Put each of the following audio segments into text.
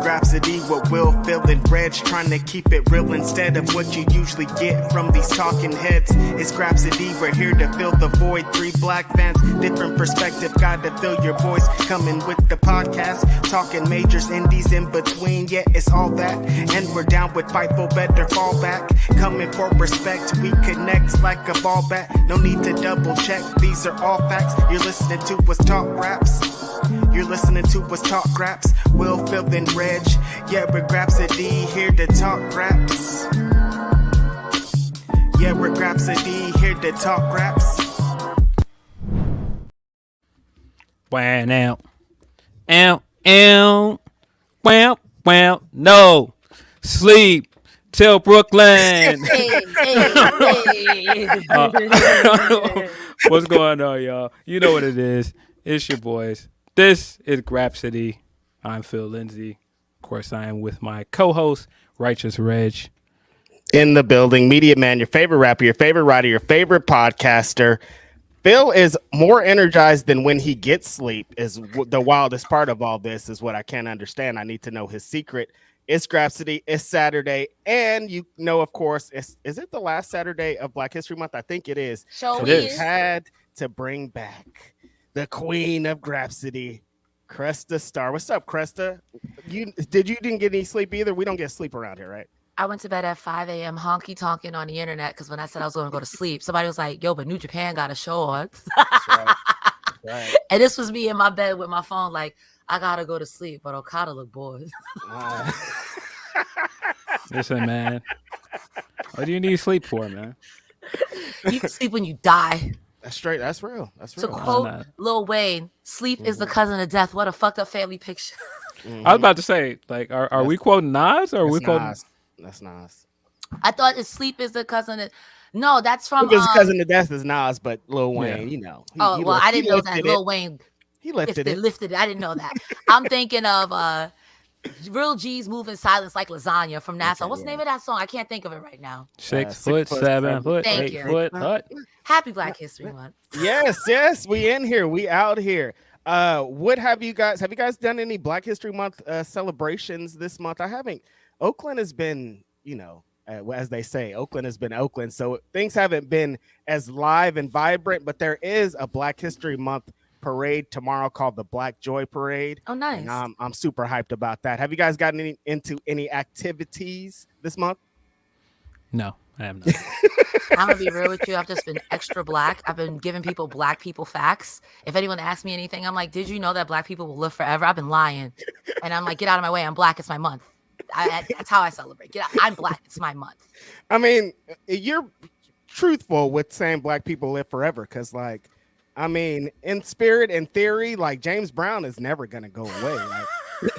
Grapsody with Will, Phil, and Reg, trying to keep it real instead of what you usually get from these talking heads. It's Grapsody, we're here to fill the void. 3 black fans, different perspective, got to fill your voice. Coming with the podcast, talking majors, indies in between. Yeah, it's all that, and we're down with Fightful, better fall back. Coming for respect, we connect like a ball bat. No need to double check, these are all facts. You're listening to us talk raps. You're listening to us talk raps. Will, Phil, and Reg. Yeah, we're Grapsody, here to talk raps. Yeah, we're Grapsody, here to talk raps. Wow, now. Ow. Wow. No. Sleep till Brooklyn. What's going on, y'all? You know what it is. It's your boys. This is Grapsody. I'm Phil Lindsey. Of course, I am with my co-host, Righteous Reg. In the building, Media Man, your favorite rapper, your favorite writer, your favorite podcaster. Phil is more energized than when he gets sleep. Is the wildest part of all this is what I can't understand. I need to know his secret. It's Grapsody. It's Saturday, and you know, of course, is it the last Saturday of Black History Month? I think it is. So it is. Had to bring back the queen of Grapsody, Cresta Star. What's up, Cresta? You didn't get any sleep either? We don't get sleep around here, right? I went to bed at 5 a.m. honky tonking on the internet because when I said I was going to go to sleep, somebody was like, yo, but New Japan got a show on. That's right. That's right. And this was me in my bed with my phone like, I got to go to sleep, but Okada looked bored. Listen, man. What do you need sleep for, man? You can sleep when you die. That's straight. That's real. That's To real. quote Lil Wayne, sleep is the cousin of death. What a fucked up family picture. I was about to say, like, are we quoting Nas or are we quoting? Nas. That's Nas. I thought sleep is the cousin of... No, that's from... His cousin of death is Nas, but Lil Wayne, Yeah. you know. I didn't know that. Lil Wayne He lifted it. lifted it. I didn't know that. I'm thinking of Real G's Moving Silence Like Lasagna from NASA. Okay, What's the name of that song? I can't think of it right now. 6 foot, 7 foot, Thank 8 you. foot. What? Happy Black History Month. Yes, we in here. We out here. What have you guys done any Black History Month celebrations this month? I haven't. Oakland has been, you know, as they say, Oakland has been Oakland. So things haven't been as live and vibrant, but there is a Black History Month parade tomorrow called the Black Joy Parade. Oh, nice. And I'm super hyped about that. Have you guys gotten into any activities this month? No, I am not. I'm going to be real with you. I've just been extra black. I've been giving black people facts. If anyone asks me anything, I'm like, did you know that black people will live forever? I've been lying. And I'm like, get out of my way. I'm black. It's my month. That's how I celebrate. Get out. I'm black. It's my month. I mean, you're truthful with saying black people live forever because, like, I mean, in spirit and theory, like James Brown is never gonna go away. Like,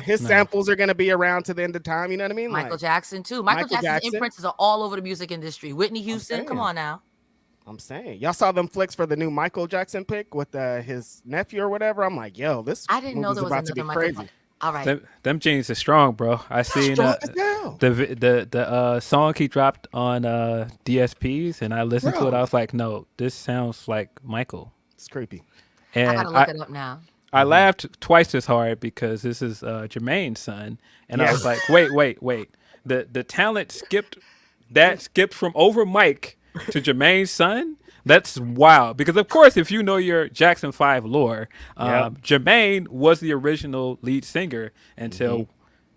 his samples are gonna be around to the end of time. You know what I mean? Michael like, Jackson too. Michael Jackson's imprints are all over the music industry. Whitney Houston, come on now. I'm saying, y'all saw them flicks for the new Michael Jackson pick with his nephew or whatever. I'm like, yo, this I didn't know there was about to be another crazy. Michael. All right, Them jeans are strong, bro. I seen the song he dropped on DSPs, and I listened to it. I was like, no, this sounds like Michael. It's creepy. And I gotta look it up now. I laughed twice as hard because this is Jermaine's son, and I was like, wait. The talent skipped from over Mike to Jermaine's son. That's wild. Because of course, if you know your Jackson 5 lore, Jermaine was the original lead singer until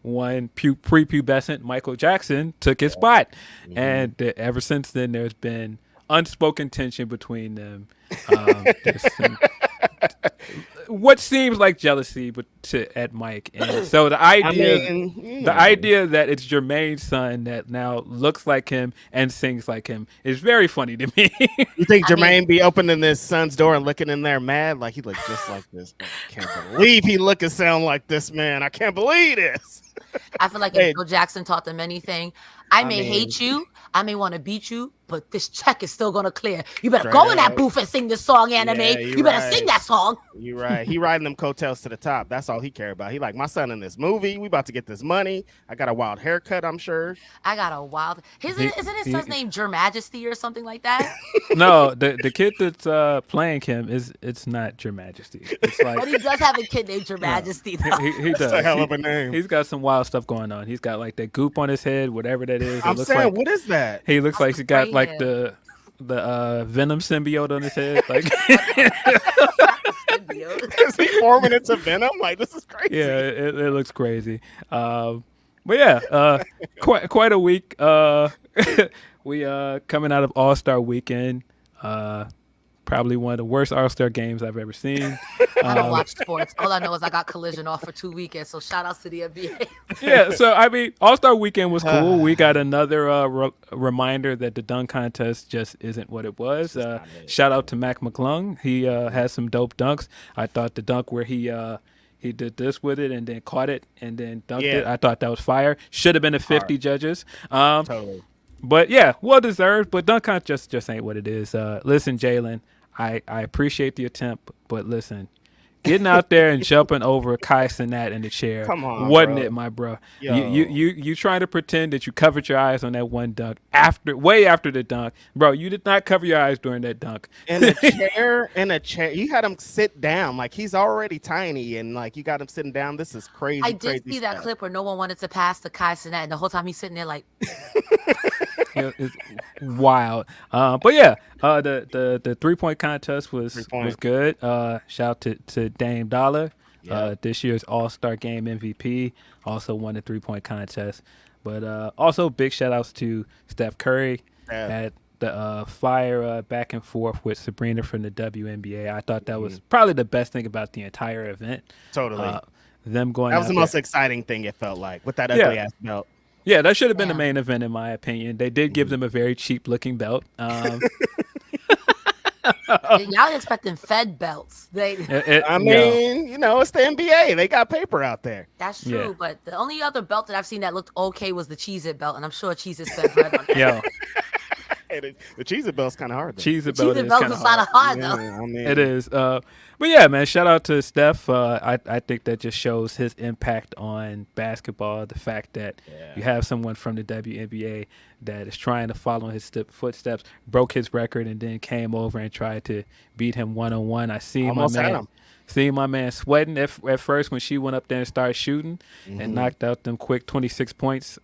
one prepubescent Michael Jackson took his spot, and ever since then, there's been unspoken tension between them. What seems like jealousy, but at Mike, and so the idea that it's Jermaine's son that now looks like him and sings like him is very funny to me. You think Jermaine be opening his son's door and looking in there mad, like he looks just like this? I can't believe he look and sound like this, man. I can't believe this. I feel like if Michael Jackson taught them anything, I may hate you, I may want to beat you, but this check is still gonna clear. You better go in that booth and sing this song, Anime. You better sing that song. You're right. He riding them coattails to the top. That's all he care about. He like, my son in this movie. We about to get this money. I got a wild haircut, I'm sure. I got a wild. Isn't his son's name Your Majesty or something like that? No, the kid that's playing him it's not Your Majesty. It's like, but he does have a kid named Your Majesty. Though. He does. That's a hell of a name. He's got some wild stuff going on. He's got like that goop on his head, whatever that is. I'm saying, like, what is that? He looks like he's got like the Venom symbiote on his head. Like, is he forming into Venom? Like, this is crazy. Yeah, it looks crazy. But yeah, quite a week. We coming out of All-Star Weekend. Probably one of the worst All-Star games I've ever seen. I don't watch sports. All I know is I got Collision off for 2 weekends, so shout outs to the NBA. Yeah, so I mean, All-Star Weekend was cool. We got another reminder that the dunk contest just isn't what it was. Shout out to Mac McClung. He has some dope dunks. I thought the dunk where he did this with it and then caught it and then dunked it. I thought that was fire. Should have been a 50 judges. Totally. But yeah, well deserved. But dunk contest just ain't what it is. Listen, Jalen, I appreciate the attempt, but listen, getting out there and jumping over Kai Cenat in the chair, wasn't it, my bro? You trying to pretend that you covered your eyes on that one dunk way after the dunk, bro? You did not cover your eyes during that dunk. In a chair, you had him sit down, like he's already tiny, and like you got him sitting down. This is crazy. I did see that clip where no one wanted to pass to Kai Cenat, and the whole time he's sitting there like. It's wild. But yeah, the 3-point contest was good. Shout out to Dame Dollar, this year's All-Star Game MVP, also won the 3-point contest. But also big shout outs to Steph Curry at the fire back and forth with Sabrina from the WNBA. I thought that was probably the best thing about the entire event. Totally. Them going. That was the most exciting thing, it felt like, with that ugly ass belt. Yeah, that should have been the main event, in my opinion. They did give them a very cheap-looking belt. Y'all expecting Fed belts. I mean, you know, it's the NBA. They got paper out there. That's true, but the only other belt that I've seen that looked okay was the Cheez-It belt, and I'm sure Cheez-It spent bread on that. Yo. The Cheez-It belt's kind of hard, though. Cheez-It belt is kind of hard, though. I mean, it is. But yeah, man, shout out to Steph. I think that just shows his impact on basketball. The fact that you have someone from the WNBA that is trying to follow his footsteps, broke his record, and then came over and tried to beat him one-on-one. I see my man sweating at first when she went up there and started shooting and knocked out them quick 26 points.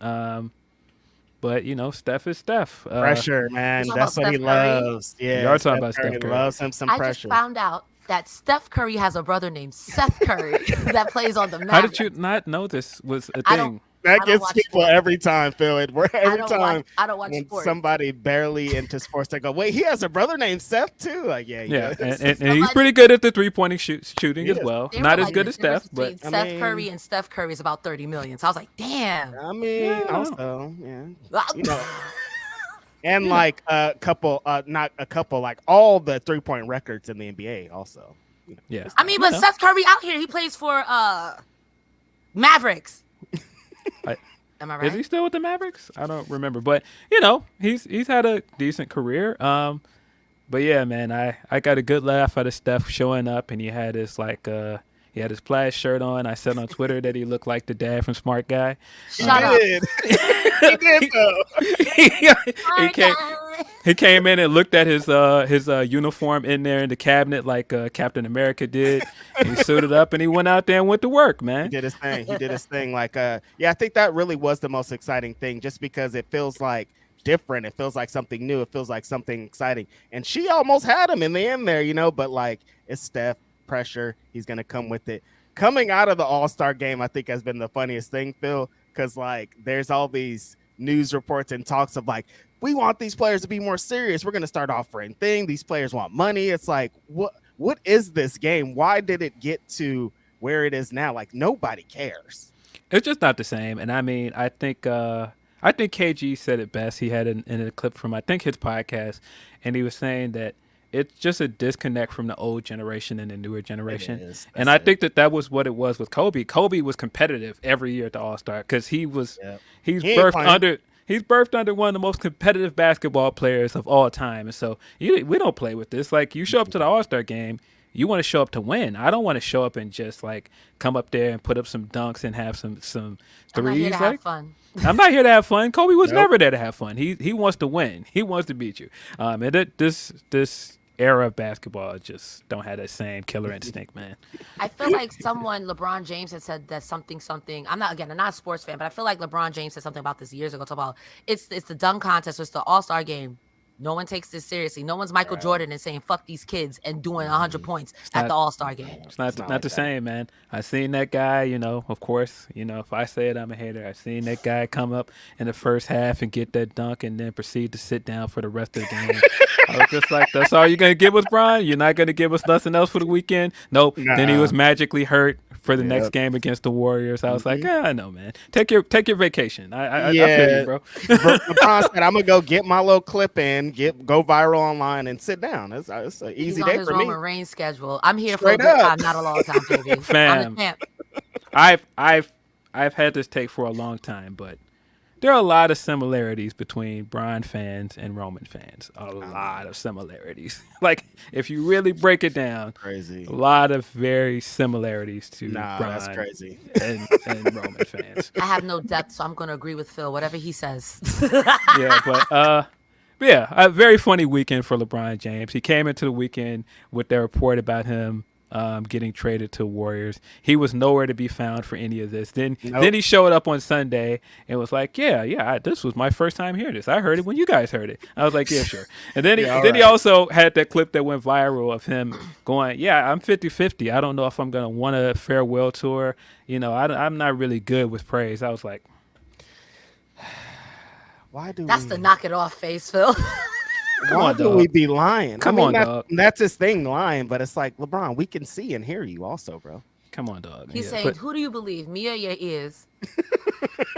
But, you know, Steph is Steph. Pressure, man. That's what he loves. Yeah, you're talking about Steph Curry. Loves him some pressure. I just found out that Steph Curry has a brother named Seth Curry that plays on the Mavericks. How did you not know this was a thing? That gets people every time, Phil. Every time I don't watch when sports. somebody barely into sports, they go, wait, he has a brother named Seth, too? Like, yeah. And he's pretty good at the three-pointing shooting as well. Not as good as Steph, but Seth Curry and Steph Curry is about 30 million. So I was like, damn. I mean, also, you know. And like a couple, not a couple, like all the 3-point records in the NBA also. You know, yeah. I mean, but Seth Curry out here, he plays for Mavericks. Am I right? Is he still with the Mavericks? I don't remember, but you know, he's had a decent career. But yeah, man, I got a good laugh out of Steph showing up, and he had his he had his plaid shirt on. I said on Twitter that he looked like the dad from Smart Guy. Shut up. He did though. He came in and looked at his uniform in there in the cabinet like Captain America did. He suited up and he went out there and went to work, man. He did his thing. Like, I think that really was the most exciting thing, just because it feels like different. It feels like something new. It feels like something exciting. And she almost had him in the end there, you know, but like, it's Steph, pressure. He's going to come with it. Coming out of the All-Star game, I think has been the funniest thing, Phil, because like there's all these news reports and talks of like, we want these players to be more serious. We're going to start offering things. These players want money. It's like, what is this game? Why did it get to where it is now? Like, nobody cares. It's just not the same. And I mean, I think KG said it best. He had in a clip from, I think, his podcast, and he was saying that it's just a disconnect from the old generation and the newer generation. And I think that was what it was with Kobe. Kobe was competitive every year at the All-Star because he's birthed He's birthed under one of the most competitive basketball players of all time, and so we don't play with this. Like, you show up to the All-Star game, you want to show up to win. I don't want to show up and just like come up there and put up some dunks and have some I'm not here threes. to have fun. I'm not here to have fun. Kobe was Nope. never there to have fun. He wants to win. He wants to beat you. This era of basketball just don't have that same killer instinct, man. I feel like LeBron James had said that something. I'm not a sports fan, but I feel like LeBron James said something about this years ago. Talk about it's the dunk contest, it's the All-Star game. No one takes this seriously. No one's Michael Jordan and saying fuck these kids and doing 100 points at the All-Star game. It's not the same, man. I seen that guy, of course, if I say it, I'm a hater. I seen that guy come up in the first half and get that dunk and then proceed to sit down for the rest of the game. I was just like, that's all you're going to give us, Brian? You're not going to give us nothing else for the weekend? Nope. Nah. Then he was magically hurt for the next game against the Warriors. I was like, I know, man. Take your vacation. I feel you, bro. LeBron said, I'm gonna go get my little clip in, go viral online, and sit down. It's an easy He's day on his for me. Roman Reigns schedule. I'm here Straight for a good up. time, not a long time, baby. Fam. I'm the champ. I've had this take for a long time, but there are a lot of similarities between Brian fans and Roman fans. A lot of similarities. Like, if you really break it down, Crazy. a lot of very similarities to Brian That's crazy. and Roman fans. I have no depth, so I'm going to agree with Phil, whatever he says. Yeah, but yeah, a very funny weekend for LeBron James. He came into the weekend with the report about him getting traded to Warriors. He was nowhere to be found for any of this. Then he showed up on Sunday and was like, this was my first time hearing this. I heard it when you guys heard it. I was like, yeah, sure. And then he also had that clip that went viral of him going, I'm 50-50. I don't know if I'm going to want a farewell tour. I'm not really good with praise. I was like, That's the knock it off face, Phil. Why do we be lying? Come on, dog. That's his thing, lying. But it's like, LeBron, we can see and hear you also, bro. Come on, dog. He's saying, who do you believe, me or your ears?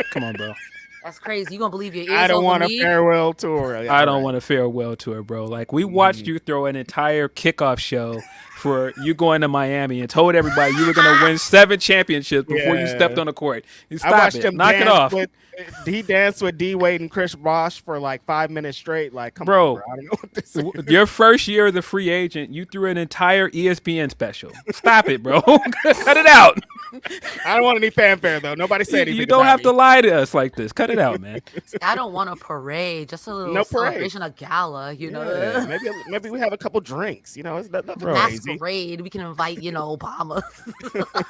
Come on, bro. That's crazy. You gonna believe your ears? I don't want me? a farewell tour. I don't want a farewell tour, bro. Like, we watched you throw an entire kickoff show for you going to Miami and told everybody you were going to win 7 championships before you stepped on the court. You stop it. Knock it off. He danced with D Wade and Chris Bosh for like 5 minutes straight. Like, come bro, on, bro. I don't know what this is. Your first year as a free agent, you threw an entire ESPN special. Stop it, bro. Cut it out. I don't want any fanfare, though. Nobody said anything. You don't have to lie to us like this. Cut it out, man. I don't want a parade. Just a little celebration, a gala, Yeah, maybe we have a couple drinks. It's nothing crazy. Masquerade. We can invite, Obama.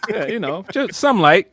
Yeah, just some light.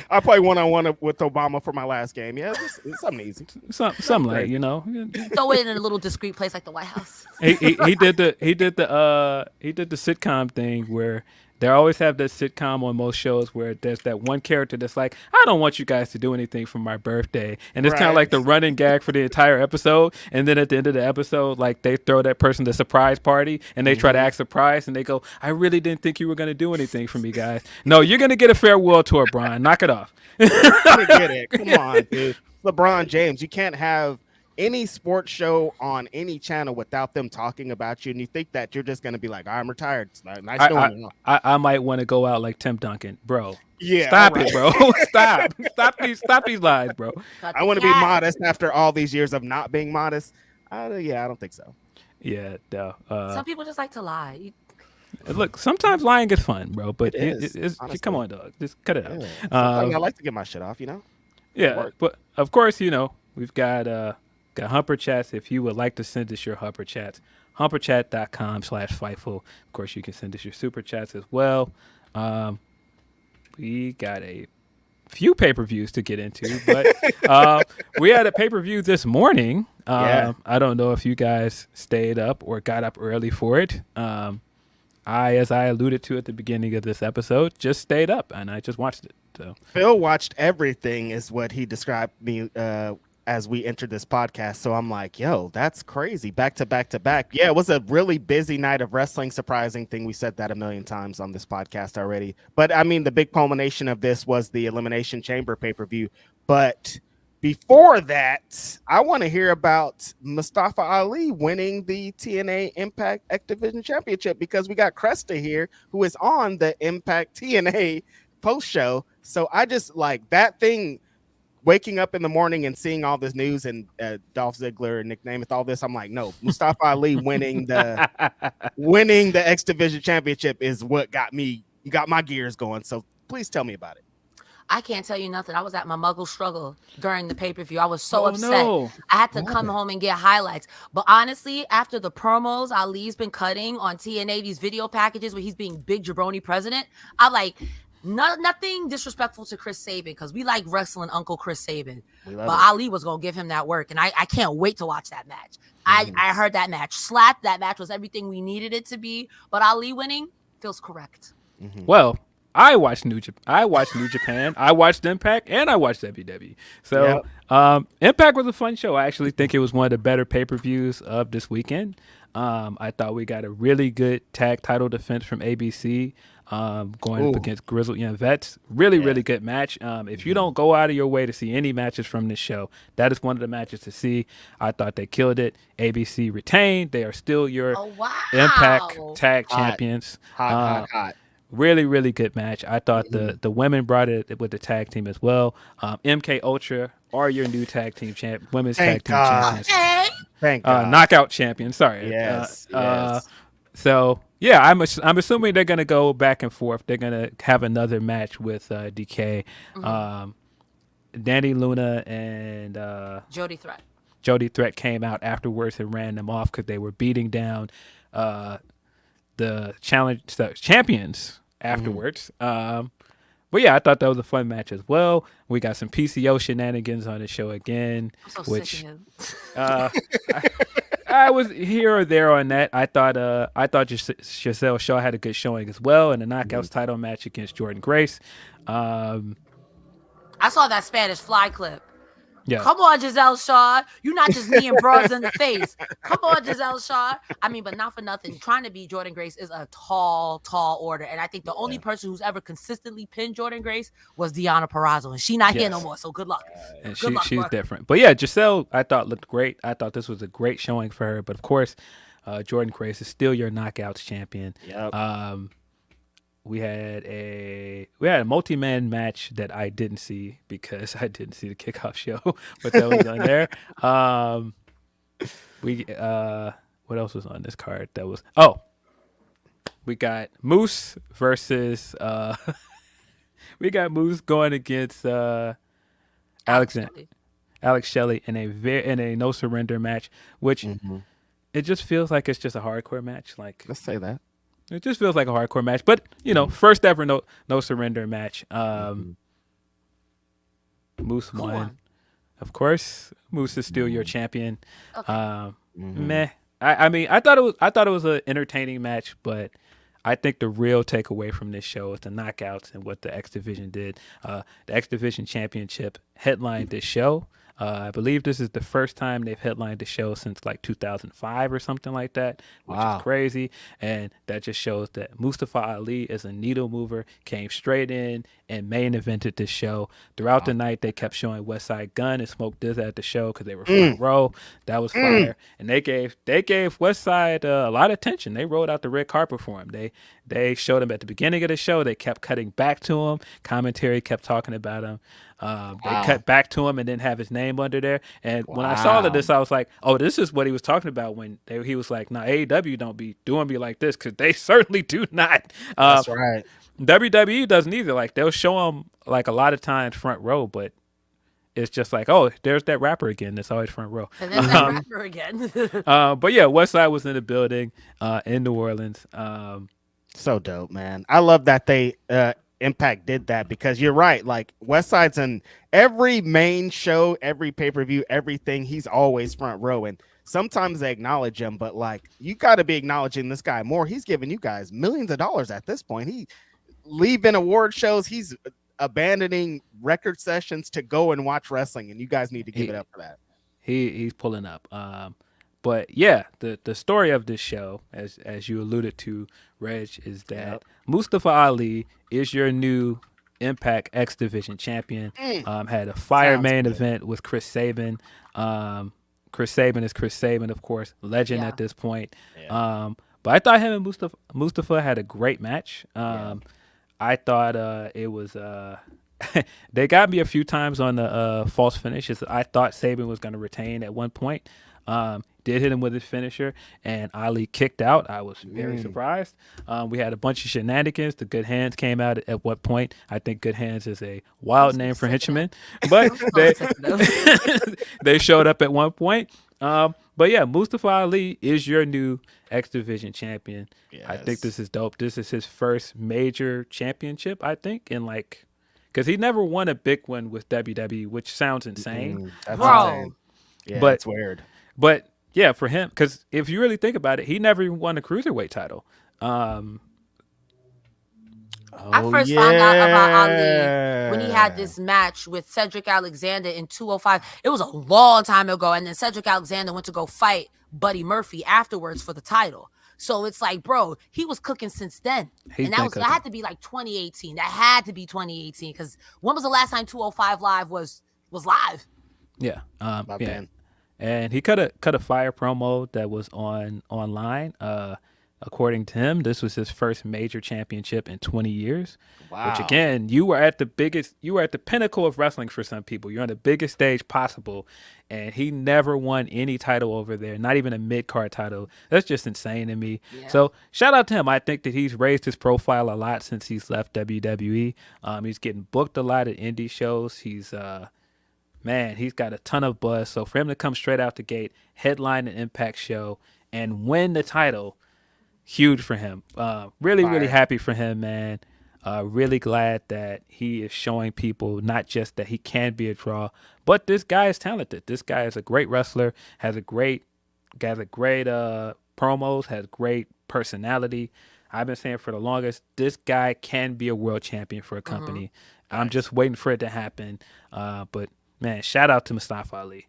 I played one-on-one with Obama for my last game. Yeah, it's something easy. Some light, Throw it in a little discreet place like the White House. he did the sitcom thing where they always have that sitcom on most shows where there's that one character that's like, I don't want you guys to do anything for my birthday. And it's kind of like the running gag for the entire episode. And then at the end of the episode, like, they throw that person the surprise party and they try to act surprised and they go, I really didn't think you were going to do anything for me, guys. No, you're going to get a farewell tour, Brian. Knock it off. I get it. Come on, dude. LeBron James, you can't have any sports show on any channel without them talking about you, and you think that you're just going to be like, I'm retired. Nice knowing you. I might want to go out like Tim Duncan, bro. Yeah, stop it, bro. Stop these lies, bro. I want to be modest after all these years of not being modest. I don't think so. Yeah, no. Some people just like to lie. Look, sometimes lying is fun, bro. But it's come on, dog. Just cut it out. I like to get my shit off, Yeah, but of course, we've got Humper Chats. If you would like to send us your Humper Chats, humperchat.com/Fightful. Of course, you can send us your Super Chats as well. We got a few pay-per-views to get into, but we had a pay-per-view this morning. I don't know if you guys stayed up or got up early for it. As I alluded to at the beginning of this episode, just stayed up and I just watched it. So Phil watched everything, is what he described me as we entered this podcast. So I'm like, yo, that's crazy. Back to back to back. Yeah, it was a really busy night of wrestling. Surprising thing. We said that a million times on this podcast already. But I mean, the big culmination of this was the Elimination Chamber pay-per-view. But before that, I want to hear about Mustafa Ali winning the TNA Impact X Division Championship, because we got Cresta here, who is on the Impact TNA post show. So I just like that thing. waking up in the morning and seeing all this news and Dolph Ziggler and Nick Nemeth, all this, I'm like, no, Mustafa Ali winning the X Division Championship is what got my gears going. So please tell me about it. I can't tell you nothing. I was at my muggle struggle during the pay-per-view. I was so upset. No. I had to come home and get highlights. But honestly, after the promos Ali's been cutting on TNA, these video packages where he's being big jabroni president, I'm like, nothing disrespectful to Chris Sabin, because we like wrestling Uncle Chris Sabin. But Ali was going to give him that work, and I can't wait to watch that match. I heard that match slapped. That match was everything we needed it to be. But Ali winning feels correct. Well, I watched New Japan. I watched Impact, and I watched WWE. So Impact was a fun show. I actually think it was one of the better pay-per-views of this weekend. I thought we got a really good tag title defense from ABC going up against Grizzled Young Vets. Really good match. If you don't go out of your way to see any matches from this show, that is one of the matches to see. I thought they killed it. ABC retained. They are still your Impact tag champions. Hot. Really good match. I thought the women brought it with the tag team as well. MK Ultra are your new tag team women's tag team champions. Thank God. Knockout champion. Sorry. Yes. So yeah, I'm assuming they're gonna go back and forth. They're gonna have another match with DK, Danny Luna and Jody Threat. Jody Threat came out afterwards and ran them off because they were beating down the champions afterwards. But yeah, I thought that was a fun match as well. We got some PCO shenanigans on the show again, I'm so sick of him. I was here or there on that. I thought Giselle Shaw had a good showing as well in the Knockouts title match against Jordan Grace. I saw that Spanish fly clip. Yeah. Come on, Giselle Shaw. You're not just me and broads in the face. Come on, Giselle Shaw. I mean, but not for nothing. Trying to beat Jordan Grace is a tall order. And I think the only person who's ever consistently pinned Jordan Grace was Deonna Purrazzo. And she's not here no more. So good luck. And she's different. But yeah, Giselle, I thought looked great. I thought this was a great showing for her. But of course, Jordan Grace is still your Knockouts champion. Yep. We had a multi-man match that I didn't see because I didn't see the kickoff show, but that was on there. What else was on this card? We got Moose versus Moose going against Alex Shelley in a no surrender match, which it just feels like it's just a hardcore match. Like, let's say that. It just feels like a hardcore match, but first ever no surrender match. Moose won, of course. Moose is still your champion. Okay. Meh. I mean, I thought it was an entertaining match, but I think the real takeaway from this show is the knockouts and what the X Division did. The X Division Championship headlined this show. I believe this is the first time they've headlined the show since like 2005 or something like that, which is crazy. And that just shows that Mustafa Ali is a needle mover, came straight in and main evented this show. Throughout the night, they kept showing West Side Gun and Smoke Diz at the show because they were front row. That was fire. And they gave West Side a lot of attention. They rolled out the red carpet for him. They showed him at the beginning of the show. They kept cutting back to him. Commentary kept talking about him. They cut back to him and didn't have his name under there. And when I saw this, I was like, oh, this is what he was talking about when he was like, nah, AEW don't be doing me like this, because they certainly do not. That's right. WWE doesn't either. Like, they'll show him like a lot of times front row, but it's just like, oh, there's that rapper again. That's always front row. And there's that rapper again. But yeah, Westside was in the building in New Orleans. So dope, man. I love that they Impact did that, because you're right. Like, Westside's in every main show, every pay-per-view, everything. He's always front row, and sometimes they acknowledge him, but like, you got to be acknowledging this guy more. He's giving you guys millions of dollars at this point. He leaving award shows. He's abandoning record sessions to go and watch wrestling, and you guys need to give it up for that. He's pulling up. But yeah, the story of this show, as you alluded to, Reg, is that Mustafa Ali is your new Impact X Division champion. Had a fire main event with Chris Sabin. Chris Sabin is Chris Sabin, of course, legend at this point. But I thought him and Mustafa had a great match. I thought it was they got me a few times on the false finishes. I thought Saban was going to retain at one point. Did hit him with his finisher, and Ali kicked out. I was very surprised. We had a bunch of shenanigans. The Good Hands came out at what point? I think Good Hands is a wild name for henchmen, but they showed up at one point. But yeah, Mustafa Ali is your new X Division champion. Yes. I think this is dope. This is his first major championship, I think, in like, because he never won a big one with WWE, which sounds insane. That's Bro. insane. Yeah, But- it's weird. But yeah, for him, because if you really think about it, he never even won a cruiserweight title. I first found out about Ali when he had this match with Cedric Alexander in 205. It was a long time ago. And then Cedric Alexander went to go fight Buddy Murphy afterwards for the title. So it's like, bro, he was cooking since then. And that had to be like 2018. That had to be 2018. Because when was the last time 205 Live was live? Yeah. My Yeah. man. And he cut a fire promo that was online. According to him, this was his first major championship in 20 years. Wow. Which again, you were at the pinnacle of wrestling for some people. You're on the biggest stage possible, and he never won any title over there, not even a mid-card title. That's just insane to me. Yeah. So shout out to him. I think that he's raised his profile a lot since he's left WWE. He's getting booked a lot at indie shows. He's he's got a ton of buzz. So for him to come straight out the gate, headline an Impact show, and win the title, huge for him. Really happy for him, man. Really glad that he is showing people not just that he can be a draw, but this guy is talented. This guy is a great wrestler, has a great promos, has great personality. I've been saying for the longest, this guy can be a world champion for a company. I'm just waiting for it to happen. But man, shout out to Mustafa Ali.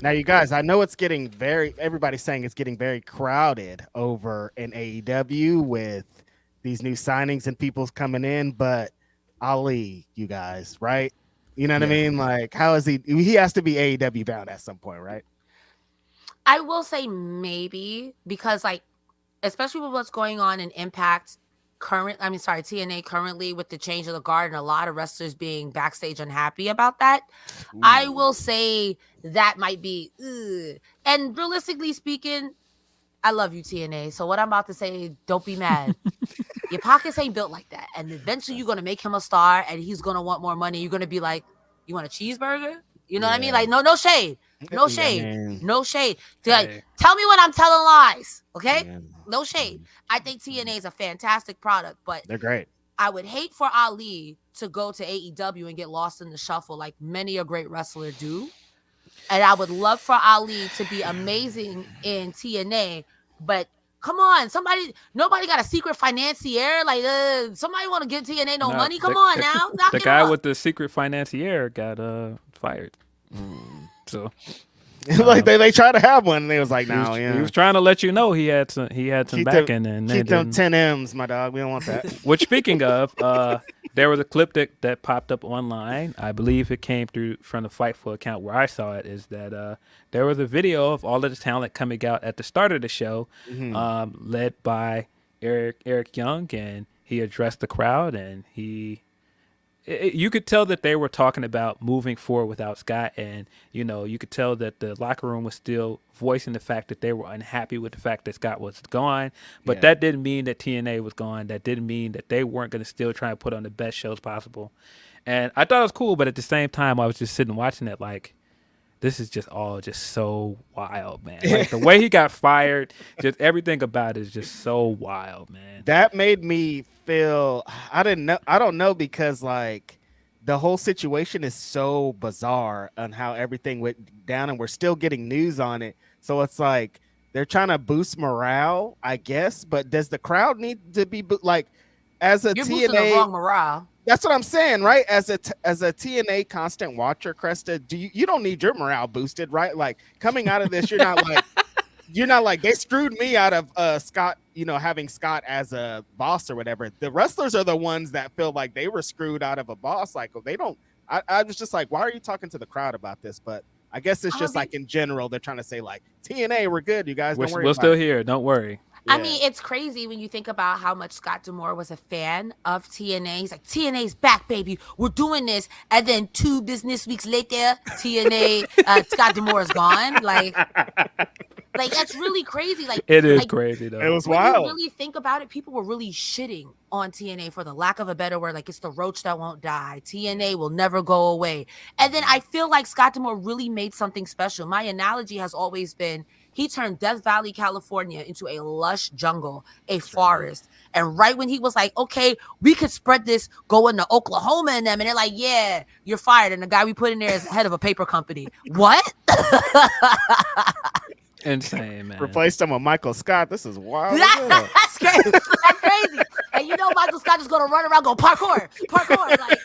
Now, you guys, I know it's getting everybody's saying it's getting very crowded over in AEW with these new signings and people's coming in, but Ali, you guys, right? You know what I mean? Like, how is he has to be AEW bound at some point, right? I will say maybe, because like, especially with what's going on in Impact TNA currently with the change of the guard and a lot of wrestlers being backstage unhappy about that. Ooh. I will say that might be, and realistically speaking, I love you, TNA. So what I'm about to say, don't be mad. Your pockets ain't built like that. And eventually you're going to make him a star and he's going to want more money. You're going to be like, you want a cheeseburger? You know what I mean? Like, no shade. No shade. No shade. Like, tell me when I'm telling lies. Okay? Yeah. No shade. I think TNA is a fantastic product, but they're great. I would hate for Ali to go to AEW and get lost in the shuffle like many a great wrestler do. And I would love for Ali to be amazing in TNA, but come on, nobody got a secret financier. Like, somebody want to give TNA no money? Come on now. The guy with the secret financier got fired. So, like they tried to have one, and they was like, "No, he was trying to let you know he had some backing, and keep them 10 M's, my dog. We don't want that." Which, speaking of, there was a clip that popped up online. I believe it came through from the Fightful account where I saw it. Is that there was a video of all of the talent coming out at the start of the show, led by Eric Young, and he addressed the crowd, and you could tell that they were talking about moving forward without Scott, and you could tell that the locker room was still voicing the fact that they were unhappy with the fact that Scott was gone, but that didn't mean that TNA was gone. That didn't mean that they weren't going to still try and put on the best shows possible. And I thought it was cool, but at the same time, I was just sitting watching it like, this is just so wild, man. Like the way he got fired, just everything about it is just so wild, man. That made me feel, I don't know, because like the whole situation is so bizarre on how everything went down, and we're still getting news on it. So it's like they're trying to boost morale, I guess. But does the crowd need to be like, as a You're TNA? Boosting the wrong morale. That's what I'm saying, right? As a TNA constant watcher, Cresta, you don't need your morale boosted, right? Like coming out of this, you're not like they screwed me out of Scott, having Scott as a boss or whatever. The wrestlers are the ones that feel like they were screwed out of a boss. Like they don't. I was just like, why are you talking to the crowd about this? But I guess it's just like in general, they're trying to say like TNA, we're good, you guys. Don't worry. We're still here. Don't worry. I mean, it's crazy when you think about how much Scott D'Amore was a fan of TNA. He's like, TNA's back, baby. We're doing this. And then 2 business weeks later, TNA, Scott D'Amore is gone. Like that's really crazy. Like It is like, crazy though. It was when wild. you really think about it, people were really shitting on TNA for the lack of a better word. Like, it's the roach that won't die. TNA will never go away. And then I feel like Scott D'Amore really made something special. My analogy has always been he turned Death Valley, California into a lush jungle, a forest. And right when he was like, okay, we could spread this, go into Oklahoma and them. And they're like, yeah, you're fired. And the guy we put in there is head of a paper company. What? Insane, man. Replaced him with Michael Scott. This is wild. That's crazy. That's crazy. And you know Michael Scott is going to run around, go parkour. Like,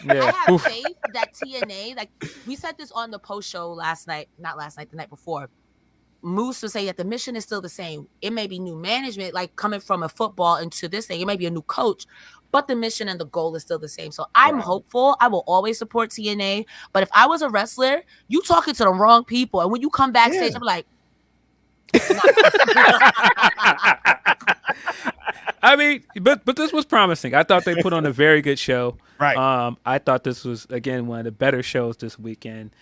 Yeah. I have faith that TNA, like we said this on the post show the night before. Moose would say that the mission is still the same. It may be new management, like coming from a football into this thing. It may be a new coach, but the mission and the goal is still the same. So I'm hopeful. I will always support TNA. But if I was a wrestler, you talking to the wrong people. And when you come backstage, I'm like, I mean, but this was promising. I thought they put on a very good show. Right. I thought this was, again, one of the better shows this weekend.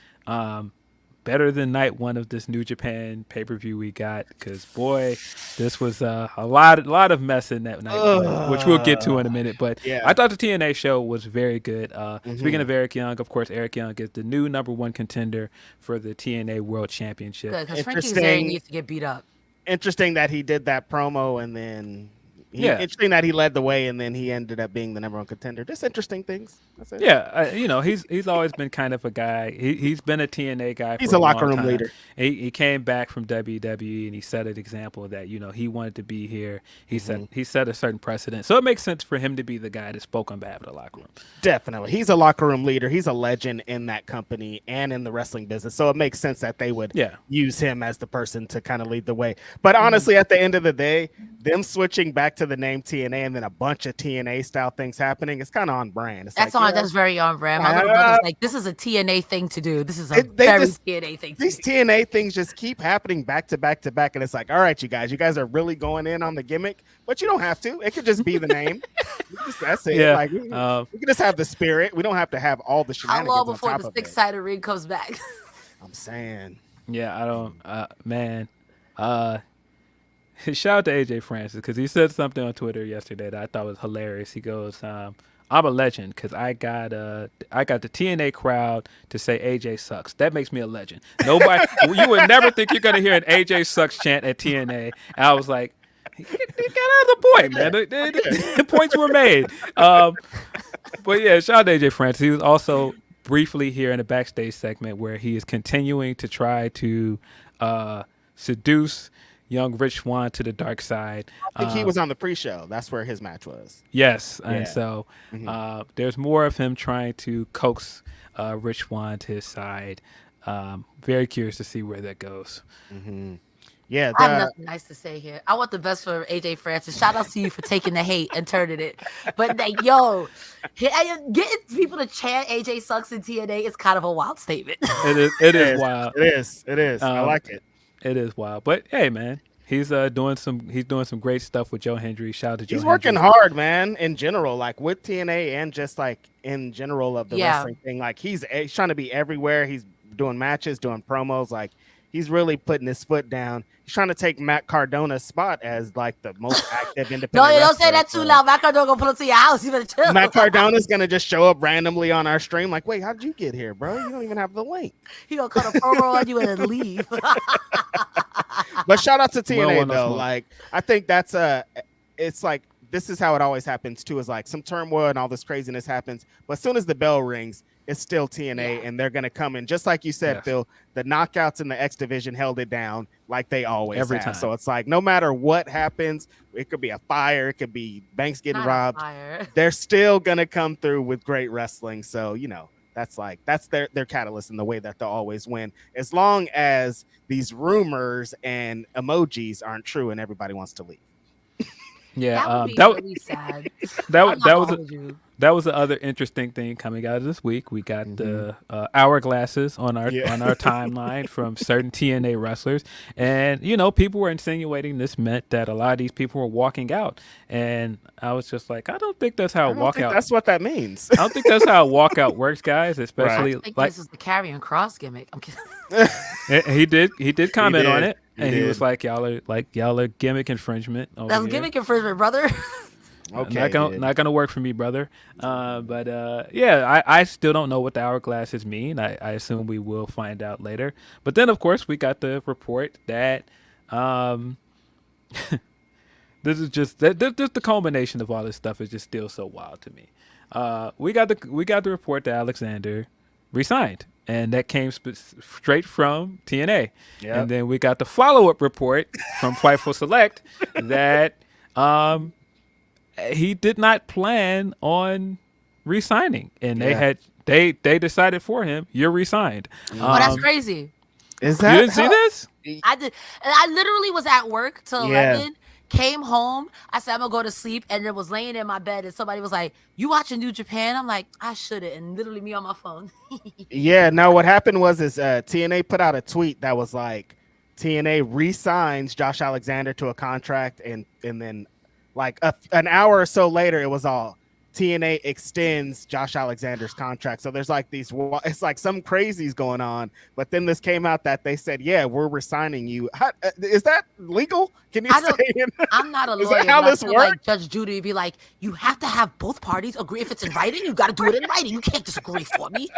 Better than night 1 of this New Japan pay-per-view we got, because boy, this was a lot of mess in that night, which we'll get to in a minute. But I thought the TNA show was very good. Speaking of Eric Young, of course, Eric Young is the new #1 contender for the TNA World Championship. because Frankie Kazarian used to get beat up. Interesting that he did that promo and then interesting that he led the way and then he ended up being the #1 contender. Just interesting things. That's it. Yeah, he's always been kind of a guy. He's been a TNA guy. He's for a long locker room time. leader. He came back from WWE and he set an example that he wanted to be here. He set a certain precedent, so it makes sense for him to be the guy that spoke on behalf of the locker room. Definitely, he's a locker room leader. He's a legend in that company and in the wrestling business. So it makes sense that they would use him as the person to kind of lead the way. But honestly, at the end of the day, them switching back to the name TNA and then a bunch of TNA style things happening, it's kind of on brand. It's that's very on brand. My little brother's like, this is a TNA thing to do. This is a TNA thing to do. These TNA things just keep happening back to back to back. And it's like, all right, you guys are really going in on the gimmick, but you don't have to. It could just be the name. That's it. Yeah. Like, we can just have the spirit. We don't have to have all the shenanigans. How long before the 6-sided ring comes back? I'm saying. Yeah, I don't, man. Shout out to AJ Francis, because he said something on Twitter yesterday that I thought was hilarious. He goes, I'm a legend because I got the TNA crowd to say AJ sucks. That makes me a legend. Nobody, you would never think you're gonna hear an AJ sucks chant at TNA. And I was like, he got out of the point, man. The points were made. But yeah, shout out to AJ Francis. He was also briefly here in a backstage segment where he is continuing to try to seduce young Rich Swann to the dark side. I think he was on the pre-show. That's where his match was. Yes, and so there's more of him trying to coax Rich Swann to his side. Very curious to see where that goes. Yeah, I have nothing nice to say here. I want the best for AJ Francis. Shout out to you for taking the hate and turning it. But like, getting people to chant AJ sucks in TNA is kind of a wild statement. It is wild. It is. I like it. It is wild, but hey, man, he's doing some great stuff with Joe Hendry. Shout out to Joe. He's working hard, man. In general, like with TNA and just like in general of the wrestling thing, like he's trying to be everywhere. He's doing matches, doing promos. Like he's really putting his foot down. He's trying to take Matt Cardona's spot as like the most active independent. No, don't say that too loud. Matt Cardona gonna pull up to your house. You better chill. Matt Cardona's gonna just show up randomly on our stream. Like, wait, how did you get here, bro? You don't even have the link. He gonna cut a promo on you and then leave. But shout out to TNA though. Like, I think that's it's like this is how it always happens too. Is like some turmoil and all this craziness happens, but as soon as the bell rings, it's still TNA, and they're gonna come in just like you said, Phil. The knockouts in the X division held it down like they always every have. time. So it's like no matter what happens, it could be a fire, it could be banks getting robbed. They're still gonna come through with great wrestling. So that's their catalyst in the way that they'll always win, as long as these rumors and emojis aren't true and everybody wants to leave. Yeah, that would be really sad. That that was the other interesting thing coming out of this week. We got the hourglasses on our timeline from certain TNA wrestlers, and people were insinuating this meant that a lot of these people were walking out, and I was just like, I don't think that's how I a don't think walkout. that's what that means. I don't think that's how a walkout works, guys. Especially I think like this is the carrying cross gimmick. I'm kidding. he did comment on did. it, and he was like, y'all are gimmick infringement. Over That's here. gimmick infringement, brother. Okay, not gonna work for me, brother. But yeah, I still don't know what the hourglasses mean. I assume we will find out later. But then, of course, we got the report that this is just the culmination of all this stuff is just still so wild to me. We got the report that Alexander resigned, and that came straight from TNA. Yep. And then we got the follow-up report from Fightful Select that he did not plan on resigning, and they decided for him, you're resigned. Oh, that's crazy. Is You that didn't see this? I did. And I literally was at work till Yeah. 11. Came home. I said I'm gonna go to sleep, and then was laying in my bed, and somebody was like, "You watching New Japan?" I'm like, "I shouldn't." And literally me on my phone. Yeah, no, what happened was TNA put out a tweet that was like TNA re-signs Josh Alexander to a contract, and then like an hour or so later it was all TNA extends Josh Alexander's contract. So there's like it's like some crazies going on, but then this came out that they said, yeah, we're resigning you. Is that legal? Can you say it? I'm not a Is lawyer. that how but this I feel like works? Judge Judy be like, you have to have both parties agree. If it's in writing, you got to do it in writing. You can't disagree for me.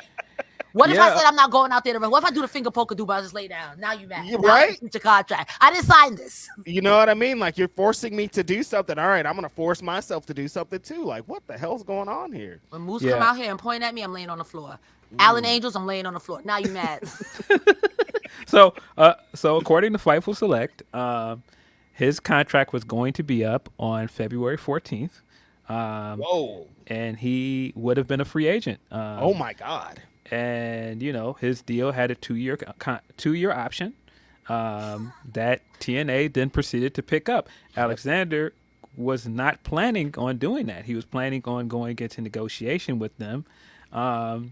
What if I said I'm not going out there to? What if I do the finger poke do, but I just lay down? Now you mad? Yeah, Now right? It's a contract. I didn't sign this. You know what I mean? Like, you're forcing me to do something. All right, I'm gonna force myself to do something too. Like, what the hell's going on here? When Moose Yeah. come out here and point at me, I'm laying on the floor. Alan Angels, I'm laying on the floor. Now you mad? So according to Fightful Select, his contract was going to be up on February 14th. Whoa! And he would have been a free agent. Oh my God! And his deal had a 2-year option that TNA then proceeded to pick up. Alexander was not planning on doing that. He was planning on going into negotiation with them. But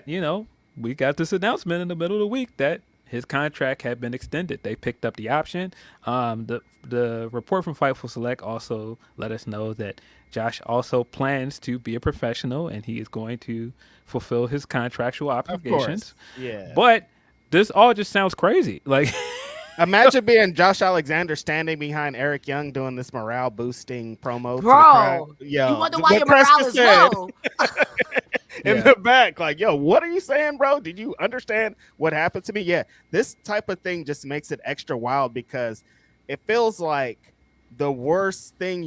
we got this announcement in the middle of the week that his contract had been extended. They picked up the option. The report from Fightful Select also let us know that Josh also plans to be a professional, and he is going to fulfill his contractual obligations. Yeah. But this all just sounds crazy. Like, imagine being Josh Alexander standing behind Eric Young doing this morale boosting promo. to the Bro, crowd. Yo, you wonder why what your morale Preston is said low. in the back, like, yo, what are you saying, bro? Did you understand what happened to me? Yeah, this type of thing just makes it extra wild because it feels like the worst thing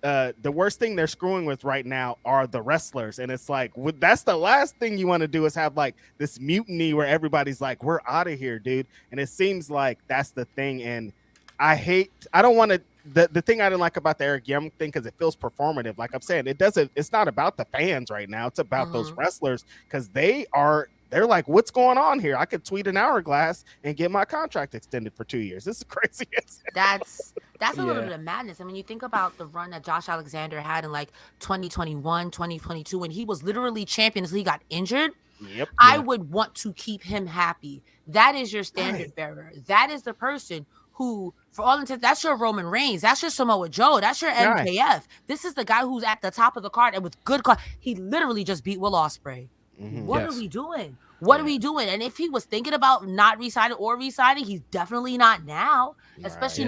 they're screwing with right now are the wrestlers, and it's like that's the last thing you want to do is have like this mutiny where everybody's like, we're out of here, dude. And it seems like that's the thing. And I don't want to. The thing I didn't like about the Eric Young thing, because it feels performative. Like I'm saying, it's not about the fans right now. It's about those wrestlers, because they're like, what's going on here? I could tweet an hourglass and get my contract extended for 2 years. This is crazy. That's a little bit of madness. I mean, you think about the run that Josh Alexander had in like 2021, 2022, when he was literally champion until he got injured. Yep. I would want to keep him happy. That is your standard bearer. That is the person who, for all intents, that's your Roman Reigns. That's your Samoa Joe. That's your MJF. This is the guy who's at the top of the card and with good card. He literally just beat Will Ospreay. What are we doing? What are we doing? And if he was thinking about not resigning or resigning, he's definitely not now. Especially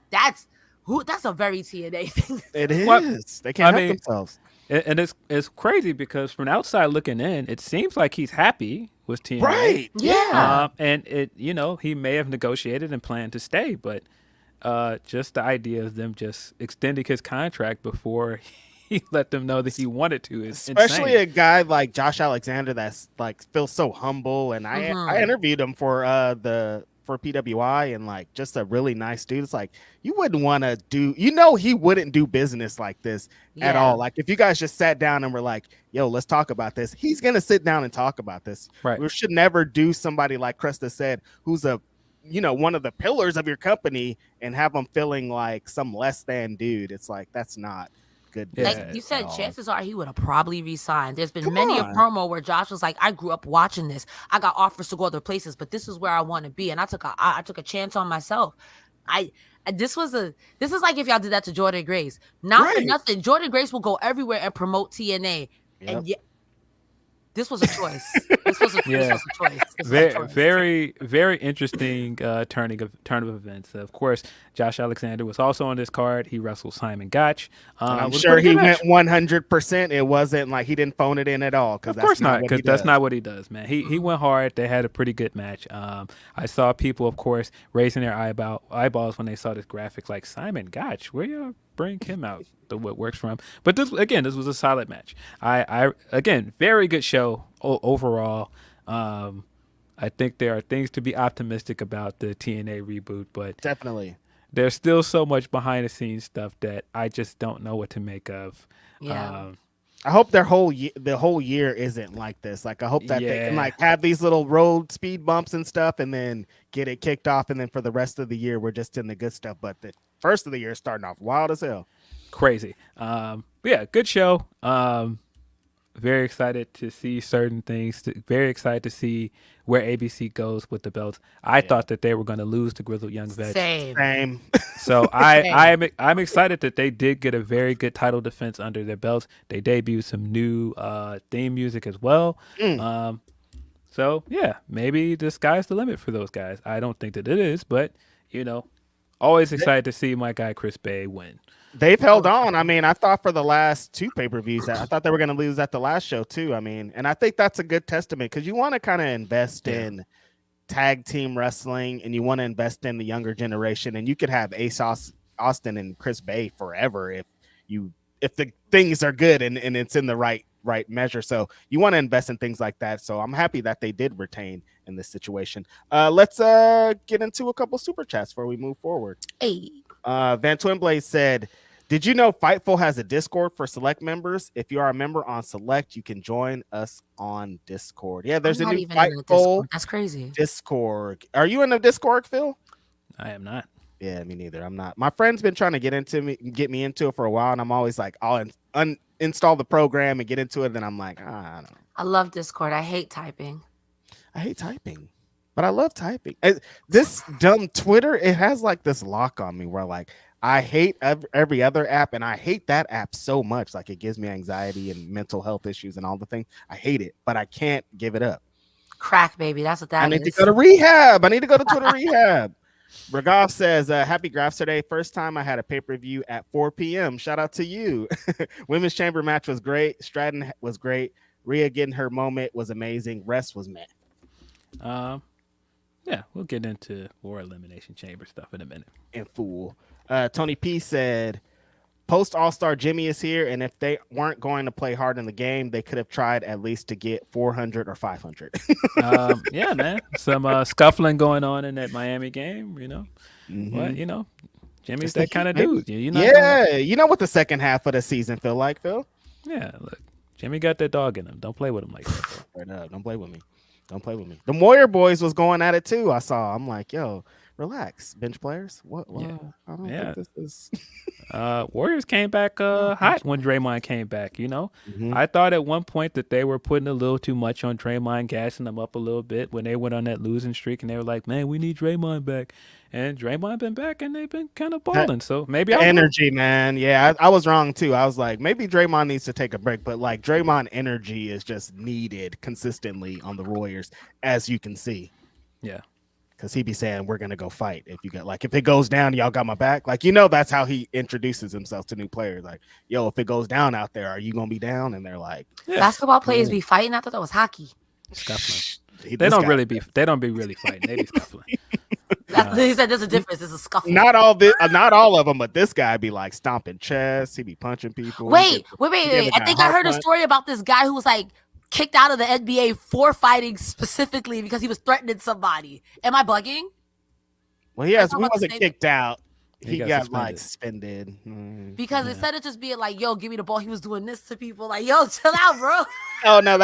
that's a very TNA thing. It is. They can't help themselves. And it's crazy because from outside looking in, it seems like he's happy with TNA. Right. Yeah. And he may have negotiated and planned to stay, but just the idea of them just extending his contract before he let them know that he wanted to is especially insane. a guy like Josh Alexander that's like feels so humble. And I interviewed him for PWI, and like just a really nice dude. It's like you wouldn't want to do, he wouldn't do business like this at all. Like if you guys just sat down and were like, yo, let's talk about this, he's gonna sit down and talk about this. Right. We should never do somebody like Krista said, who's one of the pillars of your company, and have them feeling like some less than dude. It's like, that's not good. Yeah. Like business you at said, all. chances are he would have probably resigned. There's been Come many a on. promo where Josh was like, "I grew up watching this. I got offers to go other places, but this is where I want to be, and I took a chance on myself." This is like if y'all did that to Jordan Grace. Not for Right. nothing, Jordan Grace will go everywhere and promote TNA, Yep. and this was a choice. This was a choice. This was a choice. Very interesting turn of events. Of course, Josh Alexander was also on this card. He wrestled Simon Gotch. And I'm was a sure pretty he good match. went 100%. It wasn't like he didn't phone it in at all. Of course not, because that's not what he does, man. He went hard. They had a pretty good match. I saw people, of course, raising their eyeballs when they saw this graphic, like Simon Gotch. Where y'all bring him out? What works for him? But this was a solid match. I again, very good show overall. I think there are things to be optimistic about the TNA reboot, but Definitely. there's still so much behind the scenes stuff that I just don't know what to make of. Yeah. I hope the whole year isn't like this. Like I hope that they can like have these little road speed bumps and stuff, and then get it kicked off, and then for the rest of the year we're just in the good stuff. But the first of the year is starting off wild as hell. Crazy. Yeah, good show. Very excited to see certain things. Very excited to see where ABC goes with the belts. I thought that they were going to lose to Grizzled Young Vets. Same. So I'm excited that they did get a very good title defense under their belts. They debuted some new theme music as well. So yeah, maybe the sky's the limit for those guys. I don't think that it is, but always excited to see my guy Chris Bay win. They've held on. I mean, I thought for the last two pay-per-views, I thought they were going to lose at the last show too. I mean, and I think that's a good testament because you want to kind of invest in tag team wrestling and you want to invest in the younger generation. And you could have Ace Austin and Chris Bay forever if the things are good and it's in the right measure. So you want to invest in things like that. So I'm happy that they did retain in this situation. Let's get into a couple super chats before we move forward. Hey. Van Twinblade said, did you know Fightful has a Discord for select members? If you are a member on Select, you can join us on Discord. Yeah, there's a new Fightful. That's crazy. Discord. Are you in the Discord, Phil? I am not. Yeah, me neither. I'm not. My friend's been trying to get me into it for a while, and I'm always like, I'll uninstall the program and get into it. Then I'm like, I don't know. I love Discord. I hate typing. But I love typing. This dumb Twitter, it has like this lock on me where like I hate every other app, and I hate that app so much. Like it gives me anxiety and mental health issues and all the things. I hate it, but I can't give it up. Crack, baby. That's what that is. I need to go to rehab. I need to go to Twitter rehab. Ragoff says, happy Grapsody. First time I had a pay-per-view at 4 p.m. Shout out to you. Women's chamber match was great. Stratton was great. Rhea getting her moment was amazing. Rest was meh. Yeah, we'll get into more Elimination Chamber stuff in a minute. And fool. Tony P said, post All-Star Jimmy is here, and if they weren't going to play hard in the game, they could have tried at least to get 400 or 500. Yeah, man. Some scuffling going on in that Miami game, But, Jimmy's that kind of dude. You know what the second half of the season feel like, Phil? Yeah, look. Jimmy got that dog in him. Don't play with him like that. Right, don't play with me. Don't play with me. The Warrior boys was going at it too. I saw. I'm like, yo, relax, bench players. What? Yeah. I don't think this is. Warriors came back hot when Draymond came back. Mm-hmm. I thought at one point that they were putting a little too much on Draymond, gassing him up a little bit when they went on that losing streak, and they were like, "Man, we need Draymond back." And Draymond been back, and they've been kind of balling. So maybe energy, man. Yeah, I was wrong too. I was like, maybe Draymond needs to take a break, but like Draymond energy is just needed consistently on the Warriors, as you can see. Yeah. Because he'd be saying, we're going to go fight. If it goes down, y'all got my back. Like, that's how he introduces himself to new players. Like, yo, if it goes down out there, are you going to be down? And they're like, basketball players be fighting. I thought that was hockey. Scuffling. They don't be really fighting. They be scuffling. He said there's a difference. There's a scuffle. Not all of them, but this guy be like stomping chests. He be punching people. Wait. I think I heard a story about this guy who was like kicked out of the NBA for fighting specifically because he was threatening somebody. Am I bugging? Well, he wasn't kicked out. He got like suspended. Because instead of just being like, yo, give me the ball, he was doing this to people. Like, yo, chill out, bro. Oh, no,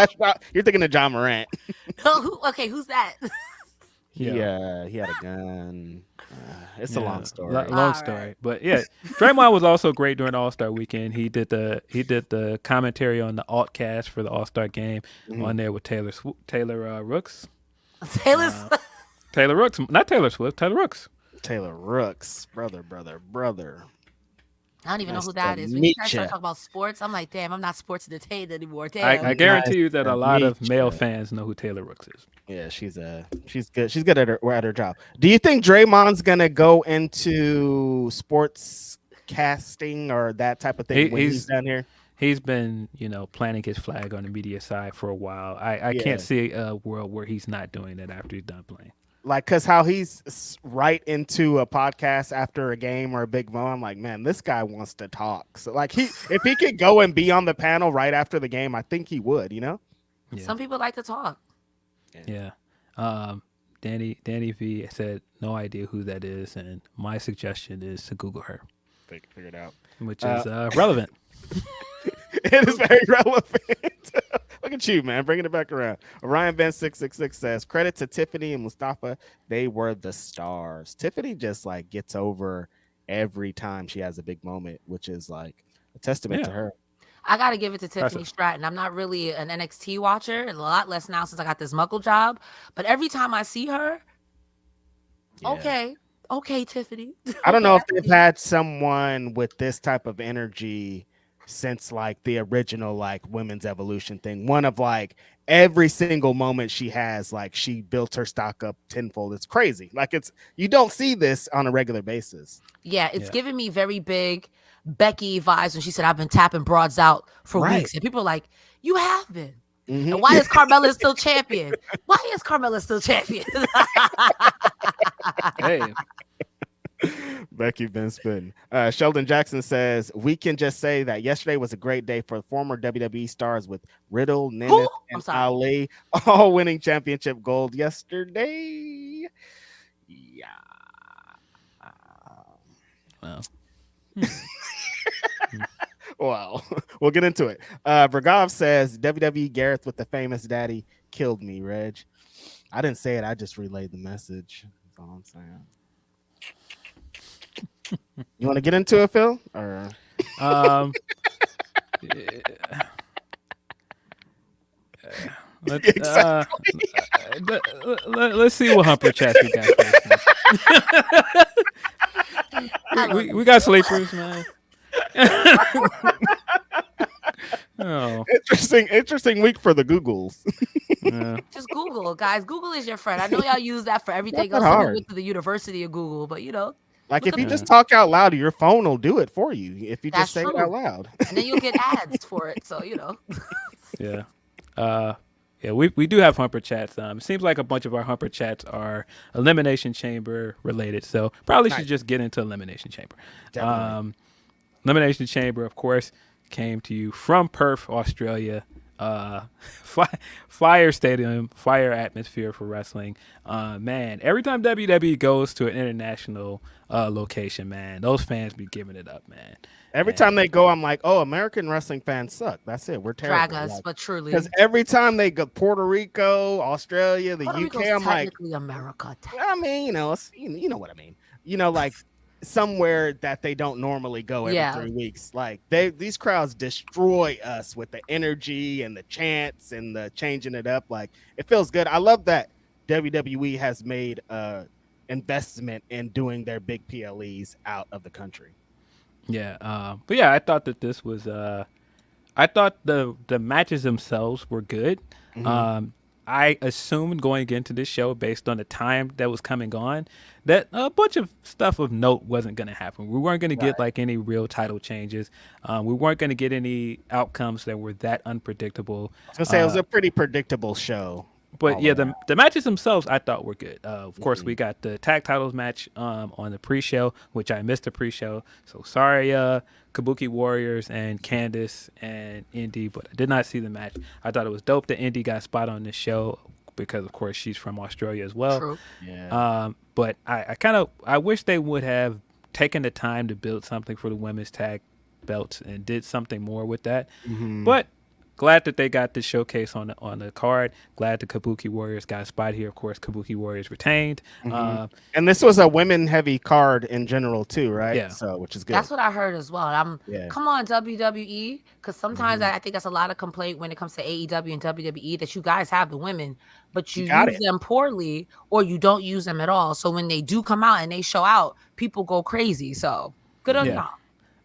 you're thinking of John Morant. Okay, who's that? He had a gun. It's a long story. Long All story, right. but yeah, Draymond was also great during All-Star Weekend. He did the commentary on the Altcast for the All-Star game on there with Taylor Rooks. Taylor Swift. Taylor Rooks, not Taylor Swift. Taylor Rooks. Taylor Rooks, brother. I don't even know Nice who to that is. When meet you guys start ya. talking about sports, I'm like, damn, I'm not sports entertained anymore. Damn. I guarantee you Nice that to a lot of meet male ya. fans know who Taylor Rooks is. Yeah, she's good. She's good at her job. Do you think Draymond's gonna go into sports casting or that type of thing when he's down here? He's been, planting his flag on the media side for a while. I Yeah. can't see a world where he's not doing that after he's done playing. Like, cause how he's right into a podcast after a game or a big moment. I'm like, man, this guy wants to talk. So like if he could go and be on the panel right after the game, I think he would, Yeah. Some people like to talk. Yeah. Danny V said no idea who that is, and my suggestion is to Google her, Figure it out. which is relevant. It is very relevant. Look at you, man, bringing it back around. Orion Ben 666 says, credit to Tiffany and Mustafa. They were the stars. Tiffany just like gets over every time she has a big moment, which is like a testament to her. I got to give it to Tiffany Stratton. I'm not really an NXT watcher, a lot less now since I got this Muckle job. But every time I see her, okay, Tiffany. I don't know if they've had someone with this type of energy since like the original like women's evolution thing. One of like every single moment she has, like she built her stock up tenfold. It's crazy. Like you don't see this on a regular basis. Yeah, it's giving me very big Becky vibes when she said, I've been tapping broads out for weeks. And people are like, you have been. Mm-hmm. And why is Carmella still champion? Why is Carmella still champion? Hey. Becky been spitting. Sheldon Jackson says, we can just say that yesterday was a great day for former WWE stars with Riddle, Nemeth, and Ali all winning championship gold yesterday. Yeah. Wow. Well, we'll get into it. Bergov says, WWE Gareth with the famous daddy killed me, Reg. I didn't say it. I just relayed the message. That's all I'm saying. You want to get into it, Phil? Or let's see what Humper Chat we got first. we got sleepers, man. Oh, interesting week for the Googles. Just Google, guys. Google is your friend. I know y'all use that for everything else. Hard. We went to the University of Google, but like if you just talk out loud, your phone will do it for you. If you just say true. it out loud, and then you'll get ads for it. So Yeah. Yeah, we do have Humper Chats. It seems like a bunch of our Humper Chats are Elimination Chamber related, so probably should just get into Elimination Chamber. Elimination Chamber, of course, came to you from Perth, Australia. Fire stadium, fire atmosphere for wrestling. Man, every time WWE goes to an international location, man, those fans be giving it up, man. Every time they go, I'm like, oh, American wrestling fans suck. That's it. We're terrible. Drag us, but truly. Because every time they go Puerto Rico, Australia, the Puerto UK, Rico's I'm like, technically America. I mean, you know what I mean. Like somewhere that they don't normally go every 3 weeks. Like these crowds destroy us with the energy and the chants and the changing it up. Like it feels good. I love that WWE has made investment in doing their big PLEs out of the country. Yeah, but yeah, I thought that this was. I thought the matches themselves were good. Mm-hmm. I assumed going into this show, based on the time that was coming on, that a bunch of stuff of note wasn't going to happen. We weren't going to get like any real title changes. We weren't going to get any outcomes that were that unpredictable. I was gonna say it was a pretty predictable show. But yeah, the matches themselves I thought were good. Of course, we got the tag titles match on the pre-show, which I missed the pre-show. So sorry, Kabuki Warriors and Candice and Indy, but I did not see the match. I thought it was dope that Indy got a spot on this show because, of course, she's from Australia as well. True. Yeah. But I wish they would have taken the time to build something for the women's tag belts and did something more with that. Mm-hmm. But glad that they got the showcase on the card. Glad the Kabuki Warriors got a spot here. Of course, Kabuki Warriors retained. And this was a women heavy card in general too, right? Yeah. So which is good. That's what I heard as well. Come on, WWE, because sometimes I think that's a lot of complaint when it comes to AEW and WWE that you guys have the women, but you use them poorly or you don't use them at all. So when they do come out and they show out, people go crazy. So good on y'all.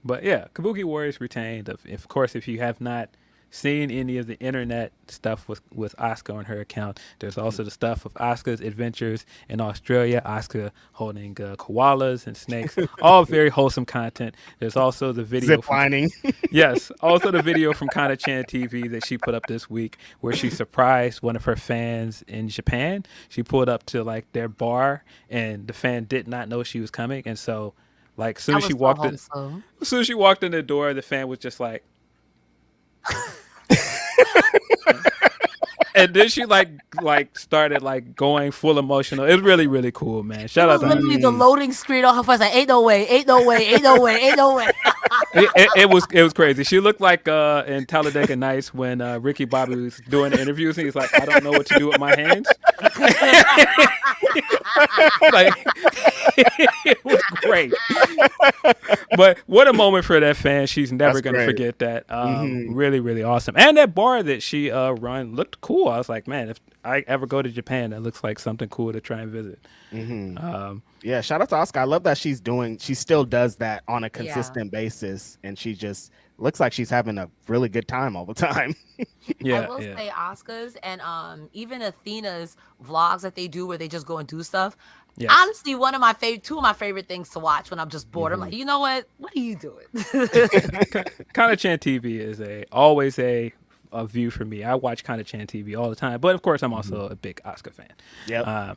But yeah, Kabuki Warriors retained. Of course, if you have not seen any of the internet stuff with Asuka on her account, there's also the stuff of Asuka's adventures in Australia, Asuka holding koalas and snakes, all very wholesome content. There's also the video ziplining. Yes, also the video from Kana-chan TV that she put up this week where she surprised one of her fans in Japan. She pulled up to like their bar and the fan did not know she was coming, and so like as soon as she walked in the door, the fan was just like and then she like started like going full emotional. It was really, really cool, man. Shout out to her. Literally the loading screen on her face like ain't no way, ain't no way, ain't no way, ain't no way. It was crazy. She looked like in Talladega Nights when Ricky Bobby was doing the interviews and he's like, I don't know what to do with my hands. Like, it was great. But what a moment for that fan. She's never going to forget that. Really, really awesome. And that bar that she run looked cool. I was like, man, if I ever go to Japan, that looks like something cool to try and visit. Yeah, shout out to Asuka. I love that she still does that on a consistent basis, and she just looks like she's having a really good time all the time. I will say Asuka's and even Athena's vlogs that they do where they just go and do stuff. Yes. Honestly, two of my favorite things to watch when I'm just bored. I'm like, you know what are you doing? Kana-chan TV is always a view for me. I watch Kana-chan TV all the time, but of course I'm also a big Asuka fan. Yep.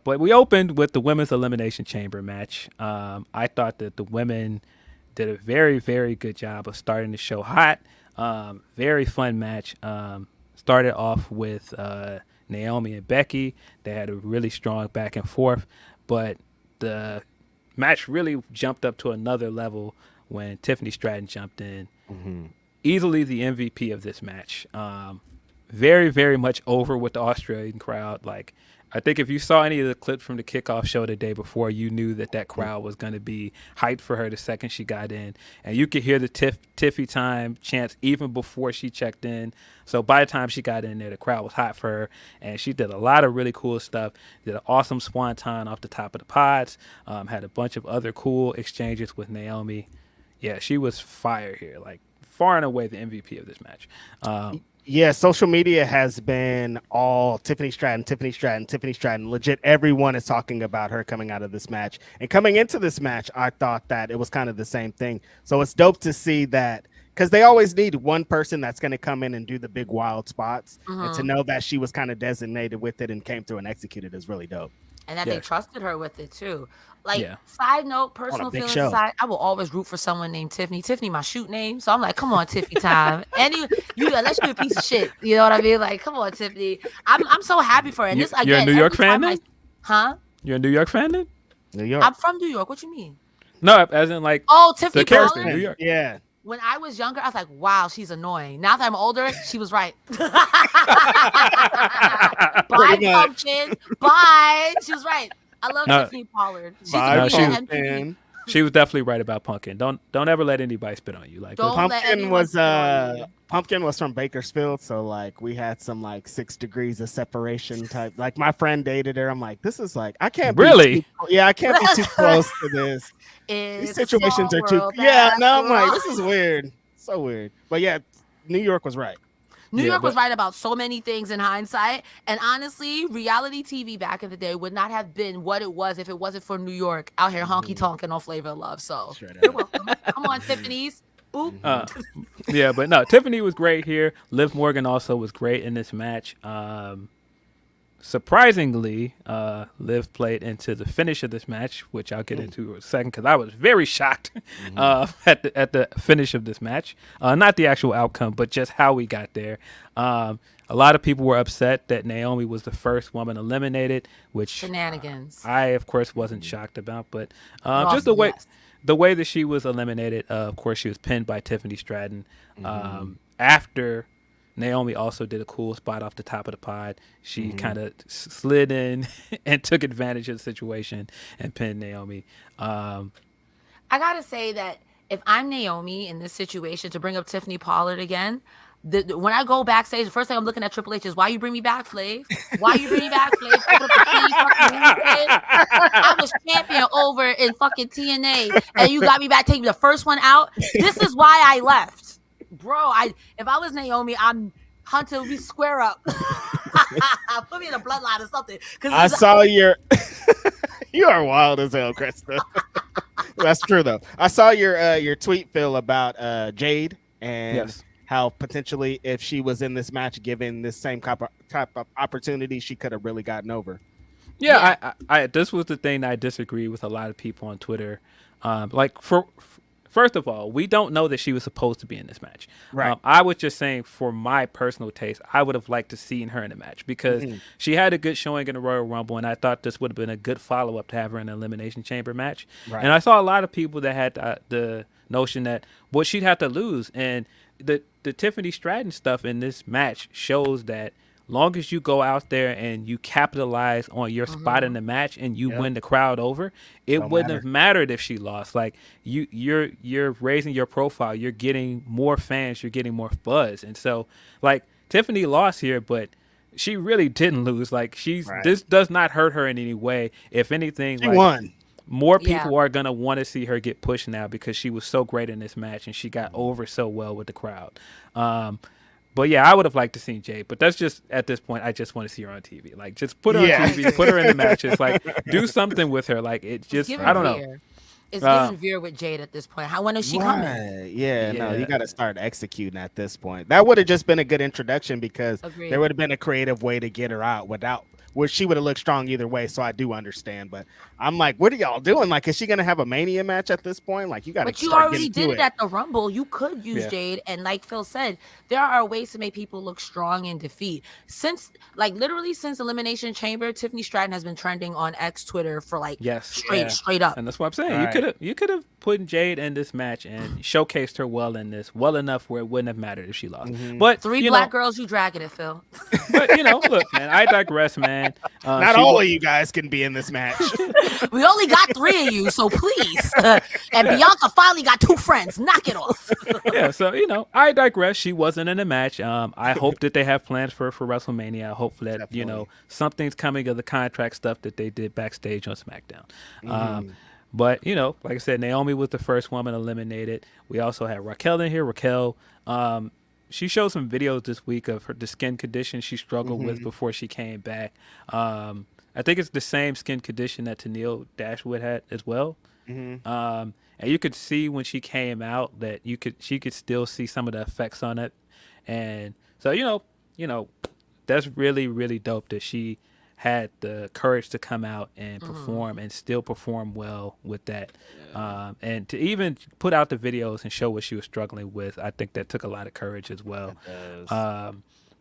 But we opened with the women's elimination chamber match. I thought that the women did a very, very good job of starting the show hot. Very fun match. Started off with Naomi and Becky. They had a really strong back and forth, but the match really jumped up to another level when Tiffany Stratton jumped in. Easily the MVP of this match. Very, very much over with the Australian crowd. Like, I think if you saw any of the clips from the kickoff show the day before, you knew that crowd was going to be hyped for her the second she got in. And you could hear the Tiffy time chants even before she checked in. So by the time she got in there, the crowd was hot for her. And she did a lot of really cool stuff. Did an awesome swanton off the top of the pods. Had a bunch of other cool exchanges with Naomi. Yeah, she was fire here. Like, far and away the MVP of this match. Yeah, social media has been all Tiffany Stratton. Legit, everyone is talking about her coming out of this match. And coming into this match, I thought that it was kind of the same thing. So it's dope to see that, because they always need one person that's going to come in and do the big wild spots. And to know that she was kind of designated with it and came through and executed is really dope. And that they trusted her with it too. Like, side note, personal feelings aside, I will always root for someone named Tiffany. Tiffany, my shoot name. So I'm like, come on, Tiffany time. And you unless you're a piece of shit. You know what I mean? Like, come on, Tiffany. I'm so happy for her. And you're a New York fan then? Huh? You're a New York fan then? New York. I'm from New York. What you mean? No, as in like Tiffany the character in New York. Yeah. When I was younger, I was like, wow, she's annoying. Now that I'm older, she was right. Bye, Pumpkin. Bye. She was right. I love Tiffany Pollard. She was definitely right about Pumpkin. Don't ever let anybody spit on you. Like, Pumpkin was from Bakersfield, so like we had some like 6 degrees of separation type. Like my friend dated her. I'm like, this is like I can't really. I can't be too close to this. These situations are too. Yeah, no, I'm like, this is weird. So weird. But yeah, New York was right. New York was right about so many things in hindsight. And honestly, reality TV back in the day would not have been what it was if it wasn't for New York out here honky tonking on Flavor of Love. So you're welcome. Come on, Tiffany's. Boop. Yeah, but no, Tiffany was great here. Liv Morgan also was great in this match. Surprisingly, Liv played into the finish of this match, which I'll get into in a second because I was very shocked at the finish of this match. Not the actual outcome, but just how we got there. A lot of people were upset that Naomi was the first woman eliminated, which shenanigans. I, of course, wasn't shocked about, but just the way that she was eliminated. Of course, she was pinned by Tiffany Stratton. after Naomi also did a cool spot off the top of the pod. She kind of slid in and took advantage of the situation and pinned Naomi. I gotta say that if I'm Naomi in this situation, to bring up Tiffany Pollard again, when I go backstage, the first thing I'm looking at Triple H is, why you bring me back, Flav? Why you bring me back, Flav? I was champion over in fucking TNA, and you got me back, taking the first one out. This is why I left, bro. If I was Naomi, Hunter, we square up. Put me in a bloodline or something. I saw your. You are wild as hell, Krista. That's true though. I saw your tweet, Phil, about Jade and how potentially if she was in this match, given this same type of opportunity, she could have really gotten over. Yeah, I this was the thing I disagree with a lot of people on Twitter. First of all, we don't know that she was supposed to be in this match. Right. I was just saying, for my personal taste, I would have liked to seen her in a match because she had a good showing in the Royal Rumble, and I thought this would have been a good follow-up to have her in an Elimination Chamber match. Right. And I saw a lot of people that had the notion that, well, she'd have to lose. And the Tiffany Stratton stuff in this match shows that long as you go out there and you capitalize on your spot in the match and you win the crowd over, it wouldn't have mattered if she lost. Like you're raising your profile, you're getting more fans, you're getting more buzz. And so like Tiffany lost here, but she really didn't lose. Like this does not hurt her in any way. If anything, she won. More people are going to want to see her get pushed now because she was so great in this match and she got over so well with the crowd. But yeah, I would have liked to see Jade, but that's just, at this point, I just want to see her on TV. Like, just put her on TV, put her in the matches, like, do something with her. Like, it just, I don't know. It's giving Veer with Jade at this point. When is she coming? Yeah, no, you got to start executing at this point. That would have just been a good introduction because there would have been a creative way to get her out without, where she would have looked strong either way. So I do understand, but I'm like, what are y'all doing? Like, is she gonna have a Mania match at this point? Like, you got to. But you already did it at the Rumble. You could use Jade, and like Phil said, there are ways to make people look strong in defeat. Since Elimination Chamber, Tiffany Stratton has been trending on X Twitter for like straight up. And that's what I'm saying. You could have put Jade in this match and showcased her well enough where it wouldn't have mattered if she lost. But three black girls, you dragging it, Phil. But look, man, I digress, man. Not all of you guys can be in this match. We only got 3 of you, so please. And Bianca finally got 2 friends. Knock it off. So I digress. She wasn't in the match. I hope that they have plans for WrestleMania. I hope that definitely. Something's coming of the contract stuff that they did backstage on SmackDown. But like I said, Naomi was the first woman eliminated. We also had Raquel in here. Raquel, she showed some videos this week of the skin condition she struggled with before she came back. I think it's the same skin condition that Tennille Dashwood had as well. And you could see when she came out that she could still see some of the effects on it. And so that's really, really dope that she had the courage to come out and perform and still perform well with that. And to even put out the videos and show what she was struggling with, I think that took a lot of courage as well.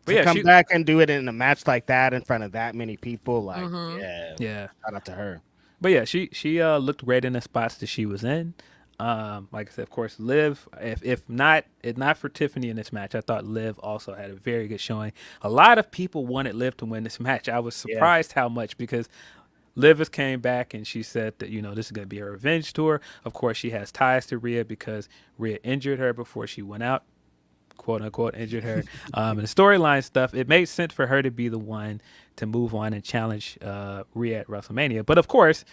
But come back and do it in a match like that in front of that many people, like shout out to her. But yeah, she looked great in the spots that she was in. Like I said, of course, Liv. If not for Tiffany in this match, I thought Liv also had a very good showing. A lot of people wanted Liv to win this match. I was surprised how much, because Liv has came back and she said that this is going to be her revenge tour. Of course, she has ties to Rhea because Rhea injured her before she went out. "Quote unquote" injured her. And the storyline stuff, it made sense for her to be the one to move on and challenge Rhea at WrestleMania. But of course,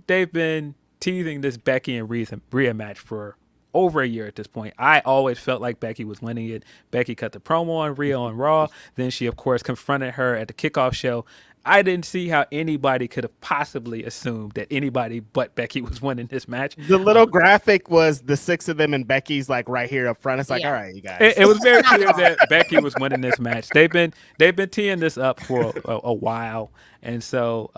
they've been teasing this Becky and Rhea match for over a year at this point. I always felt like Becky was winning it. Becky cut the promo on Rhea on Raw. Then she, of course, confronted her at the kickoff show. I didn't see how anybody could have possibly assumed that anybody but Becky was winning this match. The little graphic was the 6 of them and Becky's like right here up front. It's like, all right, you guys. It was very clear that Becky was winning this match. They've been teeing this up for a while, and so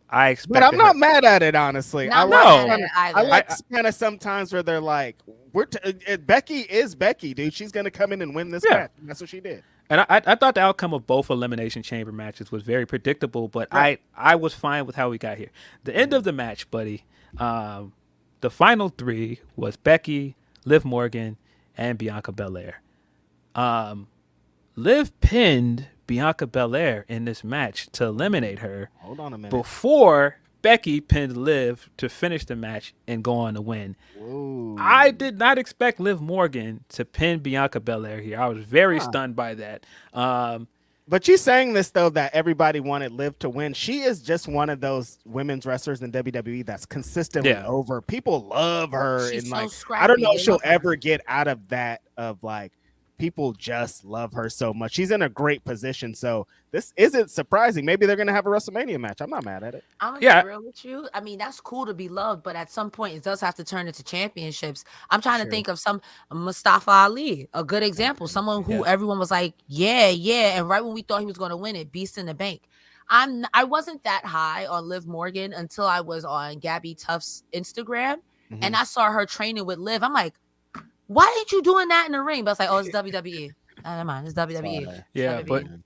I expect. But I'm not mad at it, honestly. I like kind of sometimes where they're like, Becky is Becky, dude. She's gonna come in and win this match. And that's what she did. And I thought the outcome of both Elimination Chamber matches was very predictable, but I was fine with how we got here. The end of the match, buddy, the final 3 was Becky, Liv Morgan, and Bianca Belair. Liv pinned Bianca Belair in this match to eliminate her. Hold on a minute. Before Becky pinned Liv to finish the match and go on to win. Whoa. I did not expect Liv Morgan to pin Bianca Belair here. I was very stunned by that. But she's saying this, though, that everybody wanted Liv to win. She is just one of those women's wrestlers in WWE that's consistently over. People love her. She's and so like, scrappy. I don't know if They she'll love her. ever get out of that of like, people just love her so much. She's in a great position. So this isn't surprising. Maybe they're going to have a WrestleMania match. I'm not mad at it. I'm gonna be real with you. I mean, that's cool to be loved, but at some point it does have to turn into championships. I'm trying to think of some Mustafa Ali, a good example. Someone who everyone was like, yeah. And right when we thought he was going to win it, Beast in the Bank. I wasn't that high on Liv Morgan until I was on Gabby Tuff's Instagram and I saw her training with Liv. I'm like, why ain't you doing that in the ring? But I was like, oh, it's WWE. Never mind, it's WWE. Yeah, WWE.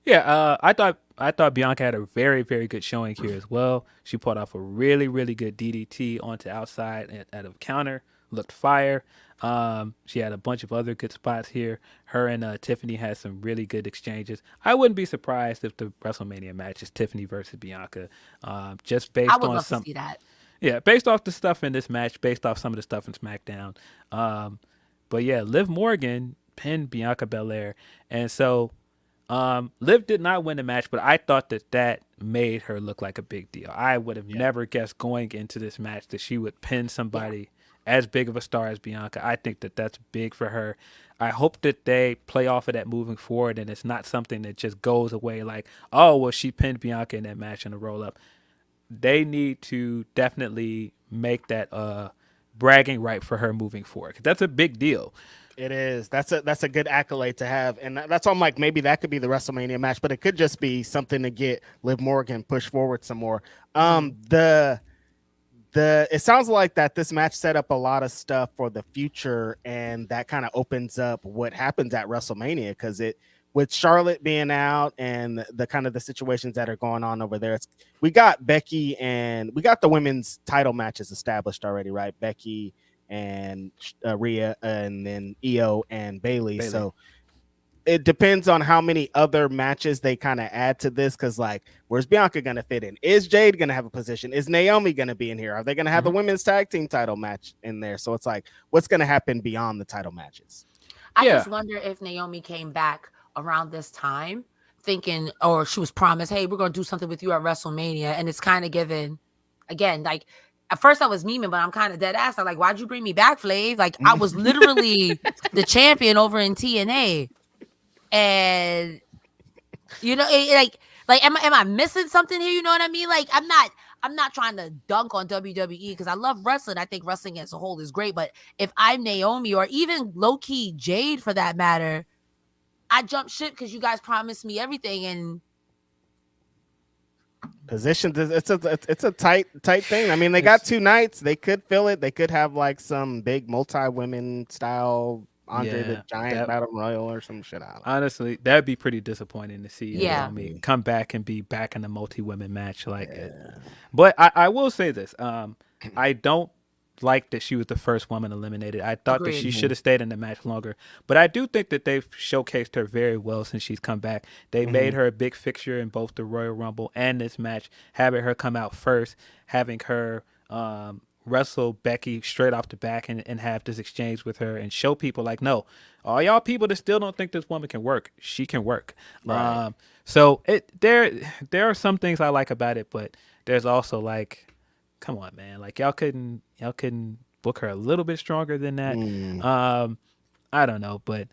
but I thought Bianca had a very, very good showing here as well. She pulled off a really, really good DDT onto outside at a counter. Looked fire. She had a bunch of other good spots here. Her and Tiffany had some really good exchanges. I wouldn't be surprised if the WrestleMania match is Tiffany versus Bianca. Just based I would on love some. to see that. Yeah, based off the stuff in this match, based off some of the stuff in SmackDown. But yeah, Liv Morgan pinned Bianca Belair. And so Liv did not win the match, but I thought that made her look like a big deal. I would have never guessed going into this match that she would pin somebody as big of a star as Bianca. I think that's big for her. I hope that they play off of that moving forward and it's not something that just goes away like, oh, well, she pinned Bianca in that match in a roll-up. They need to definitely make that bragging right for her moving forward. That's a big deal. It is. That's a good accolade to have, and that's why I'm like, maybe that could be the WrestleMania match, but it could just be something to get Liv Morgan pushed forward some more. It sounds like that this match set up a lot of stuff for the future, and that kind of opens up what happens at WrestleMania because with Charlotte being out and the kind of the situations that are going on over there, we got Becky and we got the women's title matches established already, right? Becky and Rhea, and then Io and Bayley. So it depends on how many other matches they kind of add to this. Cause like, where's Bianca going to fit in? Is Jade going to have a position? Is Naomi going to be in here? Are they going to have the women's tag team title match in there? So it's like, what's going to happen beyond the title matches? I just wonder if Naomi came back around this time thinking, or she was promised, hey, we're going to do something with you at WrestleMania. And it's kind of given, again, like, at first I was memeing, but I'm kind of dead ass. I'm like, why'd you bring me back, Flav? Like, I was literally the champion over in TNA. And, you know, am I missing something here? You know what I mean? Like, I'm not trying to dunk on WWE because I love wrestling. I think wrestling as a whole is great. But if I'm Naomi or even low-key Jade for that matter, I jump ship because you guys promised me everything. And positions, it's a tight thing. I mean, they got 2 nights. They could fill it. They could have like some big multi-women style Andre the Giant Battle Royal or some shit. Honestly, that'd be pretty disappointing to see. Naomi come back and be back in a multi-women match like it. But I will say this: I don't like that she was the first woman eliminated. I thought that she should have stayed in the match longer. But I do think that they've showcased her very well since she's come back. They made her a big fixture in both the Royal Rumble and this match, having her come out first, having her wrestle Becky straight off the back and have this exchange with her and show people like, no, all y'all people that still don't think this woman can work, she can work. Right. So there are some things I like about it, but there's also like, come on, man, like y'all couldn't book her a little bit stronger than that. I don't know, but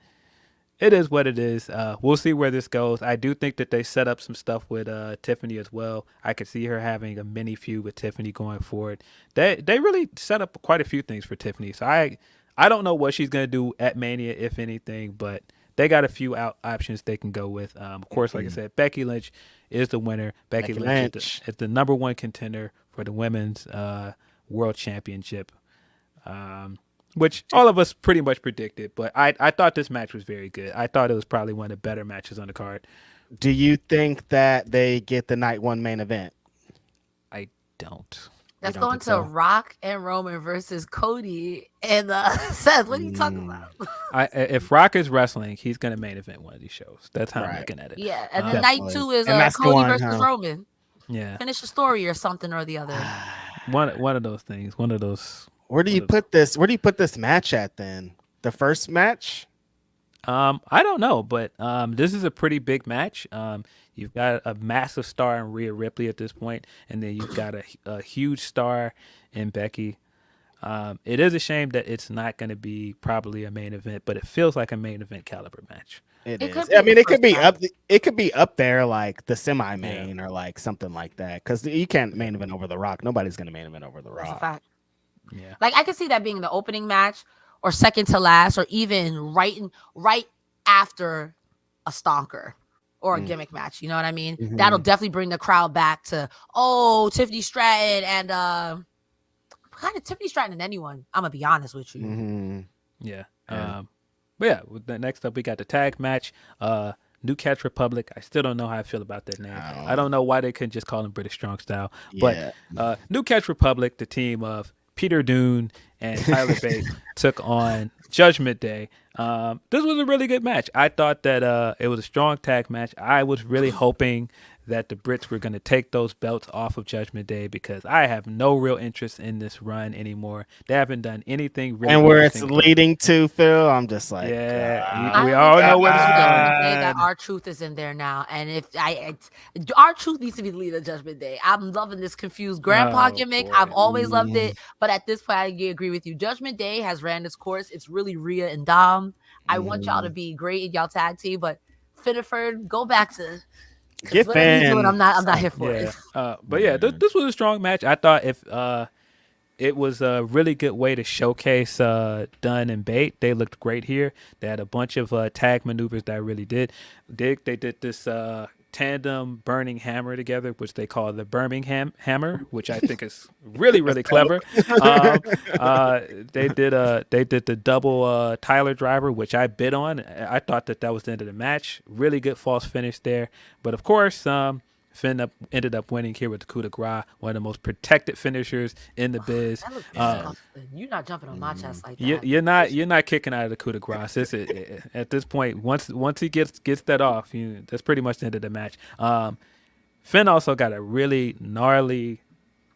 it is what it is. We'll see where this goes. I do think that they set up some stuff with Tiffany as well. I could see her having a mini feud with Tiffany going forward. They really set up quite a few things for Tiffany. So I don't know what she's gonna do at Mania, if anything, but they got a few options they can go with. Of course, like I said, Becky Lynch is the winner. Becky Lynch is the number 1 contender for the women's world championship. Which all of us pretty much predicted, but I thought this match was very good. I thought it was probably one of the better matches on the card. Do you think that they get the night 1 main event? I don't. Let's don't go think into so? Rock and Roman versus Cody and Seth. What are you talking about? If Rock is wrestling, he's gonna main event one of these shows. That's how I'm Right. looking at it. Yeah, and then night Definitely. 2 is And that's the Cody one, versus huh? Roman. Yeah, Finish the story or something or the other. one of those things. One of those. Where do you put this? Where do you put this match at then? The first match? I don't know, but this is a pretty big match. You've got a massive star in Rhea Ripley at this point, and then you've got a huge star in Becky. It is a shame that it's not going to be probably a main event, but it feels like a main event caliber match. It It is. could be I mean, the it could first be time. up. It could be up there, like the semi-main or like something like that. Because you can't main event over The Rock. Nobody's gonna main event over The That's a Rock. fact. Yeah. Like I could see that being the opening match or second to last or even right after a stonker or a gimmick match. You know what I mean? Mhm. That'll definitely bring the crowd back to Tiffany Stratton and kind of Tiffany Stratton and anyone. I'm gonna be honest with you. Mhm. Yeah. Yeah. But yeah, next up we got the tag match. New Catch Republic. I still don't know how I feel about that name. I don't know why they couldn't just call them British Strong Style. Yeah. But New Catch Republic, the team of Peter Dune and Tyler Bate, took on Judgment Day. This was a really good match. I thought that it was a strong tag match. I was really hoping that the Brits were going to take those belts off of Judgment Day because I have no real interest in this run anymore. They haven't done anything really And where it's interesting. leading to, Phil, I'm just like, Yeah, we all know where this is going. Judgment Day that our truth is in there now, and if our truth needs to be the leader of Judgment Day. I'm loving this confused grandpa Oh, gimmick. boy. I've always loved it, but at this point, I agree with you. Judgment Day has ran its course. It's really Rhea and Dom. I want y'all to be great in y'all tag team, but Finneford, go back to Get whatever you doing. Finn. I'm not here for Yeah, it. but yeah, this was a strong match. I thought if it was a really good way to showcase Dunn and Bate. They looked great here. They had a bunch of tag maneuvers that I really did. They did this tandem burning hammer together, which they call the Birmingham hammer, which I think is really, really clever. They did the double Tyler driver, which I bid on. I thought that was the end of the match. Really good false finish there. But of course, Finn ended up winning here with the coup de grace, one of the most protected finishers in the biz. That looks disgusting. You're not jumping on my chest like that. You're not kicking out of the coup de grace. At this point, once he gets that off, that's pretty much the end of the match. Finn also got a really gnarly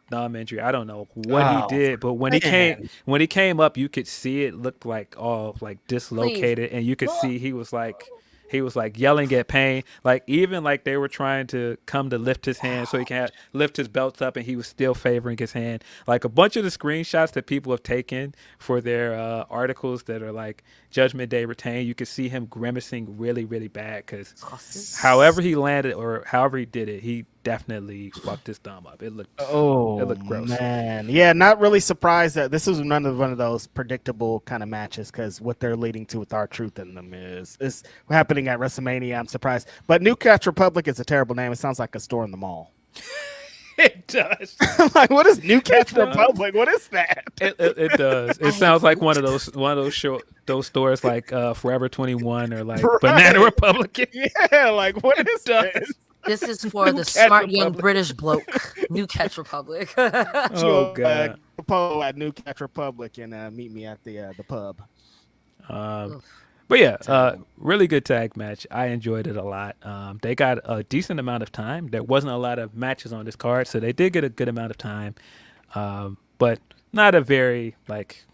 thumb injury. I don't know what he did, but when he came up, you could see it looked like all like dislocated, and you could see he was like yelling at pain. Like even like they were trying to come to lift his hand so he can lift his belts up, and he was still favoring his hand. Like a bunch of the screenshots that people have taken for their articles that are like Judgment Day retained, you could see him grimacing really, really bad because however he landed or however he did it, he definitely fucked his thumb up. It looked gross. Man. Yeah, not really surprised that this was one of those predictable kind of matches because what they're leading to with our truth in them is happening at WrestleMania. I'm surprised. But New Catch Republic is a terrible name. It sounds like a store in the mall. It does. Like, what is New Catch Republic? What is that? It does. It sounds like one of those stores like Forever 21 or like Banana Republic. Yeah, like what is this? This is for New the Catch smart young Republic. British bloke. New Catch Republic. Oh god. Polo at New Catch Republic and meet me at the pub. But yeah, really good tag match. I enjoyed it a lot. They got a decent amount of time. There wasn't a lot of matches on this card, so they did get a good amount of time. But not a very like.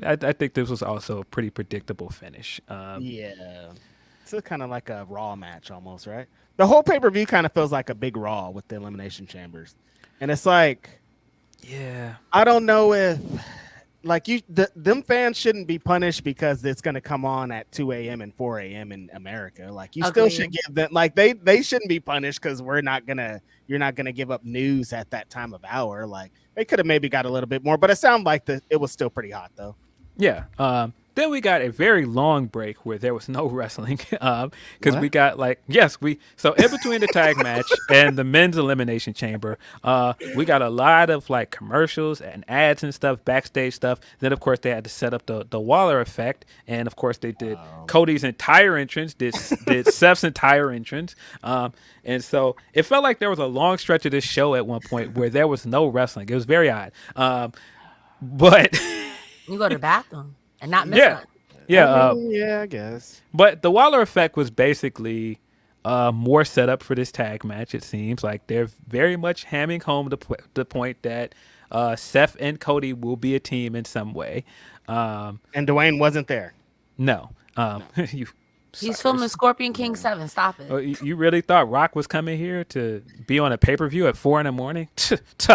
I think this was also a pretty predictable finish. Yeah, it's kind of like a Raw match almost, right? The whole pay-per-view kind of feels like a big Raw with the Elimination Chambers, and it's like, yeah, I don't know if. Like them fans shouldn't be punished because it's going to come on at 2 a.m. and 4 a.m. in America. Like you still should give them like they shouldn't be punished because you're not gonna give up news at that time of hour. Like they could have maybe got a little bit more, but it sounded like it was still pretty hot though. Yeah. Then we got a very long break where there was no wrestling because we got so in between the tag match and the men's elimination chamber, we got a lot of like commercials and ads and stuff, backstage stuff. Then of course they had to set up the Waller effect, and of course they did Cody's entire entrance, did Seth's entire entrance, and so it felt like there was a long stretch of this show at one point where there was no wrestling. It was very odd, but you go to the bathroom and not miss yeah. it. Yeah, yeah, I guess. but the Waller effect was basically more set up for this tag match. It seems like they're very much hamming home the point that Seth and Cody will be a team in some way. And Dwayne wasn't there. No, you. He's filming Scorpion King 7. Stop it. You really thought Rock was coming here to be on a pay-per-view at 4 a.m?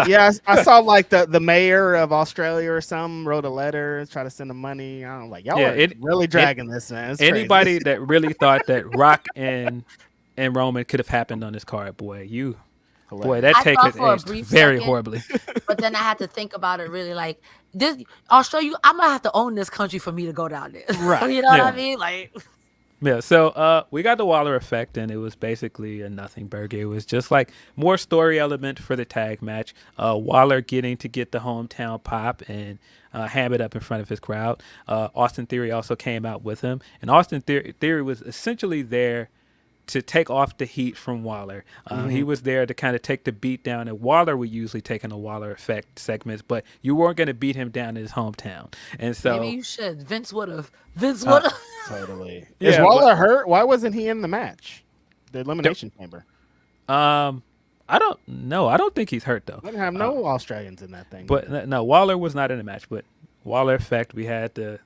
Yeah, I saw like the mayor of Australia or something wrote a letter, try to send him money. I don't like y'all are really dragging this, man. It's anybody crazy. that really thought that Rock and Roman could have happened on this card, boy, that take has aged very horribly. But then I had to think about it really like this Australia, I'm gonna have to own this country for me to go down there. Right. You know what I mean? Like Yeah, so we got the Waller effect, and it was basically a nothing burger. It was just like more story element for the tag match. Waller getting to get the hometown pop and ham it up in front of his crowd. Austin Theory also came out with him, and Austin Theory was essentially there to take off the heat from Waller. He was there to kind of take the beat down that Waller would usually take in the Waller effect segments, but you weren't going to beat him down in his hometown. And so maybe you should. Vince would have. Totally. Yeah, Is Waller hurt? Why wasn't he in the match? The Elimination Chamber. I don't know. I don't think he's hurt though. We didn't have no Australians in that thing. But no, Waller was not in the match. But Waller effect, we had the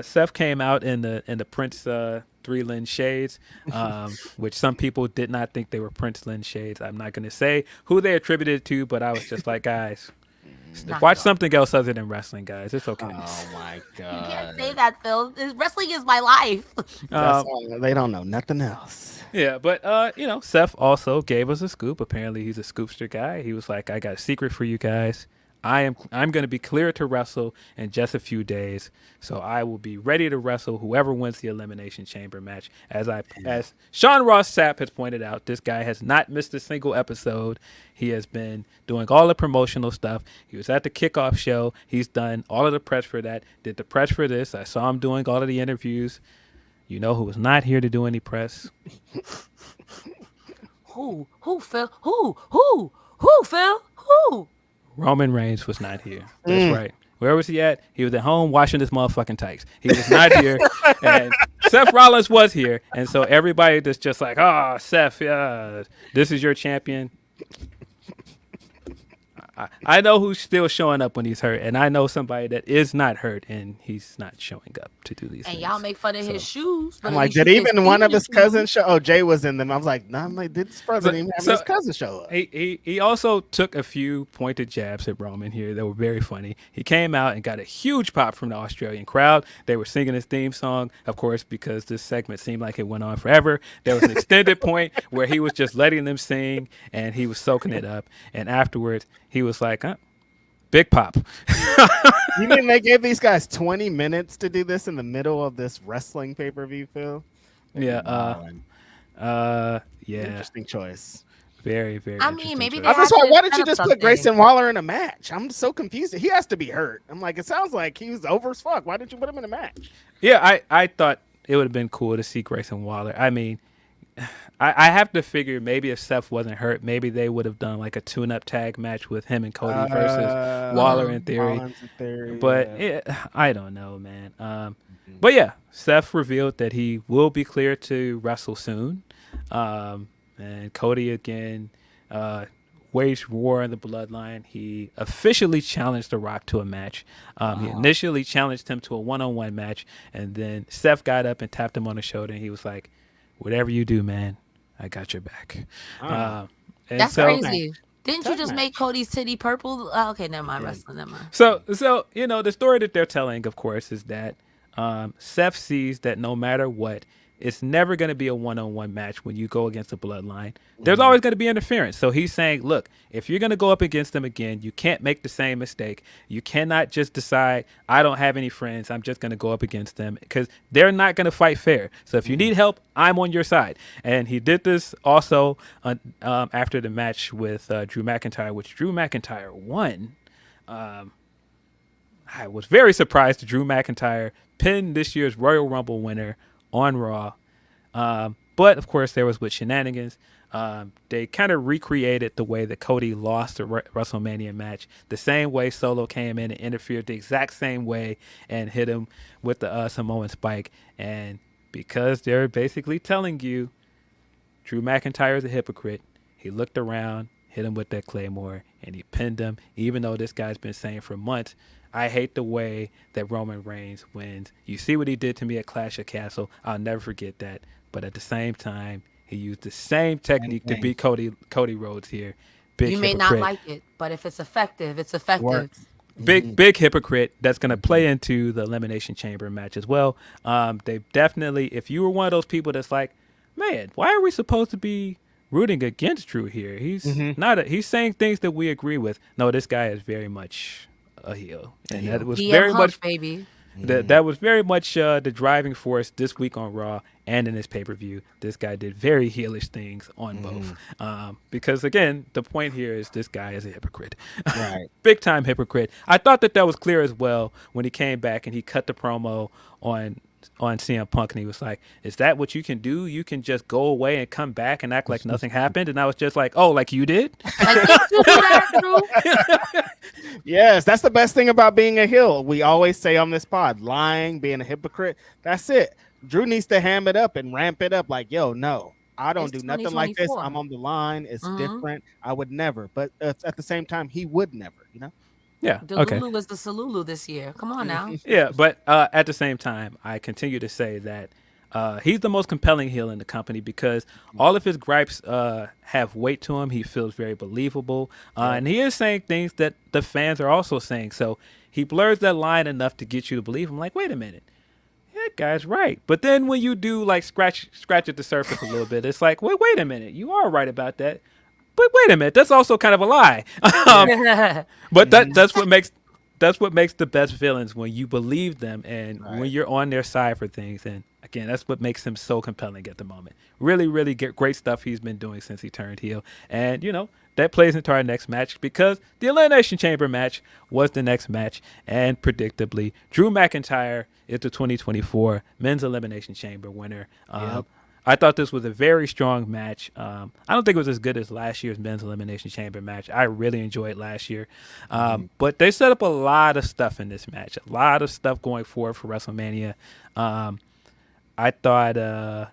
Seth came out in the Prince 3 Lynn shades, which some people did not think they were Prince Lynn shades. I'm not going to say who they attributed it to, but I was just like, guys, watch something else other than wrestling, guys. It's okay. Oh my god! You can't say that, Phil. Wrestling is my life. They don't know nothing else. Yeah, but Seth also gave us a scoop. Apparently, he's a scoopster guy. He was like, "I got a secret for you guys. I'm going to be cleared to wrestle in just a few days, so I will be ready to wrestle whoever wins the Elimination Chamber match." As Sean Ross Sapp has pointed out, this guy has not missed a single episode. He has been doing all the promotional stuff. He was at the kickoff show. He's done all of the press for that. Did the press for this. I saw him doing all of the interviews. You know who was not here to do any press? Who, Phil? Who, Phil? Who? Roman Reigns was not here. That's right. Where was he at? He was at home washing his motherfucking tights. He was not here. And Seth Rollins was here. And so everybody that's just like, oh, Seth, this is your champion. I know who's still showing up when he's hurt, and I know somebody that is not hurt, and he's not showing up to do these things. And y'all make fun of his shoes. But I'm like, did even one of his cousins show? Oh, Jay was in them. I was like, no, did his brother even have his cousin show up? He also took a few pointed jabs at Roman here that were very funny. He came out and got a huge pop from the Australian crowd. They were singing his theme song, of course, because this segment seemed like it went on forever. There was an extended point where he was just letting them sing, and he was soaking it up. And afterwards, he was like, big pop. You mean they gave these guys 20 minutes to do this in the middle of this wrestling pay-per-view, Phil? Yeah. Interesting choice. Very, very. I mean, maybe that's why did you just put Grayson Waller in a match? I'm so confused. He has to be hurt. I'm like, it sounds like he was over as fuck. Why didn't you put him in a match? Yeah, I thought it would have been cool to see Grayson Waller. I mean, I have to figure maybe if Seth wasn't hurt, maybe they would have done like a tune-up tag match with him and Cody versus Waller in Theory. But I don't know, man. But yeah, Seth revealed that he will be cleared to wrestle soon. And Cody again waged war in the bloodline. He officially challenged The Rock to a match. He initially challenged him to a one-on-one match, and then Seth got up and tapped him on the shoulder, and he was like, "Whatever you do, man, I got your back." That's crazy. Didn't you just make Cody's titty purple? Okay, never mind. Wrestling, never mind. So the story that they're telling, of course, is that Seth sees that no matter what, it's never going to be a one-on-one match when you go against the Bloodline. There's always going to be interference. So he's saying, look, if you're going to go up against them again, you can't make the same mistake. You cannot just decide, I don't have any friends, I'm just going to go up against them, because they're not going to fight fair. So if you need help, I'm on your side. And he did this also after the match with Drew McIntyre, which Drew McIntyre won. I was very surprised that Drew McIntyre pinned this year's Royal Rumble winner on Raw. But, of course, there was with shenanigans. They kind of recreated the way that Cody lost the WrestleMania match. The same way Solo came in and interfered the exact same way and hit him with the Samoan spike. And because they're basically telling you Drew McIntyre is a hypocrite, he looked around, hit him with that Claymore, and he pinned him, even though this guy's been saying for months, I hate the way that Roman Reigns wins. You see what he did to me at Clash of Castle. I'll never forget that. But at the same time, he used the same technique to beat Cody Rhodes here. Big you may hypocrite. not like it, but if it's effective, it's effective. Works. Big hypocrite that's going to play into the Elimination Chamber match as well. They definitely, if you were one of those people that's like, man, why are we supposed to be rooting against Drew here? He's he's saying things that we agree with. No, this guy is very much a heel, and that was DM very Hump, much baby. that was very much the driving force this week on Raw and in this pay-per-view. This guy did very heelish things on both, because again, the point here is this guy is a hypocrite, Right. big time hypocrite. I thought that was clear as well when he came back and he cut the promo on CM Punk, and he was like, is that what you can do? You can just go away and come back and act like nothing happened? And I was just like, oh, like you did? Like, did you do that, Drew? Yes, that's the best thing about being a heel. We always say on this pod, lying, being a hypocrite. That's it. Drew needs to ham it up and ramp it up. Like, yo, no, I don't It's do nothing like this. 2024. I'm on the line. It's different. I would never. But at the same time, he would never, you know? Yeah, The okay. Lulu is the Salulu this year. Come on now. Yeah, but at the same time, I continue to say that he's the most compelling heel in the company because all of his gripes have weight to him. He feels very believable. And he is saying things that the fans are also saying. So he blurs that line enough to get you to believe him. Like, wait a minute. That guy's right. But then when you do like scratch at the surface a little bit, it's like, wait a minute. You are right about that. But wait a minute. That's also kind of a lie. But that's what makes the best villains, when you believe them and when you're on their side for things. And again, that's what makes him so compelling at the moment. Really, really great stuff he's been doing since he turned heel. And, you know, that plays into our next match because the Elimination Chamber match was the next match. And predictably, Drew McIntyre is the 2024 Men's Elimination Chamber winner. I thought this was a very strong match. I don't think it was as good as last year's Men's Elimination Chamber match. I really enjoyed last year. But they set up a lot of stuff in this match, a lot of stuff going forward for WrestleMania. I thought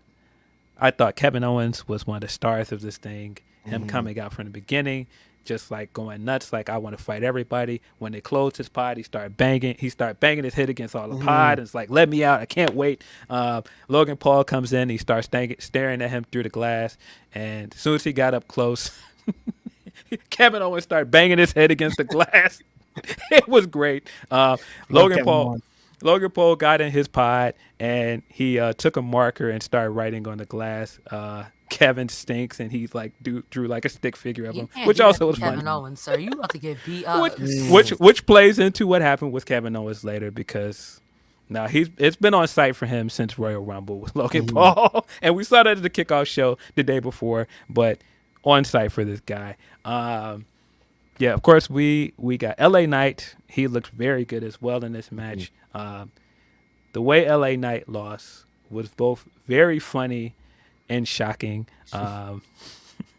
Kevin Owens was one of the stars of this thing, him coming out from the beginning, just like going nuts, like I want to fight everybody. When they closed his pod, he started banging his head against all the pod, and it's like, let me out, I can't wait. Logan Paul comes in, he starts staring at him through the glass, and as soon as he got up close, Kevin Owens started banging his head against the glass. It was great. Logan Paul got in his pod, and he took a marker and started writing on the glass, Kevin stinks, and he's like drew like a stick figure of him, which also was Kevin fun. Owens, sir, you about to get beat up. Which plays into what happened with Kevin Owens later, because now it's been on site for him since Royal Rumble with Logan Paul, and we saw that at the kickoff show the day before, but on site for this guy. Yeah, of course we got LA Knight. He looked very good as well in this match. The way LA Knight lost was both very funny and shocking,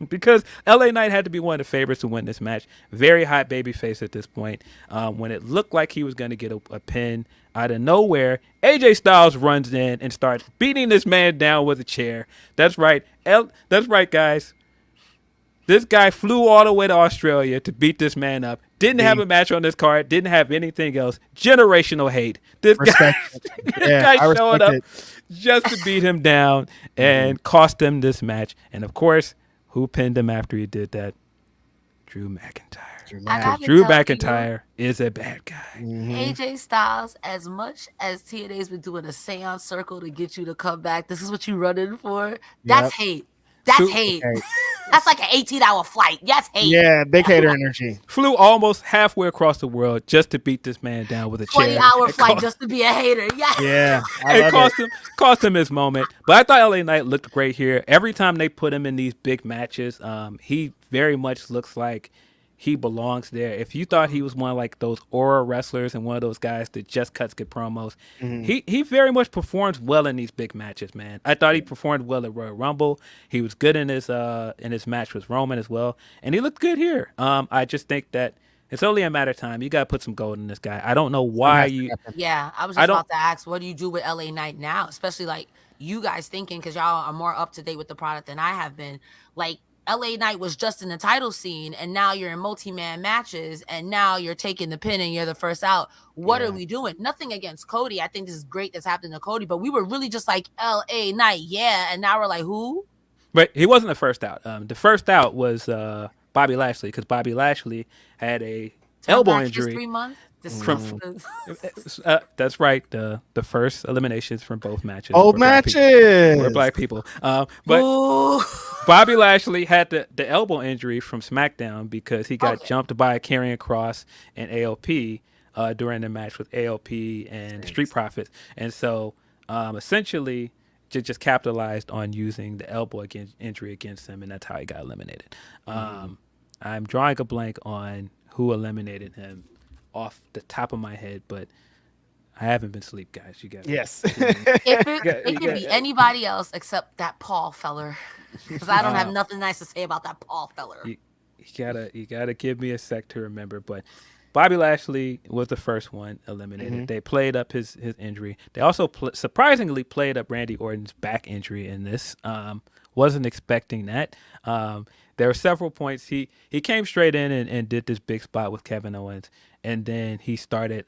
because LA Knight had to be one of the favorites to win this match. Very hot babyface at this point. When it looked like he was going to get a pin out of nowhere, AJ Styles runs in and starts beating this man down with a chair. That's right. That's right, guys. This guy flew all the way to Australia to beat this man up. Didn't have a match on this card. Didn't have anything else. Generational hate. This guy showed up just to beat him down and cost him this match. And, of course, who pinned him after he did that? Drew McIntyre. I Because gotta Drew tell you, McIntyre is a bad guy. AJ Styles, as much as TNA's been doing a seance circle to get you to come back, this is what you running for. That's hate. That's hate. Okay. That's like an 18-hour flight. That's hate. Yeah, big hater energy. Flew almost halfway across the world just to beat this man down with a chair. 20-hour flight just to be a hater. Yeah. Yeah, It cost him his moment. But I thought LA Knight looked great here. Every time they put him in these big matches, he very much looks like he belongs there. If you thought he was one of like those aura wrestlers and one of those guys that just cuts good promos, he very much performs well in these big matches, man. I thought he performed well at Royal Rumble. He was good in his match with Roman as well, and he looked good here. I just think that it's only a matter of time. You got to put some gold in this guy. I don't know why you. Yeah, I was just about to ask, what do you do with LA Knight now? Especially like you guys thinking, because y'all are more up to date with the product than I have been. Like LA Knight was just in the title scene, and now you're in multi-man matches, and now you're taking the pin and you're the first out. What are we doing? Nothing against Cody. I think this is great that's happening to Cody, but we were really just like LA Knight, and now we're like, who? But he wasn't the first out. The first out was Bobby Lashley, because Bobby Lashley had a elbow injury. 3 months. That's right. The first eliminations from both matches. Old matches. We're black people. But Bobby Lashley had the elbow injury from SmackDown because he got jumped by Karrion Kross and AOP during the match with AOP and Street Profits. And so essentially just capitalized on using the elbow injury against him, and that's how he got eliminated. I'm drawing a blank on who eliminated him off the top of my head, but I haven't been asleep, guys. You got yes. It could be anybody else except that Paul feller, because I don't have nothing nice to say about that Paul feller. You gotta give me a sec to remember, but Bobby Lashley was the first one eliminated. They played up his injury. They also surprisingly played up Randy Orton's back injury in this. Wasn't expecting that. There were several points. He came straight in and did this big spot with Kevin Owens, and then he started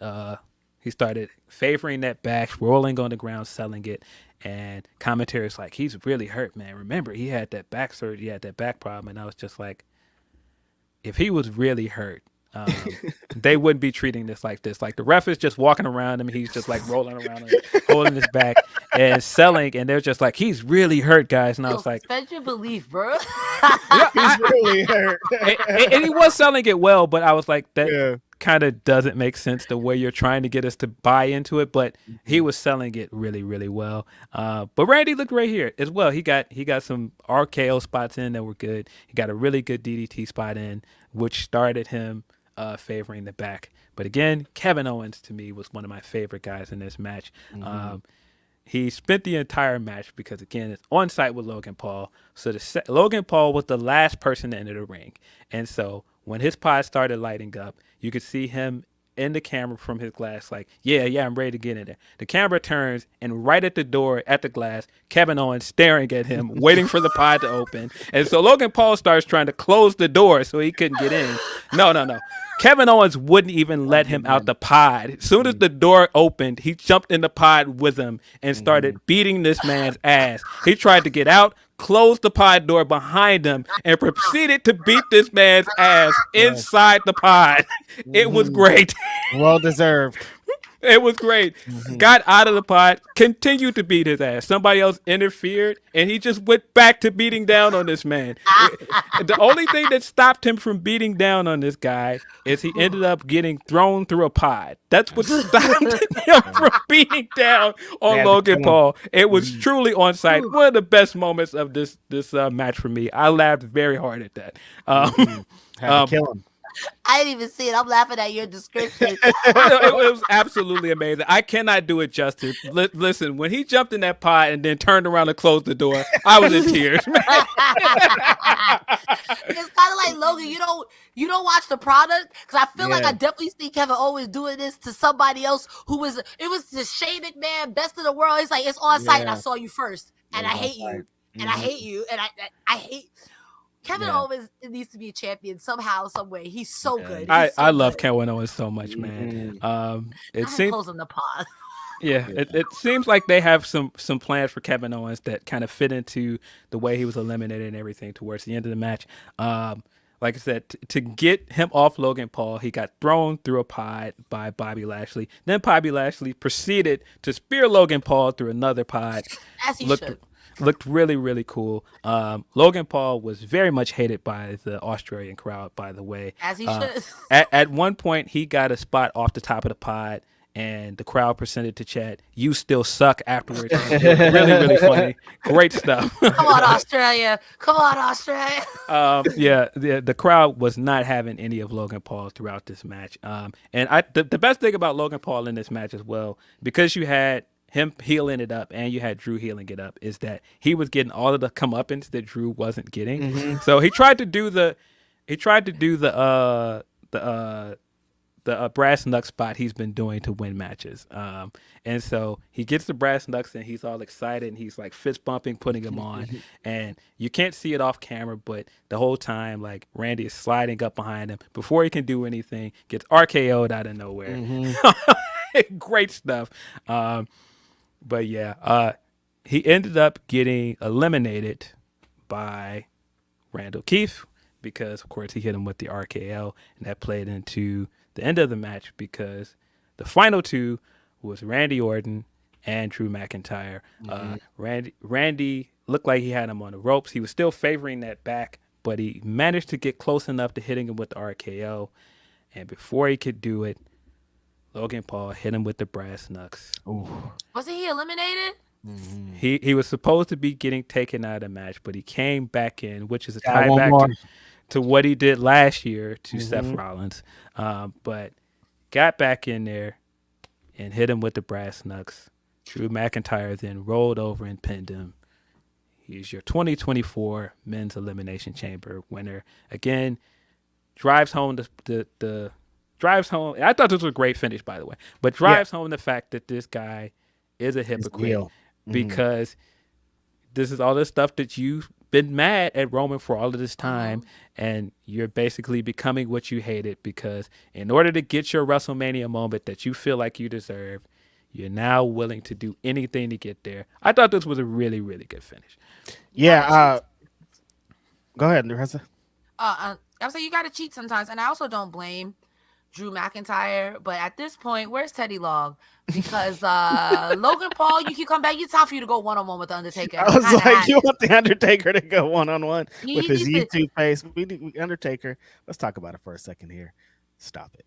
favoring that back, rolling on the ground, selling it, and commentary's like, he's really hurt, man. Remember, he had that back surgery, he had that back problem, and I was just like, if he was really hurt, they wouldn't be treating this like this. Like the ref is just walking around him, he's just like rolling around, holding his back and selling, and they're just like, he's really hurt, guys. And I was like, suspend your belief, bro. He's really hurt. and he was selling it well, but I was like, that kind of doesn't make sense the way you're trying to get us to buy into it. But he was selling it really, really well. But Randy looked right here as well. He got some RKO spots in that were good. He got a really good DDT spot in, which started him favoring the back. But again, Kevin Owens to me was one of my favorite guys in this match. He spent the entire match because, again, it's on site with Logan Paul. So Logan Paul was the last person to enter the ring. And so when his pod started lighting up, you could see him in the camera from his glass like, yeah, I'm ready to get in there. The camera turns, and right at the door, at the glass, Kevin Owens staring at him, waiting for the pod to open. And so Logan Paul starts trying to close the door so he couldn't get in. No. Kevin Owens wouldn't even let him out the pod. As soon as the door opened, he jumped in the pod with him and started beating this man's ass. He tried to get out, closed the pod door behind him, and proceeded to beat this man's ass inside the pod. It was great. Well deserved. It was great. Got out of the pod, continued to beat his ass. Somebody else interfered, and he just went back to beating down on this man. The only thing that stopped him from beating down on this guy is he ended up getting thrown through a pod. That's what stopped him from beating down on Logan Paul. It was truly on site. One of the best moments of this match for me. I laughed very hard at that. Had to kill him. I didn't even see it. I'm laughing at your description. It was absolutely amazing. I cannot do it justice. Listen, when he jumped in that pod and then turned around and closed the door, I was in tears. It's kind of like, Logan, you don't watch the product, because I feel like I definitely see Kevin Owens doing this to somebody else it was the Shane McMahon, best in the world. It's like, it's on site, and I saw you first, and I hate you, and I hate you, and I hate. Kevin Owens needs to be a champion somehow, some way. He's so good. I love Kevin Owens so much, man. It seems closing the pod. It seems like they have some plans for Kevin Owens that kind of fit into the way he was eliminated and everything towards the end of the match. like I said, to get him off Logan Paul, he got thrown through a pod by Bobby Lashley. Then Bobby Lashley proceeded to spear Logan Paul through another pod. As he Looked should. looked really, really cool. Logan Paul was very much hated by the Australian crowd, by the way. As he should. At one point, he got a spot off the top of the pod, and the crowd proceeded to chat, "You still suck," afterwards. Really, really funny. Great stuff. Come on, Australia. Come on, Australia. The crowd was not having any of Logan Paul throughout this match. The best thing about Logan Paul in this match as well, because you had him healing it up and you had Drew healing it up, is that he was getting all of the comeuppance that Drew wasn't getting. So he tried to do the brass knuck spot he's been doing to win matches. And so he gets the brass knucks and he's all excited and he's like fist bumping, putting them on. And you can't see it off camera, but the whole time, like, Randy is sliding up behind him before he can do anything, gets RKO'd out of nowhere. Great stuff. But yeah, he ended up getting eliminated by Randall Keefe because, of course, he hit him with the RKO, and that played into the end of the match because the final two was Randy Orton and Drew McIntyre. Randy looked like he had him on the ropes. He was still favoring that back, but he managed to get close enough to hitting him with the RKO. And before he could do it, Logan Paul hit him with the brass knucks. Ooh. Wasn't he eliminated? He was supposed to be getting taken out of the match, but he came back in, which is a tie back to what he did last year to Seth Rollins. But got back in there and hit him with the brass knucks. Drew McIntyre then rolled over and pinned him. He's your 2024 Men's Elimination Chamber winner. Again, drives home drives home. I thought this was a great finish, by the way, but drives home the fact that this guy is a hypocrite because this is all the stuff that you've been mad at Roman for all of this time, and you're basically becoming what you hated because in order to get your WrestleMania moment that you feel like you deserve, you're now willing to do anything to get there. I thought this was a really, really good finish. Yeah. Go ahead, Reza. I was like, you got to cheat sometimes, and I also don't blame Drew McIntyre, but at this point, where's Teddy Long? Because Logan Paul, you can come back. It's time for you to go one-on-one with The Undertaker. I was like, you want The Undertaker to go one-on-one with his YouTube face? We need Undertaker. Let's talk about it for a second here. Stop it.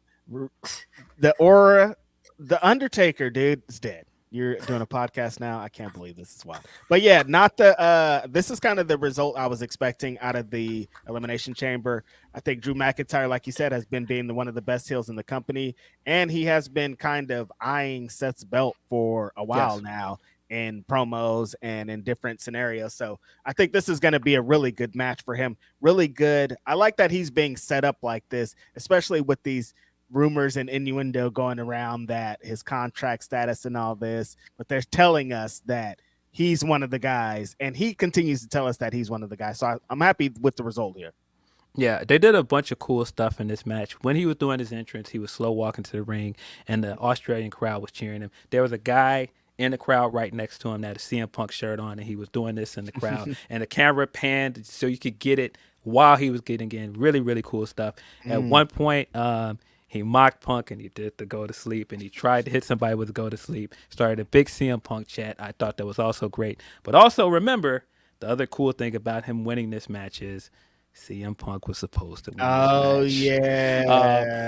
The Undertaker, dude, is dead. You're doing a podcast now. I can't believe this is wild. But yeah, this is kind of the result I was expecting out of the Elimination Chamber. I think Drew McIntyre, like you said, has been being one of the best heels in the company. And he has been kind of eyeing Seth's belt for a while now in promos and in different scenarios. So I think this is going to be a really good match for him. Really good. I like that he's being set up like this, especially with these rumors and innuendo going around that his contract status and all this, but they're telling us that he's one of the guys, and he continues to tell us that he's one of the guys. So I'm happy with the result here. Yeah, they did a bunch of cool stuff in this match. When he was doing his entrance, he was slow walking to the ring, and the Australian crowd was cheering him. There was a guy in the crowd right next to him that had a CM Punk shirt on, and he was doing this in the crowd, and the camera panned so you could get it while he was getting in. Really, really cool stuff. At one point, he mocked Punk and he did the go to sleep, and he tried to hit somebody with a go to sleep. Started a big CM Punk chat. I thought that was also great. But also remember, the other cool thing about him winning this match is CM Punk was supposed to win this match. Yeah.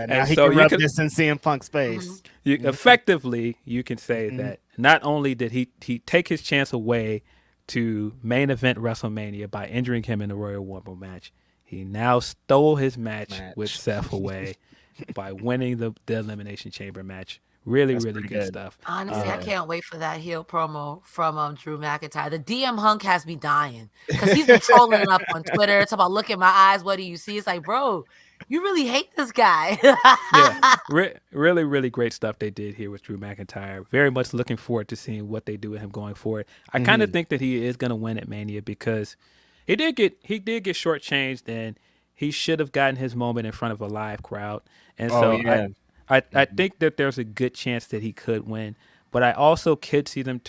Now and he so can rub this in CM Punk's face. Effectively, you can say that not only did he take his chance away to main event WrestleMania by injuring him in the Royal Rumble match, he now stole his match with Seth away by winning the Elimination Chamber match. Really, really good stuff. Honestly, I can't wait for that heel promo from Drew McIntyre. The DM hunk has me dying because he's been trolling it up on Twitter. It's about, look at my eyes. What do you see? It's like, bro, you really hate this guy. Really, really great stuff they did here with Drew McIntyre. Very much looking forward to seeing what they do with him going forward. I kind of think that he is going to win at Mania because he did get shortchanged, and he should have gotten his moment in front of a live crowd. And I think that there's a good chance that he could win. but I also could see them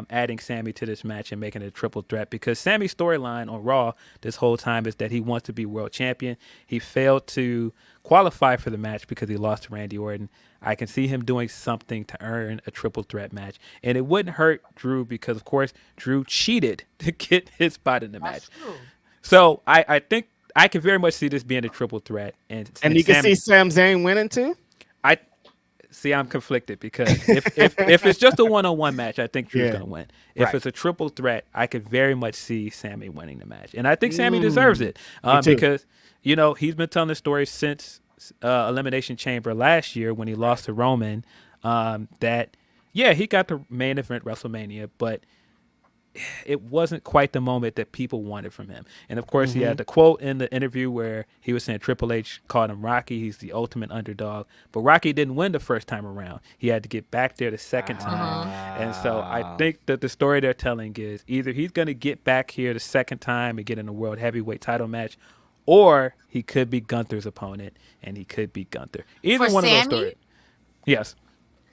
adding Sammy to this match and making it a triple threat, because Sammy's storyline on Raw this whole time is that he wants to be world champion. He failed to qualify for the match because he lost to Randy Orton. I can see him doing something to earn a triple threat match, and it wouldn't hurt Drew because, of course, Drew cheated to get his spot in the match. True. So I think I can very much see this being a triple threat, and you can see Sami Zayn winning too. I see. I'm conflicted because if it's just a one-on-one match, I think Drew's gonna win. If it's a triple threat, I could very much see Sammy winning the match, and I think Sammy deserves it because he's been telling the story since Elimination Chamber last year when he lost to Roman. That he got the main event WrestleMania, but it wasn't quite the moment that people wanted from him. And of course, he had the quote in the interview where he was saying Triple H called him Rocky. He's the ultimate underdog. But Rocky didn't win the first time around. He had to get back there the second time. And so I think that the story they're telling is either he's going to get back here the second time and get in a world heavyweight title match, or he could be Gunther's opponent, and he could be Gunther. Either For one Sammy? of those stories. Yes.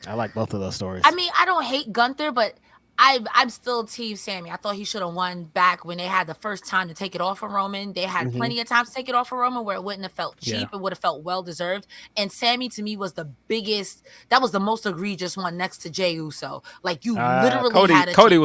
I like both of those stories. I mean, I don't hate Gunther, but I'm still Team Sammy. I thought he should have won back when they had the first time to take it off of Roman. They had plenty of time to take it off of Roman where it wouldn't have felt cheap. It would have felt well deserved. And Sammy to me was the biggest. That was the most egregious one next to Jey Uso. Like you literally had a Cody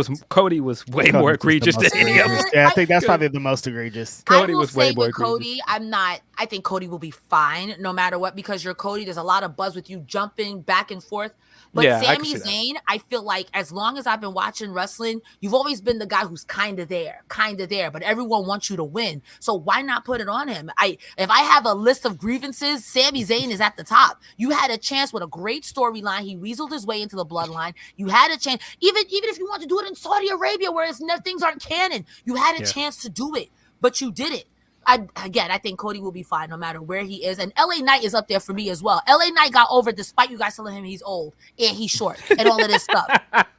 was way more egregious than any of us. Yeah, I think that's probably the most egregious. Cody was way more egregious. Cody, I think Cody will be fine no matter what, because you're Cody. There's a lot of buzz with you jumping back and forth. But Sami Zayn, I feel like as long as I've been watching wrestling, you've always been the guy who's kind of there, but everyone wants you to win. So why not put it on him? If I have a list of grievances, Sami Zayn is at the top. You had a chance with a great storyline. He weaseled his way into the bloodline. You had a chance, even if you want to do it in Saudi Arabia where things aren't canon, you had a chance to do it, but you did it. I think Cody will be fine no matter where he is. And LA Knight is up there for me as well. LA Knight got over despite you guys telling him he's old and he's short and all of this stuff.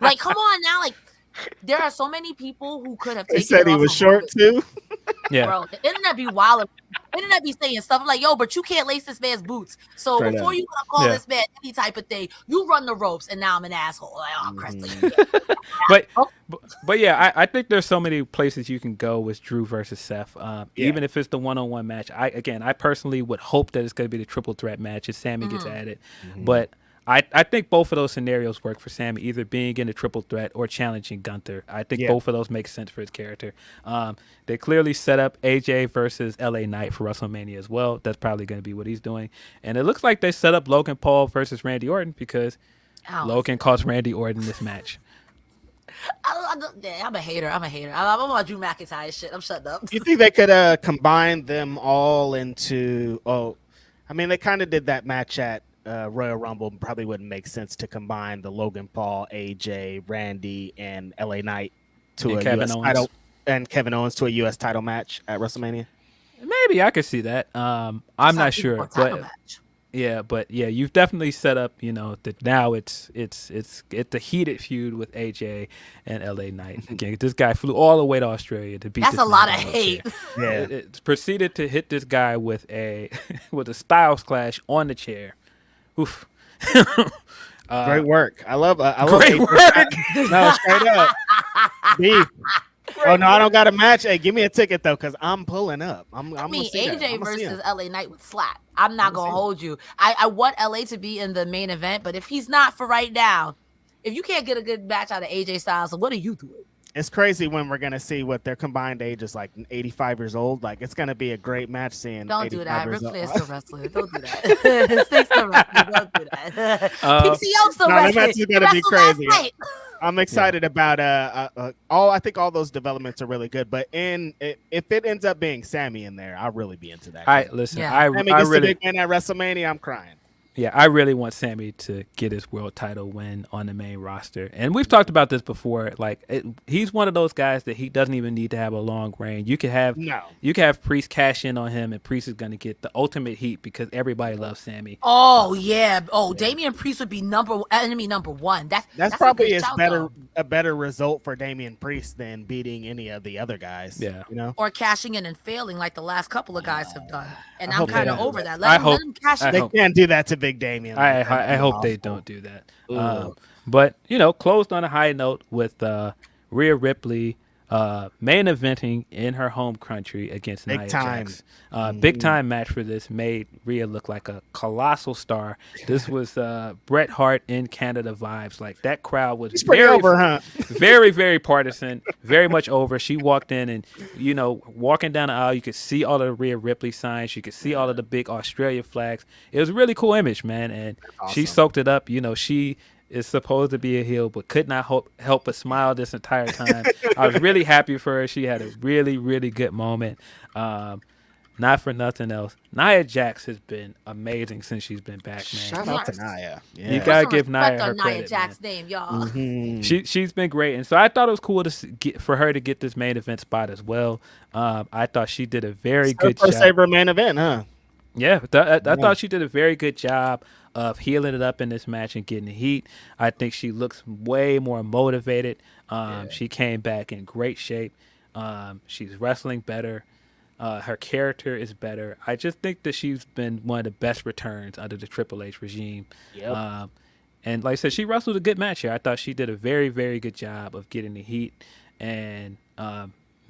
Like, come on now. Like, there are so many people who could have taken They said he was short too. Yeah. Bro, the internet be wild. The internet be saying stuff like, yo, but you can't lace this man's boots. So Straight before up. you want to call this man any type of thing, you run the ropes and now I'm an asshole. Like, oh, Presley. But yeah, I think there's so many places you can go with Drew versus Seth. Even if it's the one-on-one match. I personally would hope that it's going to be the triple threat match if Sammy gets added. But I think both of those scenarios work for Sammy, either being in a triple threat or challenging Gunther. I think both of those make sense for his character. They clearly set up AJ versus LA Knight for WrestleMania as well. That's probably going to be what he's doing. And it looks like they set up Logan Paul versus Randy Orton because Logan cost Randy Orton this match. I'm a hater. I'm on Drew McIntyre shit. I'm shutting up. You think they could combine them all into? They kind of did that match at Royal Rumble. Probably wouldn't make sense to combine the Logan Paul, AJ, Randy, and LA Knight to a U.S. title, and Kevin Owens to a U.S. title match at WrestleMania. Maybe I could see that. I'm not sure, but you've definitely set up, that now it's a heated feud with AJ and LA Knight. Again, this guy flew all the way to Australia to beat. That's this a lot of man hate. It proceeded to hit this guy with a Styles Clash on the chair. Oof. Great work. I love great work. No, straight up. Beef. Oh no, I don't got a match. Hey, give me a ticket though, because I'm pulling up. AJ versus LA Knight would slap. I'm not gonna hold you. I want LA to be in the main event, but if he's not for right now, if you can't get a good match out of AJ Styles, what are you doing? It's crazy when we're gonna see what their combined age is, like 85 years old. Like it's gonna be a great match seeing. Don't do that. Ric Flair's still wrestling. Don't do that. Stick to wrestling. Don't do that. PCO's still wrestling. That match is gonna be crazy. I'm excited about I think all those developments are really good. But if it ends up being Sammy in there, I'll really be into that. Sammy gets the big win at WrestleMania. I'm crying. Yeah, I really want Sammy to get his world title win on the main roster. And we've talked about this before. Like, he's one of those guys that he doesn't even need to have a long reign. You can have Priest cash in on him, and Priest is going to get the ultimate heat because everybody loves Sammy. Oh, yeah. Oh, Damian Priest would be enemy number one. That's probably his better a better result for Damian Priest than beating any of the other guys. Yeah. You know, Or cashing in and failing like the last couple of guys have done. And I I'm hope they kind of don't do over that. that. Let them cash I in. they hope- can't do that to Big Damian. Like that. I That'd be hope they awful. don't do that. Ugh. But closed on a high note with Rhea Ripley main eventing in her home country against Big Nia time. Jax. Big time match for this. Made Rhea look like a colossal star. This was Bret Hart in Canada vibes. Like that crowd was It's pretty over, huh? very, very partisan, very much over. She walked in and, walking down the aisle, you could see all of the Rhea Ripley signs. You could see all of the big Australia flags. It was a really cool image, man. And she awesome. soaked it up. She is supposed to be a heel, but could not help but smile this entire time. I was really happy for her. She had a really, really good moment. Not for nothing else, Nia Jax has been amazing since she's been back, man. Shout out to Nia. Yeah. You gotta Put some give Nia respect her on Nia credit, Jax's man. name, y'all. Mhm. She's been great, and so I thought it was cool for her to get this main event spot as well. I thought she did a very good First job. ever main event, huh? Yeah, I thought she did a very good job of healing it up in this match and getting the heat. I think she looks way more motivated. She came back in great shape. She's wrestling better. Her character is better. I just think that she's been one of the best returns under the Triple H regime. Yep. And like I said, she wrestled a good match here. I thought she did a very, very good job of getting the heat and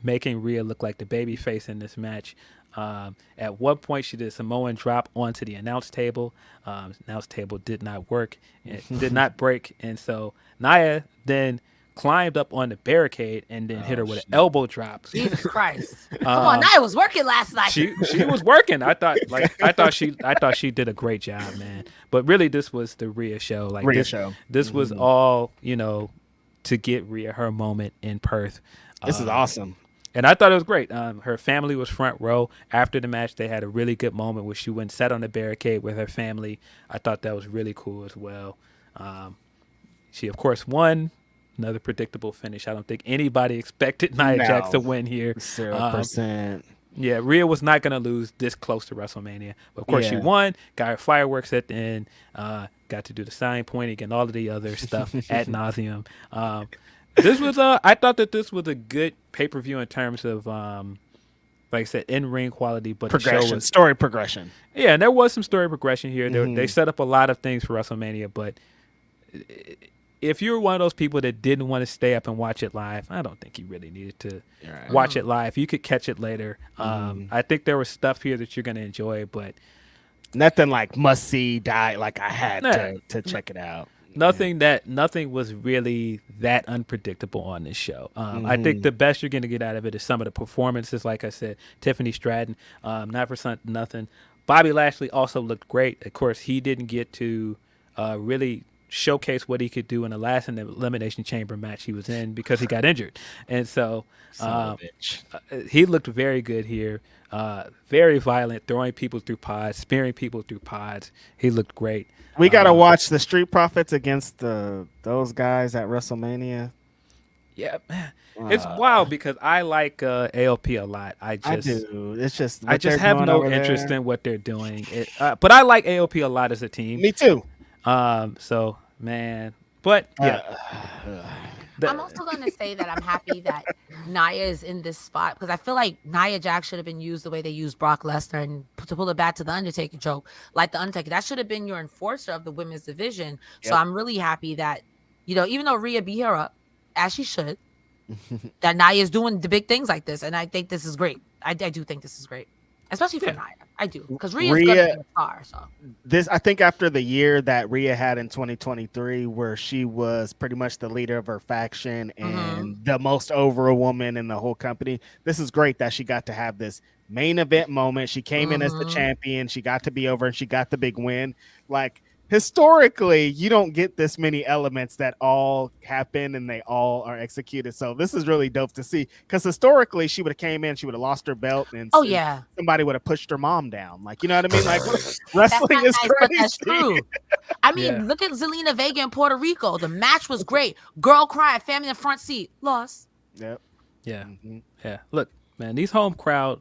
making Rhea look like the baby face in this match. At one point, she did a Samoan drop onto the announce table. Announce table did not work. It did not break. And so Nia then climbed up on the barricade and then hit her with an elbow drop. Jesus Christ! Come on, Nia was working last night. She was working. I thought she did a great job, man. But really, this was the Rhea show. Like Rhea this show. This was all to get Rhea her moment in Perth. This is awesome. And I thought it was great. Her family was front row. After the match, they had a really good moment where she went and sat on the barricade with her family. I thought that was really cool as well. She, of course, won. Another predictable finish. I don't think anybody expected Nia Jax to win here. 0%. Yeah, Rhea was not going to lose this close to WrestleMania. But, of course, she won. Got her fireworks at the end. Got to do the sign pointing and all of the other stuff ad nauseum. This was I thought that this was a good pay-per-view in terms of, like I said, in-ring quality. But the show was, story progression. yeah, and there was some story progression here. They set up a lot of things for WrestleMania, but if you're one of those people that didn't want to stay up and watch it live, I don't think you really needed to watch it live. You could catch it later. I think there was stuff here that you're going to enjoy, but Nothing like must see die. Like I had to check it out. nothing was really that unpredictable on this show. I think the best you're going to get out of it is some of the performances. Like I said, Tiffany Stratton, not for nothing. Bobby Lashley also looked great. Of course, he didn't get to really showcase what he could do in the last Elimination Chamber match he was in because he got injured. And so he looked very good here. Very violent, throwing people through pods, spearing people through pods. He looked great. We got to watch the Street Profits against those guys at WrestleMania. Yeah, man. It's wild because I like ALP a lot. I do. It's just I just have no interest in what they're doing. But I like ALP a lot as a team. Me too. So man, but yeah. I'm also going to say that I'm happy that Nia is in this spot because I feel like Nia Jax should have been used the way they used Brock Lesnar and to pull it back to the Undertaker joke, like the Undertaker. That should have been your enforcer of the women's division. Yep. So I'm really happy that, even though Rhea beat her up, as she should, that Nia is doing the big things like this. And I think this is great. I do think this is great, especially for Nia. I do, because Rhea's going to be a star. So I think after the year that Rhea had in 2023, where she was pretty much the leader of her faction and the most over a woman in the whole company, this is great that she got to have this main event moment. She came in as the champion. She got to be over and she got the big win. Like, historically, you don't get this many elements that all happen and they all are executed. So this is really dope to see, because historically she would have came in, she would have lost her belt, and somebody would have pushed her mom down. Like, you know what I mean? Like, wrestling is crazy. But that's true. I mean, look at Zelina Vega in Puerto Rico. The match was great. Girl cried, family in the front seat, lost. Yep. Yeah. Yeah. Look, man, these home crowd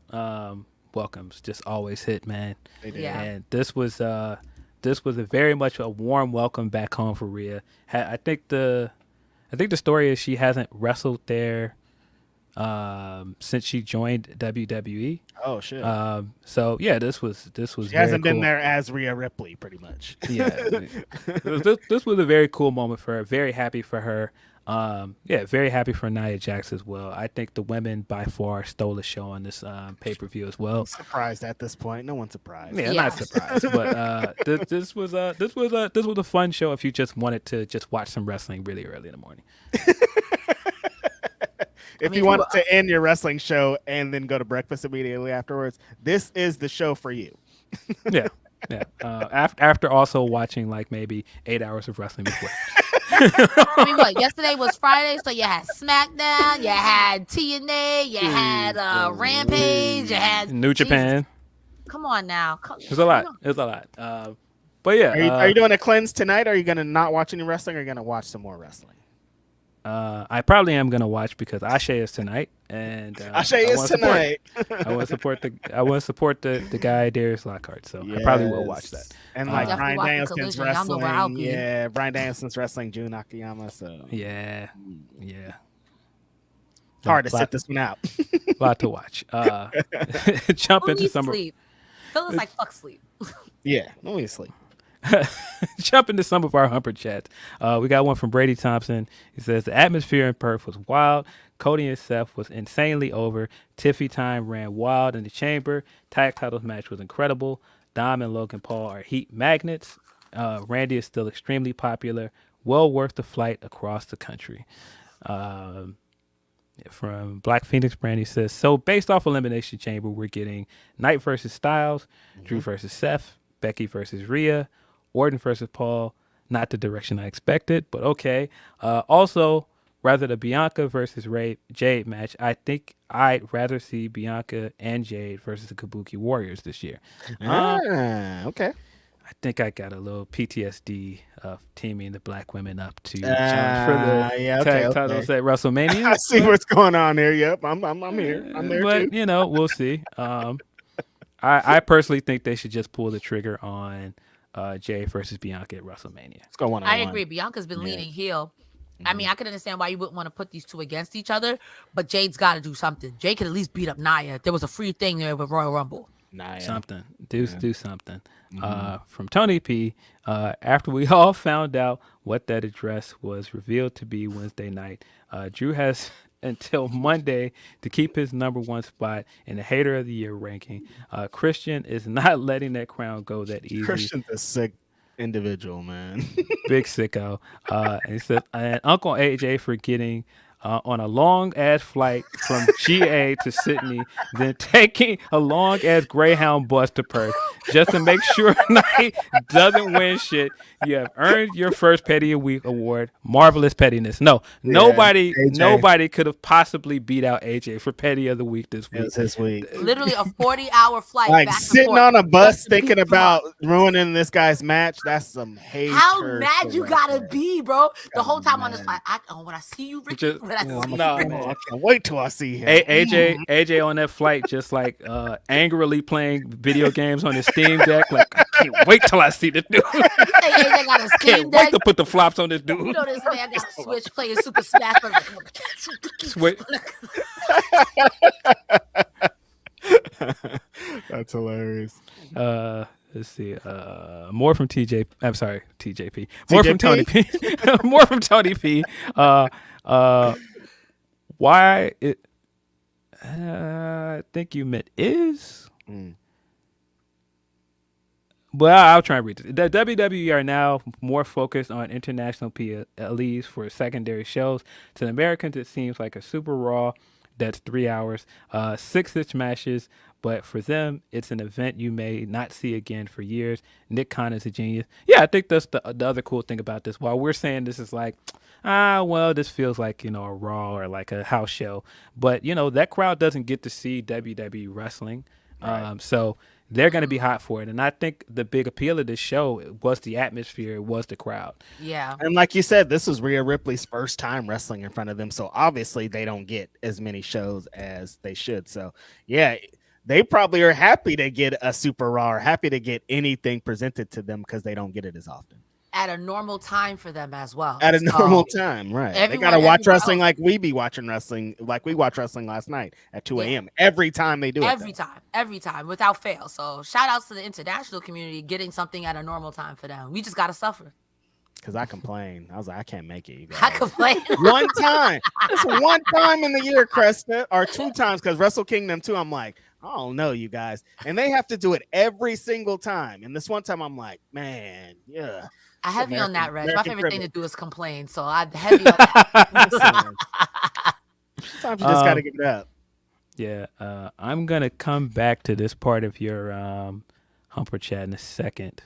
welcomes just always hit, man. Yeah. And this was a very much a warm welcome back home for Rhea. I think I think the story is she hasn't wrestled there since she joined WWE. Oh shit. So yeah, this was She very hasn't been cool. there as Rhea Ripley, pretty much. Yeah, this was a very cool moment for her. Very happy for her. Yeah, very happy for Nia Jax as well. I think the women by far stole the show on this pay-per-view as well. Surprised at this point. No one's surprised. Yeah, Yeah. not surprised, but this was a fun show if you just wanted to just watch some wrestling really early in the morning. If mean, you wanted to end your wrestling show and then go to breakfast immediately afterwards, this is the show for you. Yeah, yeah. After also watching like maybe 8 hours of wrestling before. I mean, what? Yesterday was Friday, so you had SmackDown, you had TNA, you had Rampage, you had New Japan. Come on now. There's a lot. There's a lot. But yeah, Are you doing a cleanse tonight? Or are you going to not watch any wrestling? Or are you going to watch some more wrestling? I probably am gonna watch because Ashe is tonight, and Ashe is tonight. I want to support the guy Darius Lockhart, so I probably will watch that. And like Definitely Bryan watch the Danielson's Collision. Y'all know where I'll wrestling, be. yeah, Bryan Danielson's wrestling Jun Akiyama. So Yeah. hard to sit this one out. Lot to watch. Jump Who into needs some. sleep? Phil is like, fuck sleep. Yeah, no need sleep. Jump into some of our Humper chats. We got one from Brady Thompson. He says the atmosphere in Perth was wild. Cody and Seth was insanely over. Tiffy time ran wild in the chamber. Tag titles match was incredible. Dom and Logan Paul are heat magnets. Randy is still extremely popular. Well worth the flight across the country. From Black Phoenix Brandy says, so based off Elimination Chamber, we're getting Knight versus Styles, Drew versus Seth, Becky versus Rhea, Orton versus Paul. Not the direction I expected, but okay. Also, rather the Bianca versus Jade match, I think I'd rather see Bianca and Jade versus the Kabuki Warriors this year. Okay. I think I got a little PTSD of teaming the black women up to challenge for the tag titles at WrestleMania. I see what's going on here. Yep, I'm here. I'm there But too. we'll see. I personally think they should just pull the trigger on Jade versus Bianca at WrestleMania. Let's go one-on-one. I agree. Bianca's been leaning heel. I mean, I can understand why you wouldn't want to put these two against each other, but Jade's got to do something. Jade could at least beat up Nia. There was a free thing there with Royal Rumble. Something. Do something. From Tony P. After we all found out what that address was revealed to be Wednesday night, Drew has until Monday to keep his number one spot in the Hater of the Year ranking. Christian is not letting that crown go that easy. Christian's a sick individual, man. Big sicko. And he said, and Uncle AJ for getting on a long ass flight from GA to Sydney, then taking a long ass Greyhound bus to Perth just to make sure Knight doesn't win shit. You have earned your first Petty a Week award. Marvelous pettiness. No, nobody could have possibly beat out AJ for Petty of the Week this week. It's this week. Literally a 40-hour flight. Like back sitting and forth. on a bus thinking about ruining this guy's match. That's some hate. How mad you gotta be, bro? The whole time on this flight, when I see you, Ricky, Just- when I see you, man. I can't wait till I see him. AJ on that flight just like angrily playing video games on his Steam Deck. Like, I can't wait till I see this dude. AJ got a Steam Can't wait Deck. to put the flops on this You dude. know this man got Switch playing Super Smash Bros. Switch. That's hilarious. Let's see. More from TJ. I'm sorry, TJP. More from Tony TJP? P. More from Tony P. Why it? I think you meant is. Well, I'll try and read this. The WWE are now more focused on international PLEs for secondary shows. To the Americans, it seems like a Super Raw that's 3 hours, 6-inch matches, but for them, it's an event you may not see again for years. Nick Khan is a genius. Yeah, I think that's the other cool thing about this. While we're saying this is like, well, this feels like, a Raw or like a house show. But, that crowd doesn't get to see WWE wrestling. Right. So they're going to be hot for it. And I think the big appeal of this show was the atmosphere, it was the crowd. Yeah. And like you said, this was Rhea Ripley's first time wrestling in front of them. So obviously they don't get as many shows as they should. So yeah, they probably are happy to get a Super Raw or happy to get anything presented to them because they don't get it as often. at a normal time for them as well. At a normal time, right? They gotta watch wrestling like we be watching wrestling, like we watched wrestling last night at 2 a.m. every time they do it. Every time, without fail. So shout outs to the international community getting something at a normal time for them. We just gotta suffer. Because I complained. I was like, I can't make it. You guys. I complained. One time. It's one time in the year, Cresta, or 2 times, because Wrestle Kingdom 2, I'm like, I don't know, you guys. And they have to do it every single time. And this one time, I'm like, man, yeah. I have you on that, Reg. My favorite thing to do is complain. So I have you on that. Sometimes you just got to give it up. Yeah. I'm going to come back to this part of your Humper Chat in a second.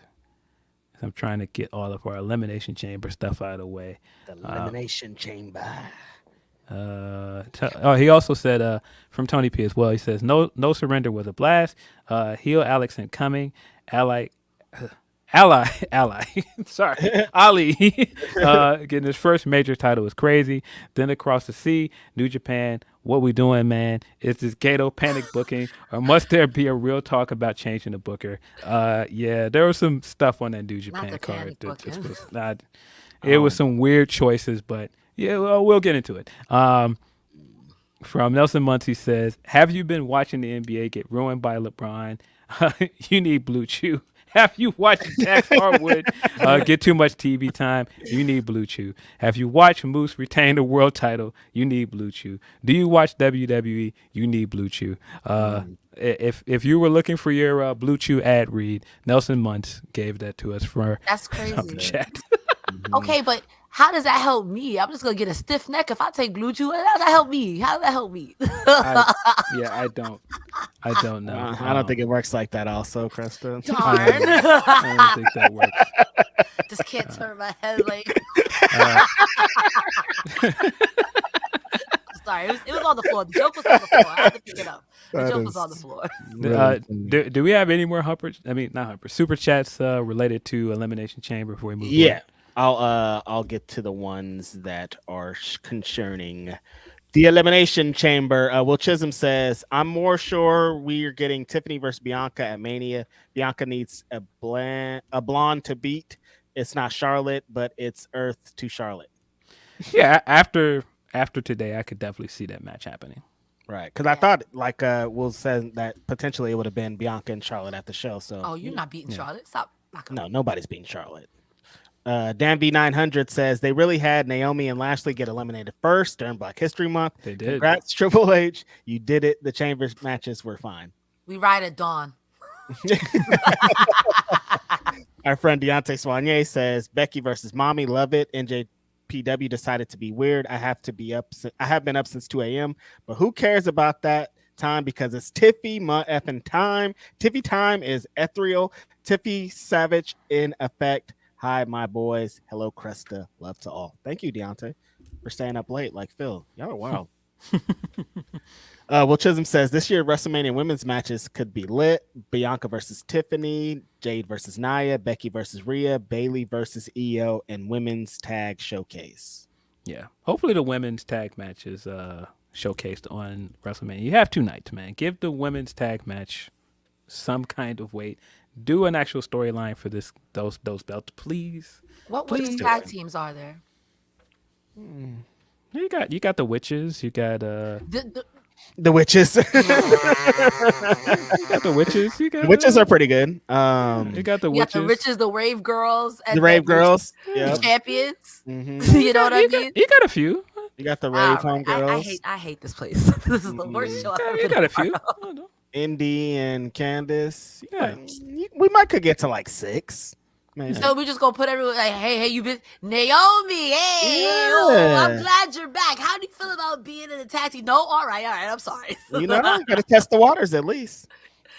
I'm trying to get all of our Elimination Chamber stuff out of the way. The Elimination Chamber. He also said from Tony P as well. He says no surrender was a blast. Heel Alex and coming ally. Sorry, Ali getting his first major title was crazy. Then across the sea, New Japan. What we doing, man? Is this Gato panic booking, or must there be a real talk about changing the booker? Yeah, there was some stuff on that New Japan card. It was some weird choices, but yeah, well, we'll get into it. From Nelson Muncie says, have you been watching the NBA get ruined by LeBron? You need Blue Chew. Have you watched Dax Harwood get too much TV time? You need Blue Chew. Have you watched Moose retain the world title? You need Blue Chew. Do you watch WWE? You need Blue Chew. If you were looking for your Blue Chew ad read, Nelson Muntz gave that to us for that's crazy. Chat. Okay, but how does that help me? I'm just gonna get a stiff neck if I take Blue Chew. How does that help me? I don't know. I don't think it works like that. Also, Cresta. I don't think that works. Just can't turn my head like. Sorry, it was on the floor. The joke was on the floor. I had to pick it up. The joke was on the floor. Do we have any more super chats related to Elimination Chamber before we move on? Yeah. I'll get to the ones that are concerning the Elimination Chamber. Will Chisholm says, I'm more sure we're getting Tiffany versus Bianca at Mania. Bianca needs a blonde to beat. It's not Charlotte, but it's Earth to Charlotte. Yeah, after today, I could definitely see that match happening. Right, because I thought, like Will said, that potentially it would have been Bianca and Charlotte at the show. So, you're not beating Charlotte. Stop. No, nobody's beating Charlotte. Dan V900 says they really had Naomi and Lashley get eliminated first during Black History Month. They did. Congrats, Triple H. You did it. The Chambers matches were fine. We ride at dawn. Our friend Deontay Soigné says Becky versus Mommy, love it. NJPW decided to be weird. I have been up since 2 a.m. But who cares about that time? Because it's Tiffy effing time. Tiffy time is ethereal. Tiffy Savage in effect. Hi, my boys. Hello, Cresta. Love to all. Thank you, Deontay, for staying up late like Phil. Y'all are wild. Will Chisholm says this year WrestleMania women's matches could be lit. Bianca versus Tiffany, Jade versus Nia, Becky versus Rhea, Bayley versus Io, and women's tag showcase. Yeah. Hopefully the women's tag match is showcased on WrestleMania. You have 2 nights, man. Give the women's tag match some kind of weight. Do an actual storyline for those belts, please. What women's tag teams are there? You got the witches. You got the witches. You got the witches. The witches are pretty good. You got the witches. The witches, the Rave Girls, and the Rave Girls, the champions. Mm-hmm. You know what I mean? You got a few. You got the Rave Home Girls. I hate this place. This is the worst show I've ever been. You got a few. Indy and Candace. Yeah, we could get to like 6. Maybe. So we just gonna put everyone like, hey, you been Naomi? Hey, I'm glad you're back. How do you feel about being in the tag team? No, all right. I'm sorry. You gotta test the waters at least.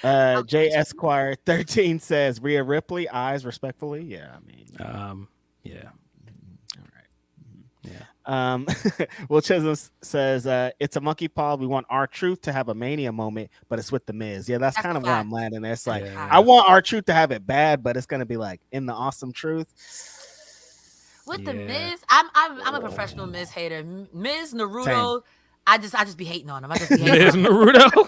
J Esquire 13 says Rhea Ripley, eyes respectfully. Yeah, I mean, yeah. All right. Yeah. Will Chisholm says it's a monkey paw. We want R-Truth to have a Mania moment, but it's with the Miz. Yeah, that's kind of where I'm landing. It's like I want R-Truth to have it bad, but it's gonna be like in the Awesome Truth. With the Miz, I'm a professional Miz hater. Miz Naruto, I just be hating on him. I just be hating Miz Naruto.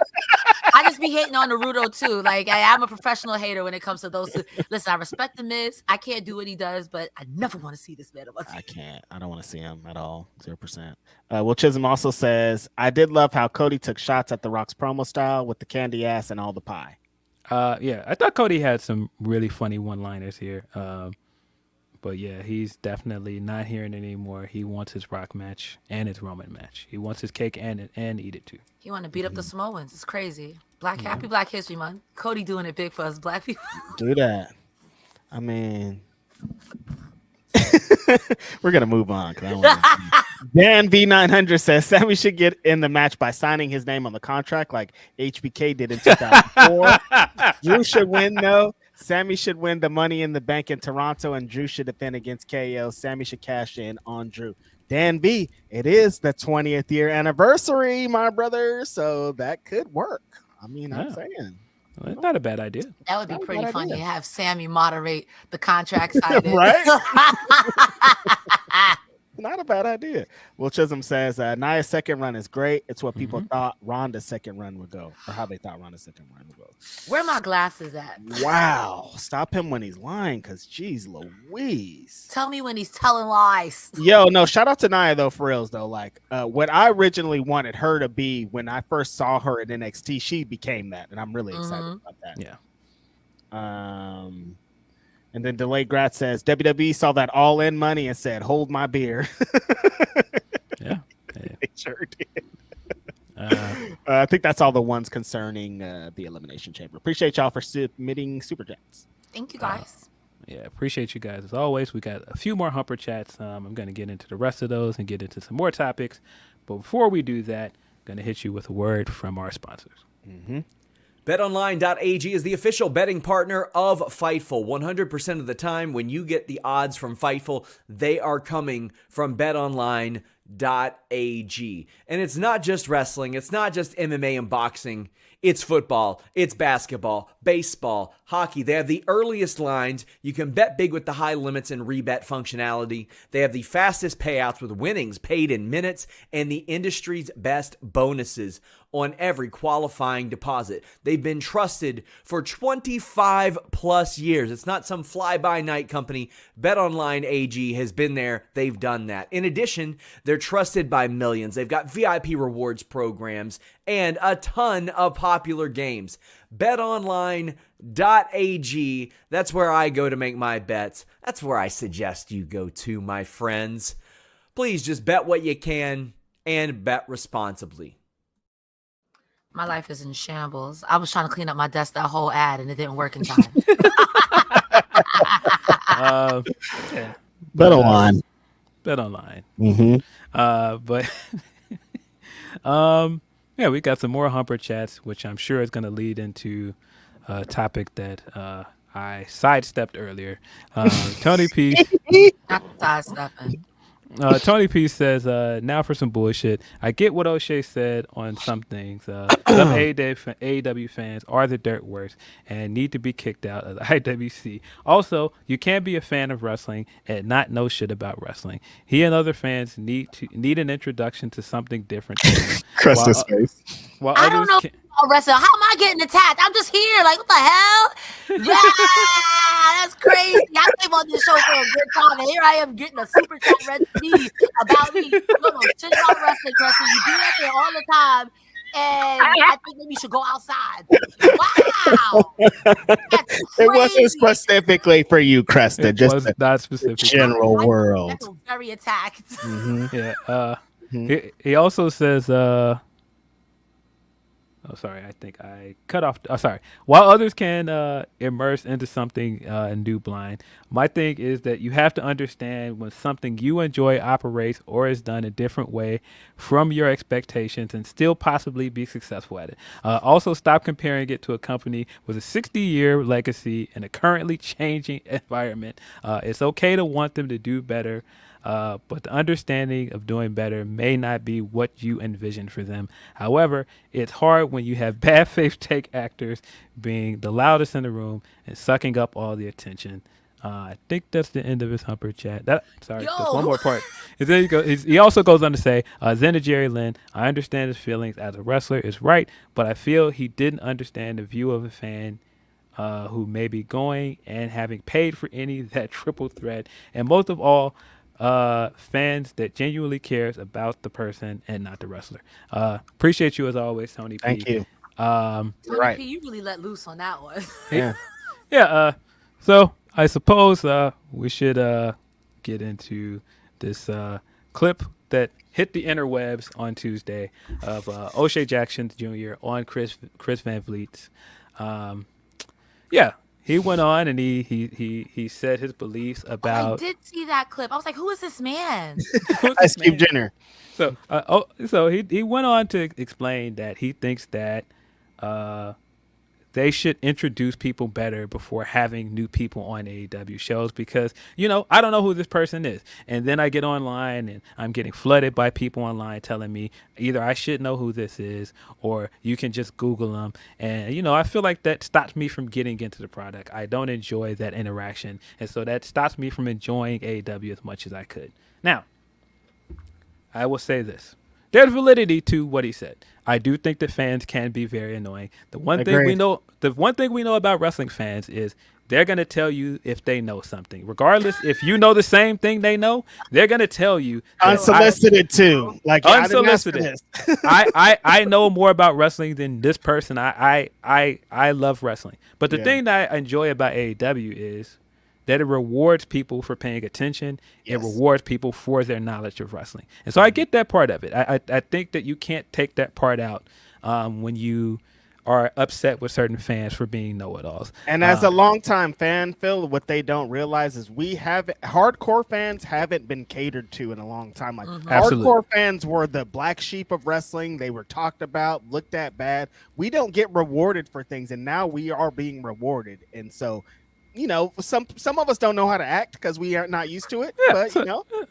I just be hating on Naruto too. Like I'm a professional hater when it comes to those two. Listen, I respect the Miz. I can't do what he does, but I never want to see this man on my team. I can't. I don't want to see him at all. 0%. Will Chisholm also says, I did love how Cody took shots at The Rock's promo style with the candy ass and all the pie. Yeah, I thought Cody had some really funny one-liners here. But yeah, he's definitely not hearing it anymore. He wants his Rock match and his Roman match. He wants his cake and eat it too. He want to beat up the Samoans. It's crazy. Happy Black History Month. Cody doing it big for us black people. Do that. I mean, we're gonna move on. Dan V900 says Sammy should get in the match by signing his name on the contract like HBK did in 2004. Drew should win though. Sammy should win the Money in the Bank in Toronto, and Drew should defend against KO. Sammy should cash in on Drew. Dan B, it is the 20th year anniversary, my brother, so that could work. I mean, I'm saying. Well, not a bad idea. That would be pretty funny to have Sammy moderate the contract signing. Right? Not a bad idea. Will Chisholm says Nia's second run is great. It's what people thought Ronda's second run would go, or how they thought Ronda's second run would go. Where are my glasses at? Wow. Stop him when he's lying, because geez Louise. Tell me when he's telling lies. Yo, no, shout out to Nia though, for reals though. Like what I originally wanted her to be when I first saw her at NXT, she became that, and I'm really excited about that. Yeah. And then Delayed Grat says WWE saw that All In money and said, "Hold my beer." Yeah. They sure did. I think that's all the ones concerning the Elimination Chamber. Appreciate y'all for submitting super chats. Thank you, guys. Yeah, appreciate you guys as always. We got a few more humper chats. I'm going to get into the rest of those and get into some more topics. But before we do that, I'm going to hit you with a word from our sponsors. BetOnline.ag is the official betting partner of Fightful. 100% of the time when you get the odds from Fightful, they are coming from BetOnline.ag. And it's not just wrestling, it's not just MMA and boxing. It's football, it's basketball, baseball, hockey. They have the earliest lines. You can bet big with the high limits and rebet functionality. They have the fastest payouts with winnings paid in minutes and the industry's best bonuses on every qualifying deposit. They've been trusted for 25 plus years. It's not some fly-by-night company. BetOnline AG has been there. They've done that. In addition, they're trusted by millions. They've got VIP rewards programs and a ton of popular games. BetOnline.ag, that's where I go to make my bets. That's where I suggest you go to, my friends. Please just bet what you can and bet responsibly. My life is in shambles. I was trying to clean up my desk that whole ad, and it didn't work in time. BetOnline. BetOnline. But yeah, we got some more humper chats, which I'm sure is going to lead into a topic that I sidestepped earlier. Tony P. Not sidestepping. Tony P says, now for some bullshit. I get what O'Shea said on some things. Some AEW fans are the dirt worst and need to be kicked out of the IWC. Also, you can't be a fan of wrestling and not know shit about wrestling. He and other fans need an introduction to something different. Crusted space. I don't know about wrestling. How am I getting attacked? I'm just here. Like, what the hell? Yeah, that's crazy. I came on this show for a good time, and here I am getting a super chat recipe about me. No, shit about wrestling, Crusty. You do that there all the time, and I think maybe you should go outside. Wow. It wasn't specifically for you, Cresta. It just was not specific. General world. I feel very attacked. Yeah. He also says, oh, sorry. I think I cut off. Oh, sorry. While others can immerse into something and do blind, my thing is that you have to understand when something you enjoy operates or is done a different way from your expectations and still possibly be successful at it. Also, stop comparing it to a company with a 60-year legacy in a currently changing environment. It's okay to want them to do better. But the understanding of doing better may not be what you envision for them. However, it's hard when you have bad faith take actors being the loudest in the room and sucking up all the attention. I think that's the end of his Humper chat. There's Yo. one more part. And then he also goes on to say, Zen to Jerry Lynn, I understand his feelings as a wrestler is right, but I feel he didn't understand the view of a fan who may be going and having paid for any that triple threat, and most of all, fans that genuinely cares about the person and not the wrestler. Appreciate you as always, Tony P. Thank you. Tony Right. P, you really let loose on that one. Yeah. Yeah. So I suppose we should get into this clip that hit the interwebs on Tuesday of O'Shea Jackson Jr. on Chris Van Vliet's. He went on and he said his beliefs about. I did see that clip. I was like, who is this man? Ice Cube Jenner. So he went on to explain that he thinks that they should introduce people better before having new people on AEW shows because, I don't know who this person is. And then I get online and I'm getting flooded by people online telling me either I should know who this is or you can just Google them. And, I feel like that stops me from getting into the product. I don't enjoy that interaction. And so that stops me from enjoying AEW as much as I could. Now, I will say this. There's validity to what he said. I do think that fans can be very annoying. The one thing we know about wrestling fans is they're going to tell you if they know something. Regardless, if you know the same thing they know, they're going to tell you. Unsolicited too. Like unsolicited. I know more about wrestling than this person. I love wrestling. But the thing that I enjoy about AEW is that it rewards people for paying attention. Yes. It rewards people for their knowledge of wrestling. And so I get that part of it. I think that you can't take that part out when you are upset with certain fans for being know-it-alls. And as a longtime fan, Phil, what they don't realize is hardcore fans haven't been catered to in a long time. Like hardcore fans were the black sheep of wrestling. They were talked about, looked at bad. We don't get rewarded for things, and now we are being rewarded. And so some of us don't know how to act because we are not used to it. Yeah,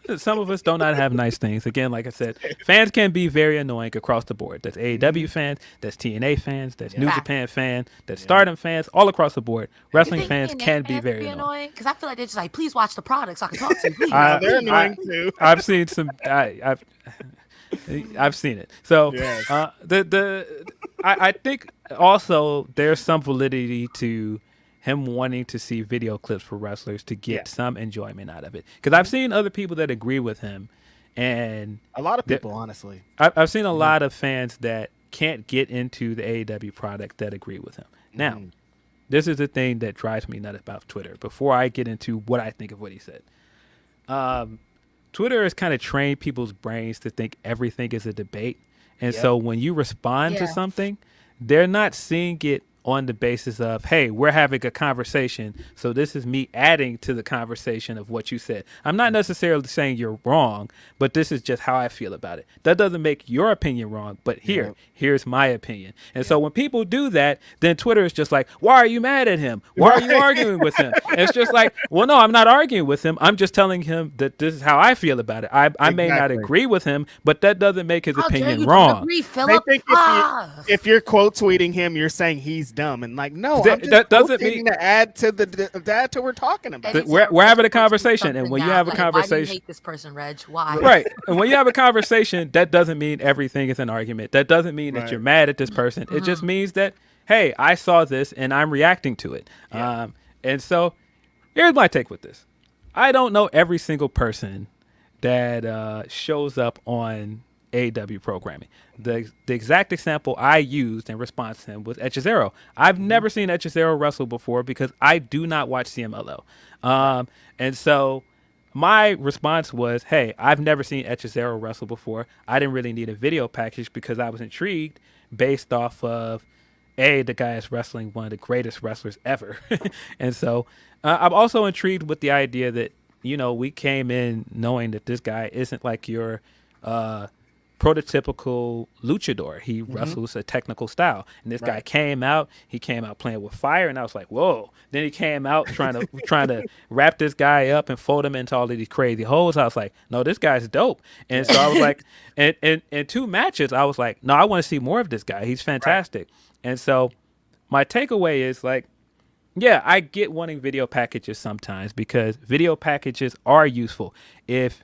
but some of us do not have nice things. Again, like I said, fans can be very annoying across the board. That's AEW fans, that's TNA fans, that's New Japan fans, that's Stardom fans, all across the board. Wrestling fans can be very annoying. Because I feel like they're just like, please watch the product so I can talk to you. Please. They're annoying too. I've seen some. I've seen it. So I think also there's some validity to him wanting to see video clips for wrestlers to get some enjoyment out of it. Because I've seen other people that agree with him. And a lot of people, honestly. I've seen a lot of fans that can't get into the AEW product that agree with him. Now, this is the thing that drives me nuts about Twitter. Before I get into what I think of what he said. Twitter has kind of trained people's brains to think everything is a debate. And so when you respond to something, they're not seeing it on the basis of, hey, we're having a conversation, so this is me adding to the conversation of what you said. I'm not necessarily saying you're wrong, but this is just how I feel about it. That doesn't make your opinion wrong, but here's my opinion. And so when people do that, then Twitter is just like, why are you mad at him? Why are you arguing with him? And it's just like, well, no, I'm not arguing with him. I'm just telling him that this is how I feel about it. I may not agree with him, but that doesn't make his opinion wrong. Agree, Philip? They think if you're quote tweeting him, you're saying he's dumb, and like, no, that doesn't mean to add to that we're talking about. We're having a conversation, and when you have a conversation, why do you hate this person, Reg? Why? Right, and when you have a conversation, that doesn't mean everything is an argument. That doesn't mean that you're mad at this person. It just means that, hey, I saw this and I'm reacting to it. And so, here's my take with this. I don't know every single person that shows up on AEW programming. The exact example I used in response to him was Echizero. I've never seen Echizero wrestle before because I do not watch CMLL. And so my response was, hey, I've never seen Echizero wrestle before. I didn't really need a video package because I was intrigued based off of, the guy is wrestling one of the greatest wrestlers ever. And so I'm also intrigued with the idea that, we came in knowing that this guy isn't like your prototypical luchador. He wrestles a technical style, and this guy came out playing with fire, and I was like, whoa. Then he came out trying to wrap this guy up and fold him into all of these crazy holes. I was like, no, this guy's dope. And so I was like, in 2 matches, I was like, no, I want to see more of this guy. He's fantastic. And so my takeaway is like, Yeah, I get wanting video packages sometimes because video packages are useful. If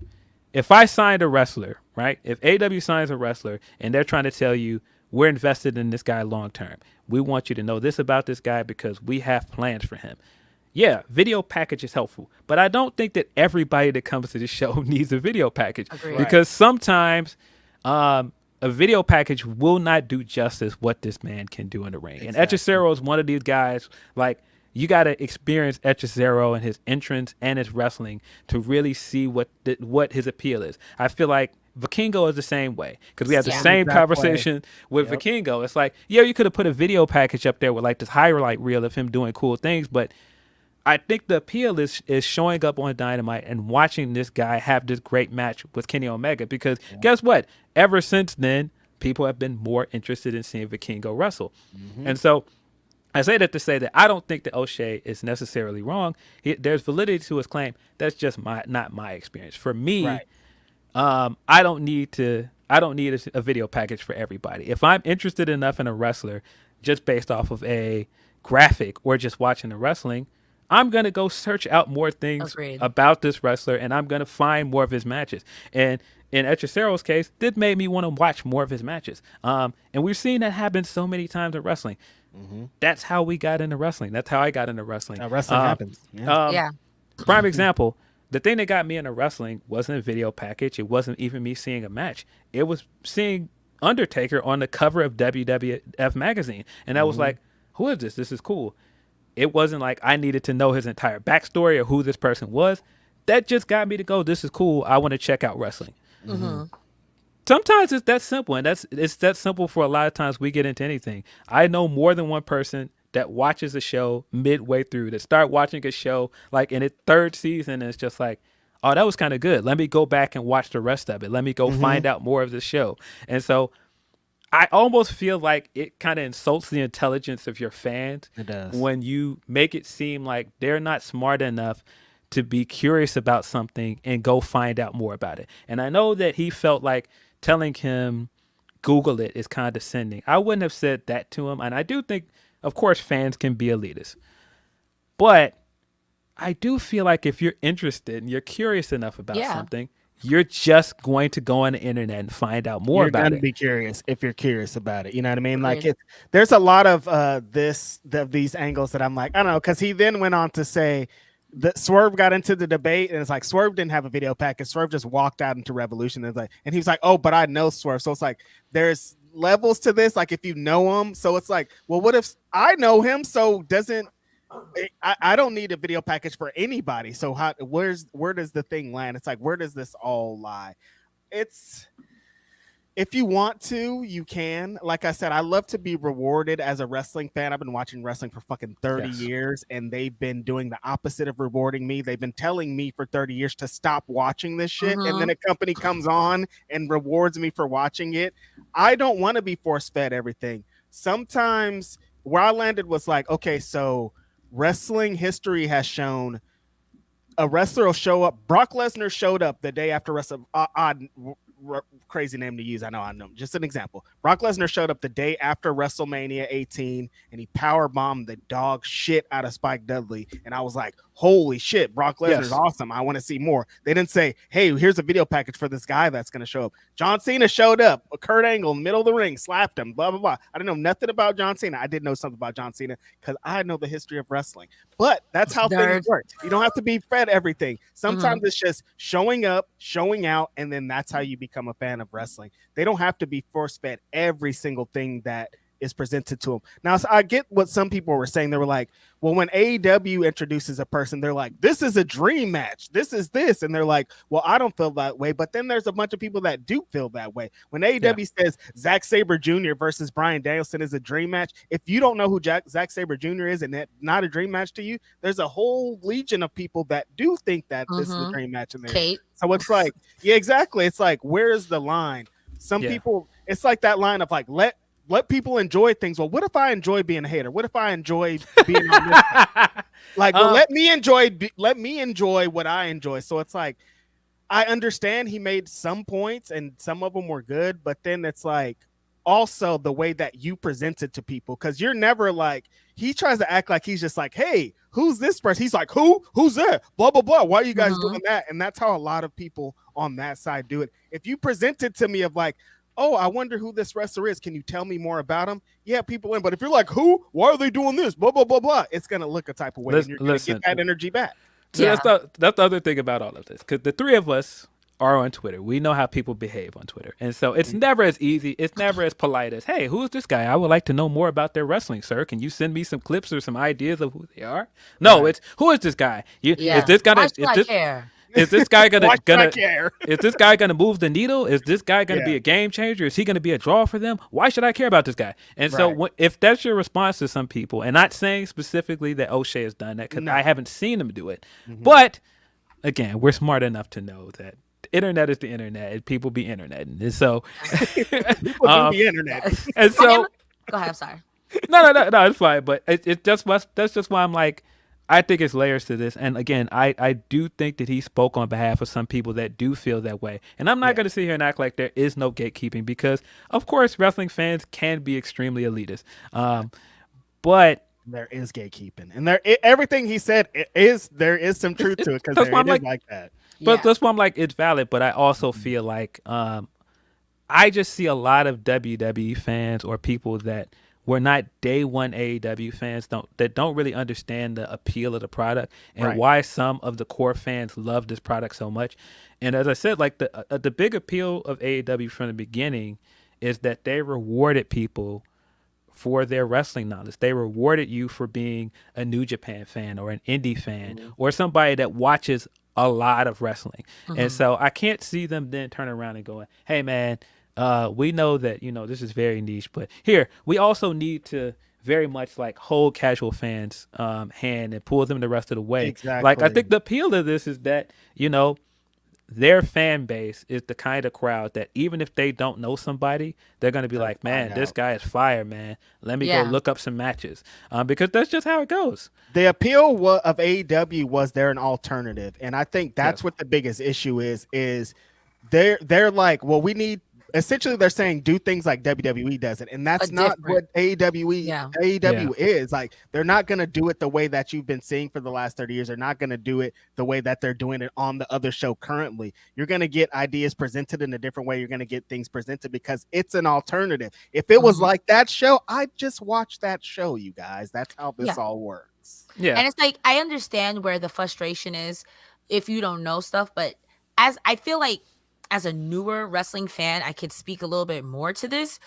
I signed a wrestler, right? If AW signs a wrestler and they're trying to tell you we're invested in this guy long term, we want you to know this about this guy because we have plans for him. Yeah, video package is helpful, but I don't think that everybody that comes to the show needs a video package Agreed. because sometimes a video package will not do justice what this man can do in the ring. And Echicero is one of these guys. Like, you got to experience Echicero and his entrance and his wrestling to really see what his appeal is. I feel like Vikingo is the same way because we had the same conversation with Vikingo. It's like, yeah, you could have put a video package up there with like this highlight reel of him doing cool things, but I think the appeal is showing up on Dynamite and watching this guy have this great match with Kenny Omega because guess what? Ever since then, people have been more interested in seeing Vikingo wrestle. And so I say that to say that I don't think that O'Shea is necessarily wrong. There's validity to his claim. That's just not my experience. For me, I don't need a video package for everybody. If I'm interested enough in a wrestler just based off of a graphic or just watching the wrestling, I'm going to go search out more things about this wrestler, and I'm going to find more of his matches. And in Echicero's case, this made me want to watch more of his matches. And we've seen that happen so many times in wrestling. That's how we got into wrestling. That's how I got into wrestling. Wrestling happens. Prime example, the thing that got me into wrestling wasn't a video package. It wasn't even me seeing a match. It was seeing Undertaker on the cover of WWF magazine. And I was like, who is this? This is cool. It wasn't like I needed to know his entire backstory or who this person was. That just got me to go, this is cool. I want to check out wrestling. Sometimes it's that simple, and it's that simple for a lot of times we get into anything. I know more than one person that watches a show midway through, that start watching a show like in its third season, and it's just like, oh, that was kind of good. Let me go back and watch the rest of it. Let me go find out more of the show. And so I almost feel like it kind of insults the intelligence of your fans when you make it seem like they're not smart enough to be curious about something and go find out more about it. And I know that he felt like telling him Google it is condescending. I wouldn't have said that to him. And I do think, of course, fans can be elitist. But I do feel like if you're interested and you're curious enough about something, you're just going to go on the internet and find out more about it. You're going to be curious if you're curious about it. You know what I mean? Like, there's a lot of these angles that I'm like, I don't know, because he then went on to say that Swerve got into the debate, and it's like Swerve didn't have a video package. Swerve just walked out into Revolution, and he was like, oh, but I know Swerve. So it's like there's levels to this. Like if you know him, so it's like, well, what if I know him? So I don't need a video package for anybody. So where does the thing land? It's like, where does this all lie? It's, if you want to, you can. Like I said, I love to be rewarded as a wrestling fan. I've been watching wrestling for fucking 30 years, and they've been doing the opposite of rewarding me. They've been telling me for 30 years to stop watching this shit, and then a company comes on and rewards me for watching it. I don't want to be force-fed everything. Sometimes where I landed was like, okay, so wrestling history has shown a wrestler will show up. Brock Lesnar showed up the day after crazy name to use. I know. Just an example. Brock Lesnar showed up the day after WrestleMania 18, and he power bombed the dog shit out of Spike Dudley. And I was like, holy shit, Brock Lesnar's awesome. I want to see more. They didn't say, hey, here's a video package for this guy that's going to show up. John Cena showed up. Kurt Angle in the middle of the ring, slapped him, blah, blah, blah. I didn't know nothing about John Cena. I did know something about John Cena because I know the history of wrestling. But that's how things work. You don't have to be fed everything. Sometimes it's just showing up, showing out, and then that's how you become a fan of wrestling. They don't have to be force-fed every single thing that is presented to them. Now, so I get what some people were saying. They were like, well, when AEW introduces a person, they're like, this is a dream match. This is this. And they're like, well, I don't feel that way. But then there's a bunch of people that do feel that way. When AEW says Zack Sabre Jr. versus Bryan Danielson is a dream match, if you don't know who Zack Sabre Jr. is and that's not a dream match to you, there's a whole legion of people that do think that this is a dream match in there. Kate. So it's like, yeah, exactly. It's like, where's the line? Some people, it's like that line of like, let people enjoy things. Well, what if I enjoy being a hater? What if I enjoy being on this? Like, well, let me enjoy what I enjoy. So it's like, I understand he made some points and some of them were good, but then it's like also the way that you present it to people, because you're never like, he tries to act like he's just like, hey, who's this person? He's like, who's that? Blah blah blah. Why are you guys doing that? And that's how a lot of people on that side do it. If you present it to me of like, oh, I wonder who this wrestler is, can you tell me more about him? Yeah, people win. But if you're like, who? Why are they doing this? Blah blah blah blah. It's gonna look a type of way, and you're gonna get that energy back. So that's the other thing about all of this, because the three of us are on Twitter. We know how people behave on Twitter. And so it's never as easy. It's never as polite as, hey, who is this guy? I would like to know more about their wrestling, sir. Can you send me some clips or some ideas of who they are? No, it's, who is this guy? Is this gonna, is this guy gonna is this guy gonna move the needle? Is this guy gonna be a game changer? Is he gonna be a draw for them? Why should I care about this guy? And so if that's your response to some people, and not saying specifically that O'Shea has done that, because I haven't seen him do it, but again, we're smart enough to know that the internet is the internet, and people be interneting, and so people do the internet. And so go ahead. I'm sorry. No, it's fine. But that's just why I'm like, I think it's layers to this. And again, I do think that he spoke on behalf of some people that do feel that way. And I'm not going to sit here and act like there is no gatekeeping, because of course wrestling fans can be extremely elitist. But there is gatekeeping, and everything he said there is some truth to it, because it is like that. But that's why I'm like, it's valid. But I also feel like I just see a lot of WWE fans, or people that were not day one AEW fans, that don't really understand the appeal of the product and why some of the core fans love this product so much. And as I said, like the big appeal of AEW from the beginning is that they rewarded people for their wrestling knowledge. They rewarded you for being a New Japan fan or an indie fan or somebody that watches a lot of wrestling. And so I can't see them then turn around and going, hey man, we know that, this is very niche, but here, we also need to very much like hold casual fans' hand and pull them the rest of the way. Exactly. Like, I think the appeal of this is that, their fan base is the kind of crowd that even if they don't know somebody, they're going to be like, man, this guy is fire, man. Let me go look up some matches. Because that's just how it goes. The appeal of AEW was they're an alternative. And I think that's what the biggest issue is they're like, well, we need, essentially they're saying do things like WWE does it, and that's not what AEW is. Like, they're not going to do it the way that you've been seeing for the last 30 years. They're not going to do it the way that they're doing it on the other show currently. You're going to get ideas presented in a different way. You're going to get things presented because it's an alternative. If it was like that show, I'd just watch that show, you guys. That's how this all works. Yeah. And it's like, I understand where the frustration is if you don't know stuff, but as I feel like, as a newer wrestling fan, I could speak a little bit more to this,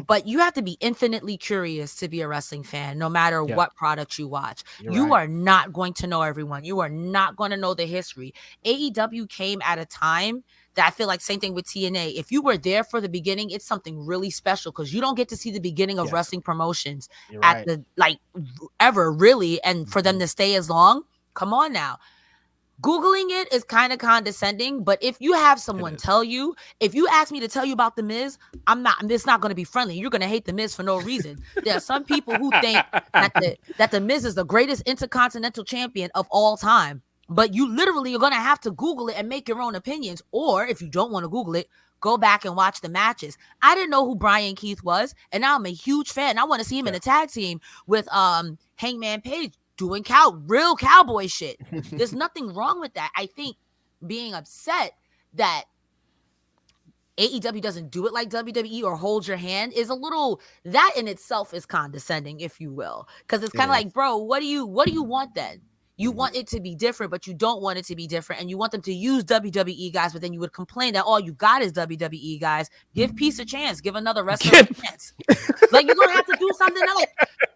but you have to be infinitely curious to be a wrestling fan, no matter what product you watch. You are not going to know everyone. You are not going to know the history. AEW came at a time that I feel like, same thing with TNA. If you were there for the beginning, it's something really special, because you don't get to see the beginning of wrestling promotions at the, like, ever really. And for them to stay as long, come on now. Googling it is kind of condescending, but if you have someone tell you, if you ask me to tell you about The Miz, it's not going to be friendly. You're going to hate The Miz for no reason. There are some people who think that the Miz is the greatest intercontinental champion of all time, but you literally are going to have to Google it and make your own opinions. Or if you don't want to Google it, go back and watch the matches. I didn't know who Brian Keith was, and now I'm a huge fan. I want to see him in a tag team with Hangman Page, doing real cowboy shit. There's nothing wrong with that. I think being upset that AEW doesn't do it like WWE or hold your hand is a little, that in itself is condescending, if you will. Because it's kind of like, bro, what do you want then? You want it to be different, but you don't want it to be different. And you want them to use WWE guys, but then you would complain that all you got is WWE guys. Give Peace a chance. Give another wrestler a chance. Like, you're going to have to do something else.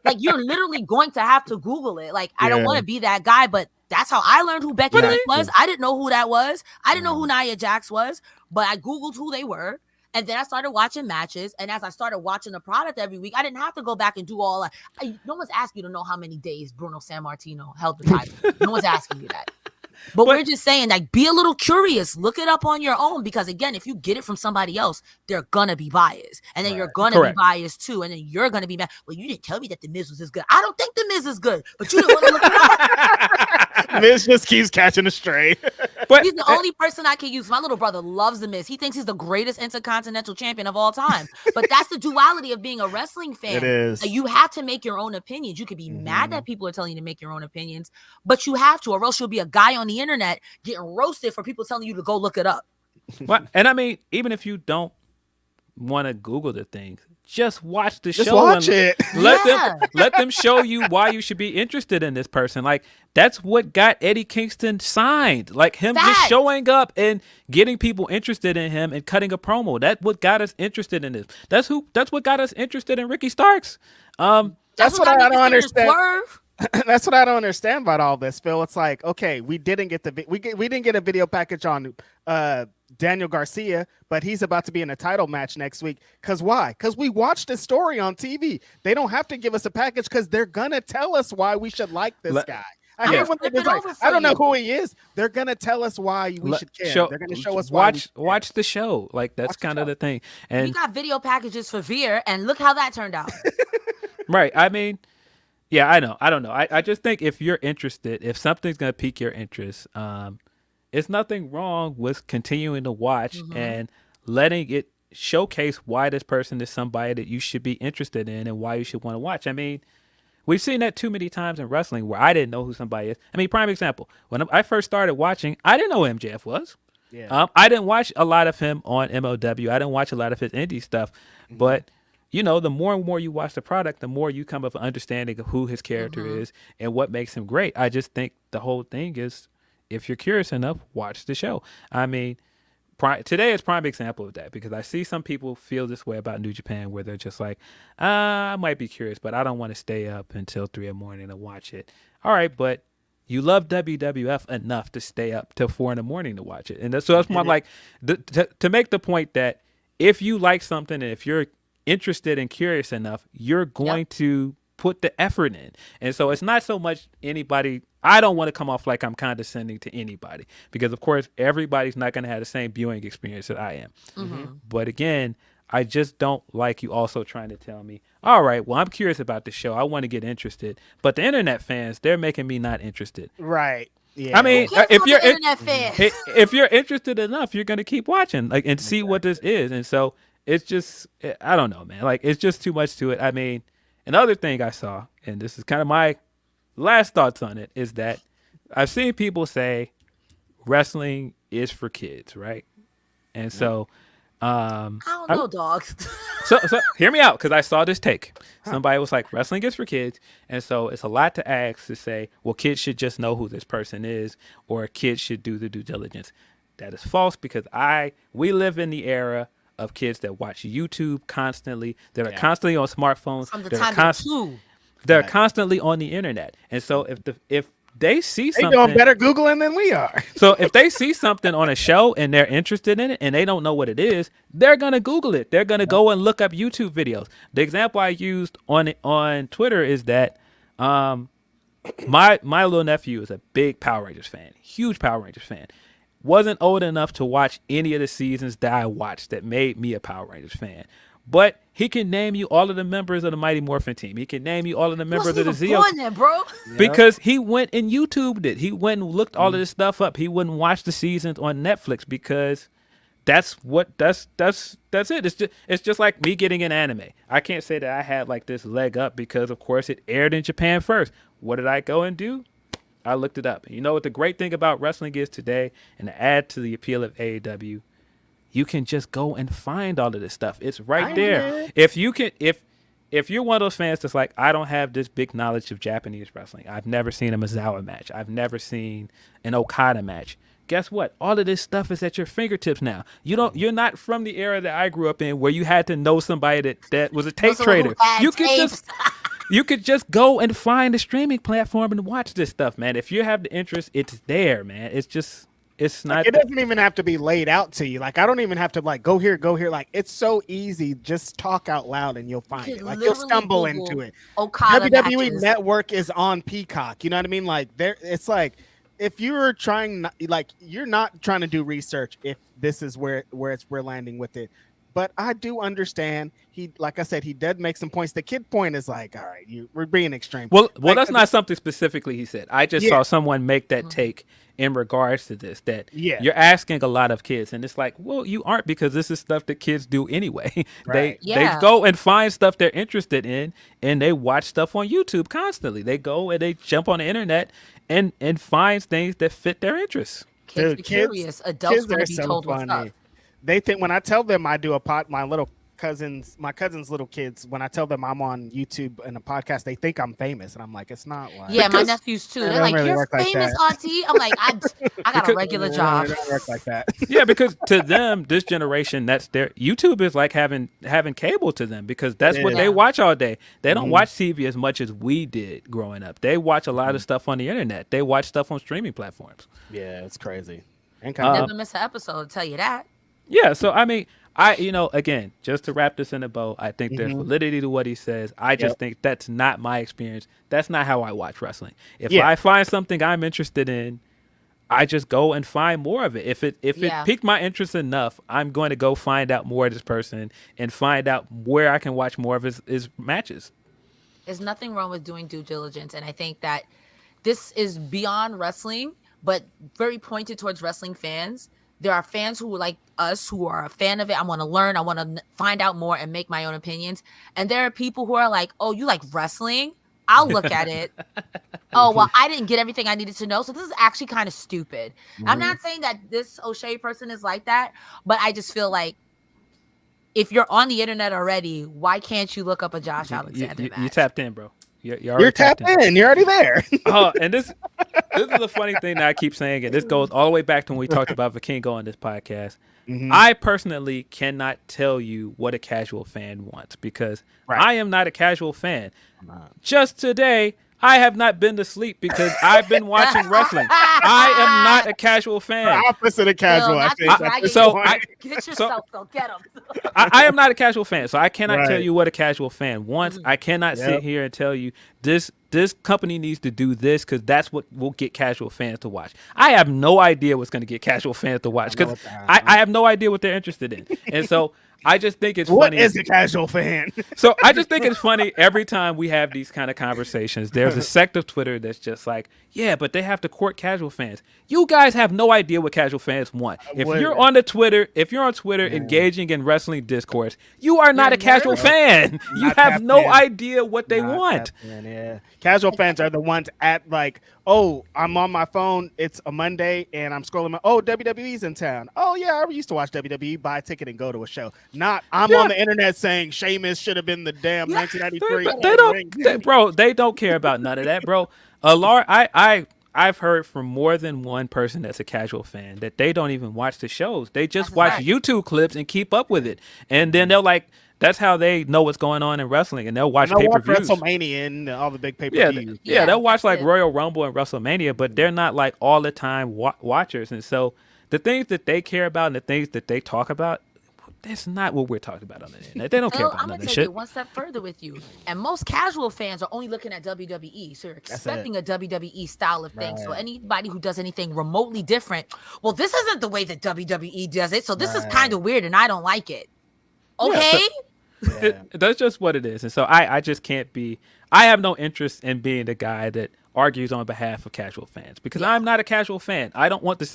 Like, you're literally going to have to Google it. Like, I don't want to be that guy, but that's how I learned who Becky Lynch was. I didn't know who that was. I didn't know who Nia Jax was, but I Googled who they were. And then I started watching matches. And as I started watching the product every week, I didn't have to go back and do all that. No one's asking you to know how many days Bruno Sammartino held the title. No one's asking you that. But we're just saying, like, be a little curious. Look it up on your own. Because, again, if you get it from somebody else, they're going to be biased. And then you're going to be biased, too. And then you're going to be mad. Well, you didn't tell me that The Miz was as good. I don't think The Miz is good. But you didn't want to look it up. Miz just keeps catching a stray. But He's the only person I can use. My little brother loves the Miz. He thinks he's the greatest intercontinental champion of all time. But that's the duality of being a wrestling fan. It is. You have to make your own opinions. You could be mad that people are telling you to make your own opinions, but you have to, or else you'll be a guy on the internet getting roasted for people telling you to go look it up. well, and I mean, even if you don't want to Google the things, just watch the Just show. watch and it. Let them show you why you should be interested in this person. Like that's what got Eddie Kingston signed. Like him just showing up and getting people interested in him and cutting a promo. That's what got us interested in this. That's what got us interested in Ricky Starks. That's what I don't understand. Swerve. That's what I don't understand about all this, Phil. It's like, okay, we didn't get we didn't get a video package on Daniel Garcia, but he's about to be in a title match next week. Because why? Because we watched the story on TV. They don't have to give us a package because they're gonna tell us why we should like this guy. I hate when they're just like, I don't know who he is. They're gonna tell us why we should care. They're gonna show us why. Watch the show. Like that's kind of the thing. And we got video packages for Veer, and look how that turned out. Right. I mean. Yeah, I know. I don't know. I just think if you're interested, if something's going to pique your interest, it's nothing wrong with continuing to watch and letting it showcase why this person is somebody that you should be interested in and why you should want to watch. I mean, we've seen that too many times in wrestling where I didn't know who somebody is. I mean, prime example, when I first started watching, I didn't know who MJF was. Yeah. I didn't watch a lot of him on MLW. I didn't watch a lot of his indie stuff, but you know, the more and more you watch the product, the more you come up with an understanding of who his character is and what makes him great. I just think the whole thing is, if you're curious enough, watch the show. I mean, today is prime example of that because I see some people feel this way about New Japan where they're just like, I might be curious, but I don't want to stay up until 3 a.m. to watch it. All right, but you love WWF enough to stay up till 4 a.m. to watch it. And so that's more like to make the point that if you like something and if you're interested and curious enough, you're going to put the effort in. And so it's not so much anybody. I don't want to come off like I'm condescending to anybody because, of course, everybody's not going to have the same viewing experience that I am. But again, I just don't like you also trying to tell me, all right, well, I'm curious about the show. I want to get interested. But the internet fans, they're making me not interested. Right. Yeah. I mean, if you're interested enough, you're going to keep watching and see what this is. And so it's just, I don't know, man. Like, it's just too much to it. I mean, another thing I saw, and this is kind of my last thoughts on it, is that I've seen people say wrestling is for kids, right? And so, I don't know, dogs. so hear me out, because I saw this take. Somebody was like, wrestling is for kids. And so it's a lot to ask to say, well, kids should just know who this person is, or kids should do the due diligence. That is false, because we live in the era of kids that watch YouTube constantly, that are constantly on smartphones, From the time of two. they're constantly on the internet. And so if they see something, they're doing better Googling than we are. So if they see something on a show and they're interested in it and they don't know what it is, they're gonna Google it. They're gonna go and look up YouTube videos. The example I used on Twitter is that my little nephew is a big Power Rangers fan, huge Power Rangers fan. Wasn't old enough to watch any of the seasons that I watched that made me a Power Rangers fan. But he can name you all of the members of the Mighty Morphin team. He can name you all of the members of the Zeo. There, bro. Because he went and YouTubed it. He went and looked all of this stuff up. He wouldn't watch the seasons on Netflix because that's it. It's just like me getting an anime. I can't say that I had like this leg up because of course it aired in Japan first. What did I go and do? I looked it up. You know what the great thing about wrestling is today, and to add to the appeal of AEW, you can just go and find all of this stuff. It's right there. If you're one of those fans that's like, I don't have this big knowledge of Japanese wrestling. I've never seen a Misawa match. I've never seen an Okada match. Guess what? All of this stuff is at your fingertips now. You're not from the era that I grew up in where you had to know somebody that was a tape trader. You could just go and find a streaming platform and watch this stuff, man. If you have the interest, it's there, man. It's not. It doesn't even have to be laid out to you. Like, I don't even have to like go here. Like, it's so easy. Just talk out loud and you'll find it. Like, you'll stumble into it. Okada WWE matches. Network is on Peacock. You know what I mean? Like, it's like if you're trying, you're not trying to do research. If this is where we're landing with it, But I do understand. He, like I said, he did make some points. The kid point is like, all right, we're being extreme. Well, Like, that's not something specifically he said. I just Yeah. saw someone make that take in regards to this, that Yeah. you're asking a lot of kids, and it's like, well, you aren't, because this is stuff that kids do anyway. Right. They Yeah. go and find stuff they're interested in, and they watch stuff on YouTube constantly. They go and they jump on the internet and find things that fit their interests. Kids Dude, be kids- curious. Adults kids want are to be so told what's funny. up. They think when I tell them I do my cousin's little kids, when I tell them I'm on YouTube and a podcast, they think I'm famous, and I'm like, it's not. Like, Yeah, my Because- nephews too. It They're don't like, really "You're work like famous, that." auntie." I'm like, I got a Because- regular It job. don't work like that. Yeah, because to them, this generation, that's their YouTube is like having cable to them, because that's what Yeah. they watch all day. They don't Mhm. watch TV as much as we did growing up. They watch a lot of stuff on the internet. They watch stuff on streaming platforms. Yeah, it's crazy. And Never miss an episode. I'll tell you that. Yeah, so I mean, again, just to wrap this in a bow, I think there's validity to what he says. I just think that's not my experience. That's not how I watch wrestling. If Yeah. I find something I'm interested in, I just go and find more of it. If it piqued my interest enough, I'm going to go find out more of this person and find out where I can watch more of his matches. There's nothing wrong with doing due diligence, and I think that this is beyond wrestling, but very pointed towards wrestling fans. There are fans who like us who are a fan of it. I want to learn. I want to find out more and make my own opinions. And there are people who are like, "Oh, you like wrestling? I'll look at it." Oh, well, I didn't get everything I needed to know. So this is actually kind of stupid. I'm not saying that this O'Shea person is like that, but I just feel like if you're on the internet already, why can't you look up a Josh Alexander You match? tapped in, bro. You're You're tapped in. You're already there. Oh, and this is a funny thing that I keep saying, and this goes all the way back to when we talked about Vikingo on this podcast. I personally cannot tell you what a casual fan wants, because I am not a casual fan. Just today, I have not been to sleep because I've been watching wrestling. I am not a casual fan. Opposite of casual, I not think. to drag That's you so the I- point. Get yourself, go get him. I am not a casual fan, so I cannot tell Right. you what a casual fan wants. I cannot sit Yep. here and tell you this company needs to do this because that's what will get casual fans to watch. I have no idea what's going to get casual fans to watch, because I have no idea what they're interested in. And so I just think it's What funny. is a casual fan? So I just think it's funny every time we have these kind of conversations. There's a sect of Twitter that's just like, yeah, but they have to court casual fans. You guys have no idea what casual fans want. If you're on Twitter engaging in wrestling discourse, you are not a casual fan. You Not have tapped no in. idea what they Not want. tapped in, yeah. Casual fans are the ones at like, oh, I'm on my phone. It's a Monday and I'm scrolling. Oh, WWE's in town. Oh yeah, I used to watch WWE. Buy a ticket and go to a show. Not I'm on the internet saying Sheamus should have been the damn 1993. They don't care about none of that, bro. I've heard from more than one person that's a casual fan that they don't even watch the shows. They just That's watch right. YouTube clips and keep up with it. And then they're like, that's how they know what's going on in wrestling, and they'll watch And I watch pay-per-views. WrestleMania and all the big pay per Yeah, views. yeah, they'll watch like that's it. Royal Rumble and WrestleMania, but they're not like all the time watchers. And so the things that they care about and the things that they talk about, that's not what we're talking about on the internet. They don't care Well, about I'm none gonna of this take shit. it one step further with you. And most casual fans are only looking at WWE, so you're expecting a WWE style of thing. So Right. anybody who does anything remotely different, well, this isn't the way that WWE does it. So this is Right. kind of weird, and I don't like it. Okay. That's just what it is. And so I just can't be. I have no interest in being the guy that argues on behalf of casual fans, because I'm not a casual fan. I don't want the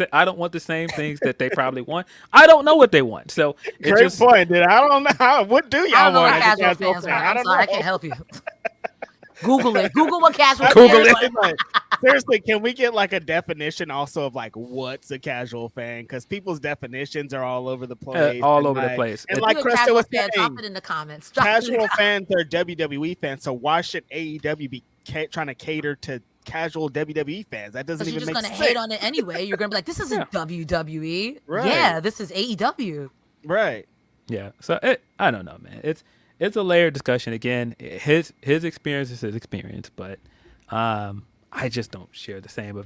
same things that they probably want. I don't know what they want. So it Great just, point, dude. I don't know what do I y'all don't know want what as a casual casual fans fan? want. I I'm don't sorry, I know. can't help you. Google it. Google what casual Google fans it. want. Seriously, can we get like a definition also of like what's a casual fan? Because people's definitions are all over the place. all and, over the like- place. And It- like If you're a Krista casual was fan, saying, drop it in the comments. Drop it in the casual fans are WWE fans. So why should AEW be trying to cater to casual WWE fans? That doesn't Because you're even just make gonna sense. hate on it anyway. You're gonna be like, "This isn't WWE." Right. Yeah, this is AEW. Right. Yeah. So I don't know, man. It's a layered discussion. Again, his experience is his experience, but I just don't share the same.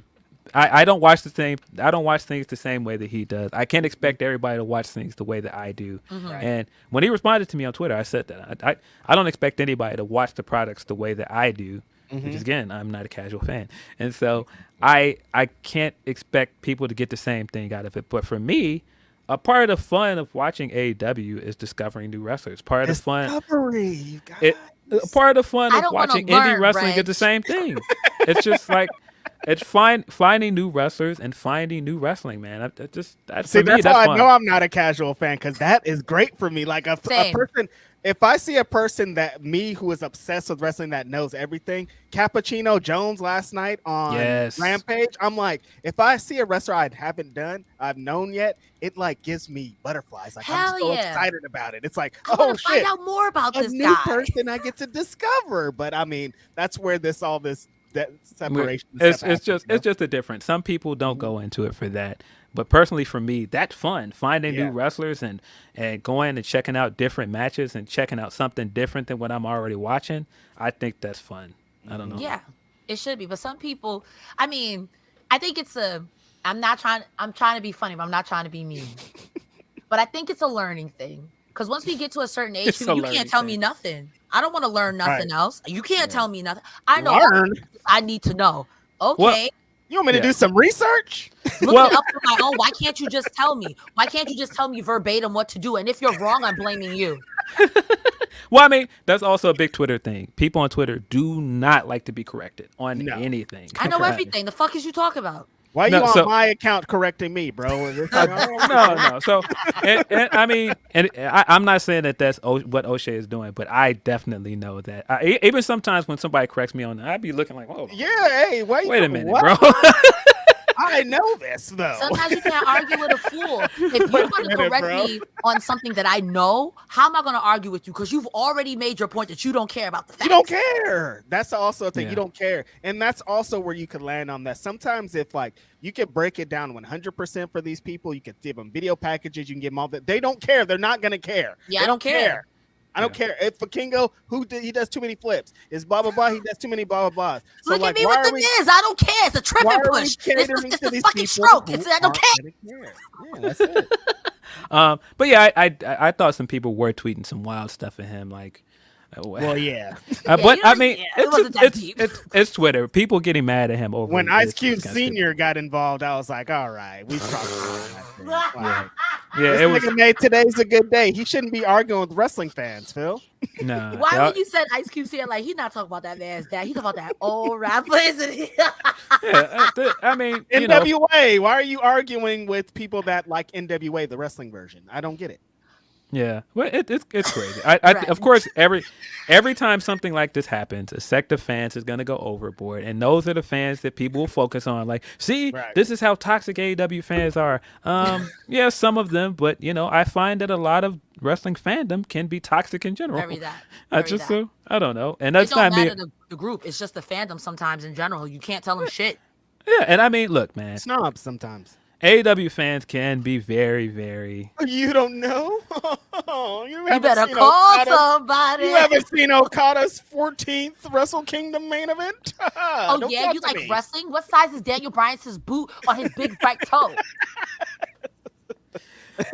I don't watch the same. I don't watch things the same way that he does. I can't expect everybody to watch things the way that I do. Right. And when he responded to me on Twitter, I said that I don't expect anybody to watch the products the way that I do. Which is, again, I'm not a casual fan, and so I can't expect people to get the same thing out of it. But for me, a part of the fun of watching AEW is discovering new wrestlers. Part of the fun, Discovery, you guys. a part of the fun I of don't wanna watching indie learn, wrestling is Reg. the same thing. It's just like it's finding new wrestlers and finding new wrestling, man. That's See, for me. that's That's how I fun. know I'm not a casual fan, because that is great for me. Like a Same. person, if I see a person who is obsessed with wrestling that knows everything, Cappuccino Jones last night on Yes. Rampage, I'm like, if I see a wrestler I've known yet, it like gives me butterflies. Like Hell I'm so yeah. excited about it. It's like, I oh want to find shit, out more about a this new guy. person I get to discover. But I mean, that's where that separation. It's stuff happens, it's just a difference. Some people don't go into it for that, but personally for me, that's fun. Finding Yeah. new wrestlers and going and checking out different matches and checking out something different than what I'm already watching. I think that's fun. I don't know. Yeah, it should be. But some people, I mean, I think it's I'm trying to be funny, but I'm not trying to be mean. But I think it's a learning thing. Because once we get to a certain age, It's a you learning can't tell me thing. nothing. I don't want to learn nothing Right. else. You can't tell me nothing. I know Learn. I need to know. Okay, You want me to Yeah. do some research? look Well- it up on my own. Why can't you just tell me? Why can't you just tell me verbatim what to do? And if you're wrong, I'm blaming you. Well, I mean, that's also a big Twitter thing. People on Twitter do not like to be corrected on No. anything. I know everything. The fuck is you talking about? Why No, you on so- my account correcting me, bro? No. So, and I mean, I'm not saying that that's what O'Shea is doing, but I definitely know that. Even sometimes when somebody corrects me on that, I'd be looking like, "Whoa, Yeah, hey, wait a minute, what? bro." I know this though. Sometimes you can't argue with a fool. If you're Wait a going to minute, correct bro. me on something that I know, how am I going to argue with you? Because you've already made your point that you don't care about the facts. You don't care. That's also a thing. Yeah. You don't care, and that's also where you could land on that. Sometimes, if like you could break it down 100% for these people, you could give them video packages. You can give them all that. They don't care. They're not gonna care. Yeah, They I don't care. I don't care. If for Kingo, he does too many flips. Is blah blah blah. He does too many blah blah blahs. So Look like, at me why with are the we? Miz. I don't care. It's a Why tripping are we push. catering It's to the these fucking people stroke. who It's I don't aren't care. gonna care? Yeah, that's it. But yeah, I thought some people were tweeting some wild stuff at him, like. Well, yeah. But you I know, mean, yeah, it wasn't that deep. it's Twitter. People getting mad at him over When this Ice Cube kind of Senior got involved, I was like, all right, we probably. Like, Yeah, this it was nigga made today's a good day. He shouldn't be arguing with wrestling fans, Phil. nah. Why y'all- when you said Ice Cube said like he not talking about that man's dad, he talking about that old rapper, isn't he? I mean, you know, NWA, why are you arguing with people that like NWA, the wrestling version? I don't get it. yeah. Well, it's crazy. Right. Of course, every time something like this happens, a sect of fans is gonna go overboard, and those are the fans that people will focus on. Like, see, Right. this is how toxic AEW fans are. Yeah, some of them, but you know, I find that a lot of wrestling fandom can be toxic in general. Very that. I Very just that. I don't know, and It that's don't not me. matter the group. It's just the fandom sometimes in general. You can't tell them shit. Yeah, and I mean, look, man, Snobs sometimes. AEW fans can be very, very. You don't know? you You haven't better seen call Okada's- somebody. You haven't seen Okada's 14th Wrestle Kingdom main event? Oh Don't yeah, talk you to like me. wrestling? What size is Daniel Bryan's boot on his big right toe?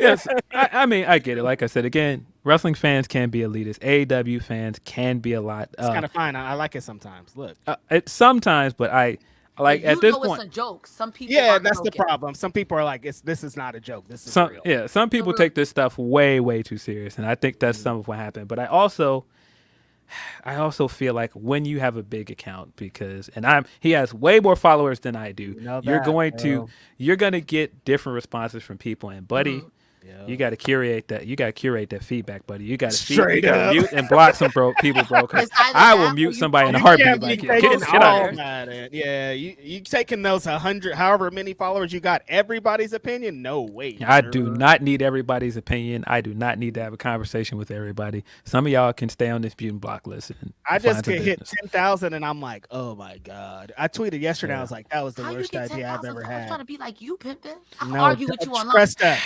Yes, I mean, I get it. Like I said, again, wrestling fans can be elitist. AEW fans can be a lot. It's kind of fine. I like it sometimes. Look. It sometimes, but I like You at this know point. it's a joke. Some people. Yeah, aren't that's the joking. problem. Some people are like, this is not a joke. This is Some real. some people take this stuff way, way too serious, and I think that's some of what happened. But I also feel like when you have a big account, he has way more followers than I do. know You're that, going to get different responses from people, and buddy. You got to curate that. You got to curate that feedback, buddy. You got Straight to up. mute and block some people, bro. 'Cause It's either I will that or mute you somebody in a You heartbeat. can't be Like, taking get out all of here. mad at. Yeah, you taking those 100, however many followers you got, everybody's opinion? No way. I sir. do not need everybody's opinion. I do not need to have a conversation with everybody. Some of y'all can stay on this mute and block list. And I find just some get hit business. 10,000 and I'm like, oh my God. I tweeted yesterday. I was like, that was the How you worst get idea I've 10,000 ever followers had. trying to be like you, pimpin'? I'll No, argue with you online. Cresta.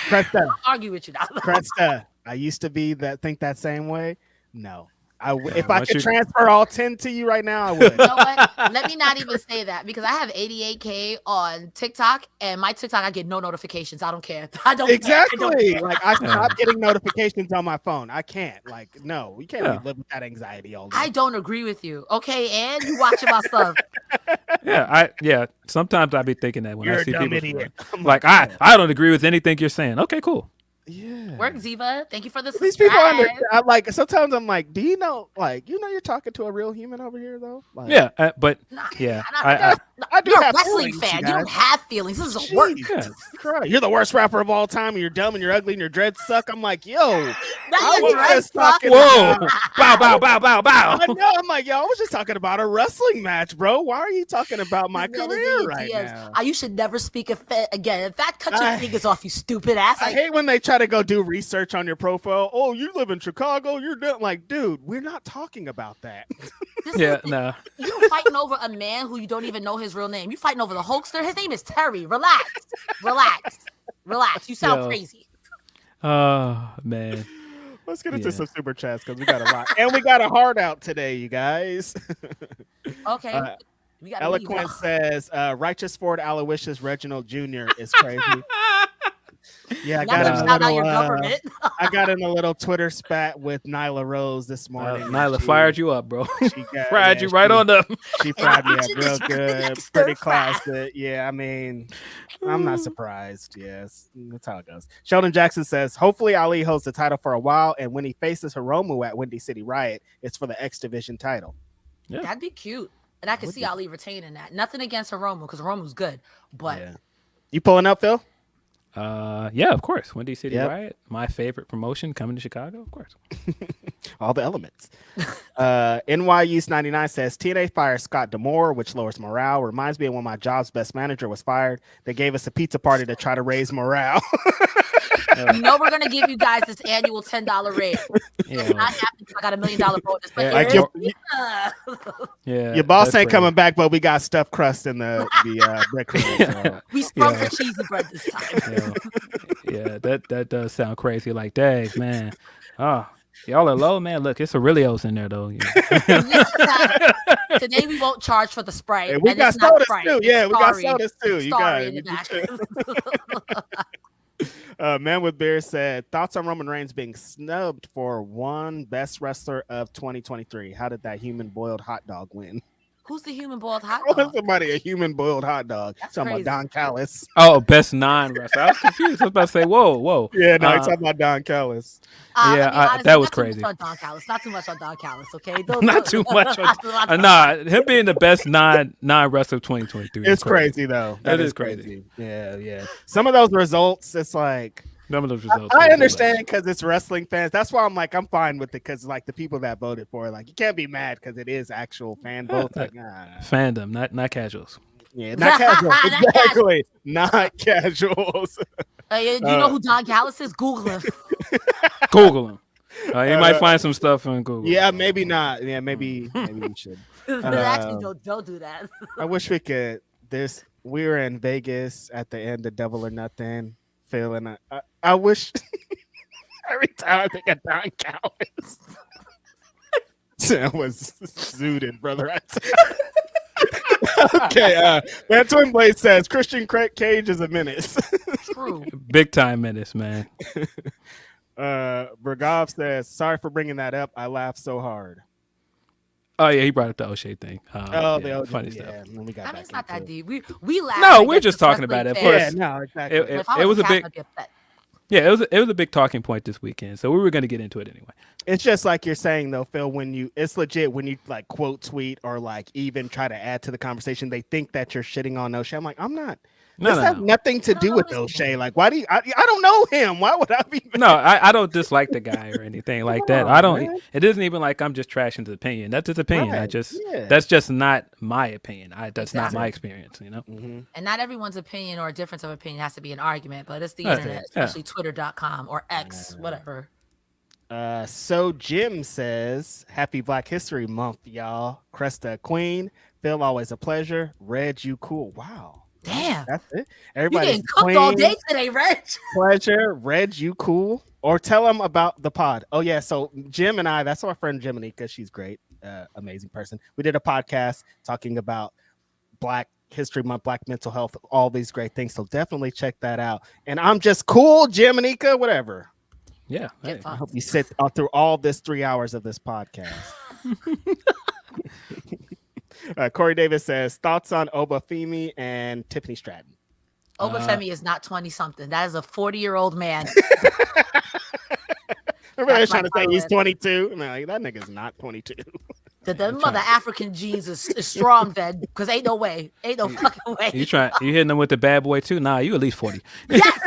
I'll argue with you now. Cresta. I used to think that same way. No. If I once could you- transfer all 10 to you right now, I would. You know what? Let me not even say that because I have 88K on TikTok and my TikTok, I get no notifications. I don't care. I don't care. Exactly. Like I stopped getting notifications on my phone. I can't. Like, no, you can't Yeah. live with that anxiety all day. I don't agree with you. Okay, and you watching my stuff. Sometimes I be thinking that when You're I a see dumb people idiot. I'm like I don't agree with anything you're saying. Okay, cool. Yeah. Work, Ziva. Thank you for the These people subscribe. I'm like, sometimes I'm like, do you know, like, you're talking to a real human over here though? Like, Yeah, but Nah, yeah, nah, I do you're a have wrestling feelings, you fan. You guys. don't have feelings. This is a work. Jesus Christ. You're the worst rapper of all time, and you're dumb, and you're ugly, and your dreads suck. I'm like, yo, Now I your was dreads just suck. talking whoa, about. bow. I know. I'm like, yo, I was just talking about a wrestling match, bro. Why are you talking about my This man is in career your right DMs. now? You should never speak again. In fact, cut your fingers off, you stupid ass. I hate when they try to go do research on your profile. Oh, you live in Chicago. You're like, dude, we're not talking about that. Nah. You're fighting over a man who you don't even know his real name. You're fighting over the Hulkster. His name is Terry. Relax. You sound crazy. Oh man. Let's get into some super chats because we got a lot. And we got a heart out today, you guys. Okay. Eloquent says, Righteous Ford Aloysius Reginald Jr. is crazy. Yeah, I got in a little Twitter spat with Nyla Rose this morning. Nyla fired you up, bro. She fried you right on up. She fried me up real good. Pretty classic. Yeah, I mean, I'm not surprised. Yes, that's how it goes. Sheldon Jackson says, hopefully Ali holds the title for a while, and when he faces Hiromu at Windy City Riot, it's for the X Division title. Yeah. That'd be cute. And I can see Ali retaining that. Nothing against Hiromu, because Hiromu's good. But you pulling up, Phil? Yeah, of course. Windy City Riot, my favorite promotion coming to Chicago, of course. All the elements. NYU's 99 says TNA fires Scott D'Amore, which lowers morale. Reminds me of when my job's best manager was fired. They gave us a pizza party to try to raise morale. You know we're gonna give you guys this annual $10 raise. It's not happening. I got $1 million bonus. But like your boss ain't coming back, but we got stuffed crust in the brick room. So. We sprung for cheesy bread this time. That does sound crazy. Like, dang, man. Oh, y'all are low, man. Look, it's Aurelio's in there though. Today we won't charge for the Sprite. Hey, we got sodas too. Yeah, we got sodas too. You got it. Man with Beer said, thoughts on Roman Reigns being snubbed for one best wrestler of 2023. How did that human boiled hot dog win? Who's the human boiled hot dog? Somebody a human boiled hot dog. That's talking crazy. about Don Callis. Oh, best non-wrestler. I was confused. I was about to say, whoa. Yeah, no, he's talking about Don Callis. That was crazy. Not too much on Don Callis, okay? Not too much. Nah, him being the best non-wrestler of 2023. It's crazy though. That is crazy. Yeah. Some of those results, it's like. Some of those results. I understand because it's wrestling fans. That's why I'm like, I'm fine with it because like the people that voted for it, like you can't be mad because it is actual fan votes. Like, fandom, not casuals. Yeah, not casual. Exactly. Not casuals. You know who Don Callis is? Google him. Google him. You might find some stuff on Google. Yeah, maybe not. Yeah, maybe you should. Actually, don't do that. I wish we could. We were in Vegas at the end of Double or Nothing. Phil and I wish every time I think of Don Callis, Sam was zooted, brother. Okay, man, Twin Blade says Christian Cage is a menace. True. Big time menace, man. Bergov says, sorry for bringing that up. I laughed so hard. Oh yeah, he brought up the O'Shea thing. The funny stuff. Yeah, we got it's not that deep. We laugh. No, we're just talking about it. Yeah, no, exactly. It was a big. Yeah, it was a big talking point this weekend, so we were going to get into it anyway. It's just like you're saying though, Phil. It's legit when you like quote tweet or like even try to add to the conversation, they think that you're shitting on O'Shea. I'm like, I'm not. This has nothing to do with O'Shea. Like, why do you? I don't know him. Why would I be? No, I don't dislike the guy or anything like that. I don't. Man. It isn't even like I'm just trashing his opinion. That's his opinion. Right. That's just not my opinion. That's not my experience. You know. Mm-hmm. And not everyone's opinion or difference of opinion has to be an argument, but it's the internet, especially Twitter.com or X, whatever. So Jim says, "Happy Black History Month, y'all. Cresta Queen, Phil, always a pleasure. Reg, you cool. Wow." Damn, that's it. Everybody's getting cooked all day today, Reg. Pleasure, Reg. You cool? Or tell them about the pod. Oh yeah, so Jim and I. That's our friend Jiminica. She's great, amazing person. We did a podcast talking about Black History Month, Black mental health, all these great things. So definitely check that out. And I'm just cool, Jiminica. Whatever. Yeah. Hey, I hope you sit through all this 3 hours of this podcast. Corey Davis says, thoughts on Obafemi and Tiffany Stratton? Obafemi is not 20 something. That is a 40-year-old man. Everybody's trying to say he's 22. No, that nigga's not 22. The mother African genes is strong then, because ain't no way. Ain't no fucking way. You hitting them with the bad boy too? Nah, you at least 40. Yes.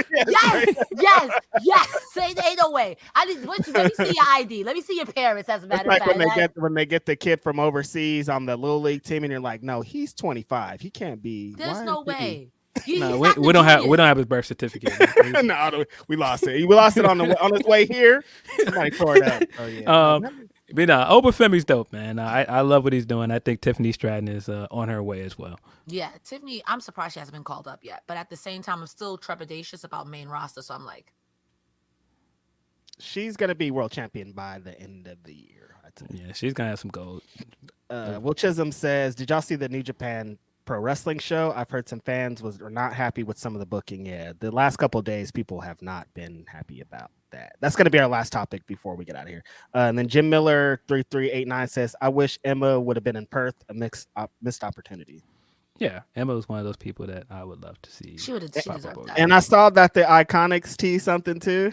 Say ain't no way. Let me see your ID. Let me see your parents, as a matter of fact. When they get the kid from overseas on the little league team and you're like, no, he's 25. He can't be. There's no way. No, we don't have his birth certificate. No, we lost it. We lost it on his way here. Somebody tore it up. Oh yeah. But Obafemi's dope, man. I love what he's doing. I think Tiffany Stratton is on her way as well. Yeah, Tiffany, I'm surprised she hasn't been called up yet. But at the same time, I'm still trepidatious about main roster. So I'm like, she's gonna be world champion by the end of the year. Yeah, she's gonna have some gold. Will Chisholm says, "Did y'all see the New Japan Pro Wrestling show? I've heard some fans were not happy with some of the booking. Yeah, the last couple of days, people have not been happy about that. That's going to be our last topic before we get out of here. And then Jim Miller 3389 says, "I wish Emma would have been in Perth. A missed opportunity." Yeah, Emma was one of those people that I would love to see. She would have deserved that. And I saw that the Iconics tee something too.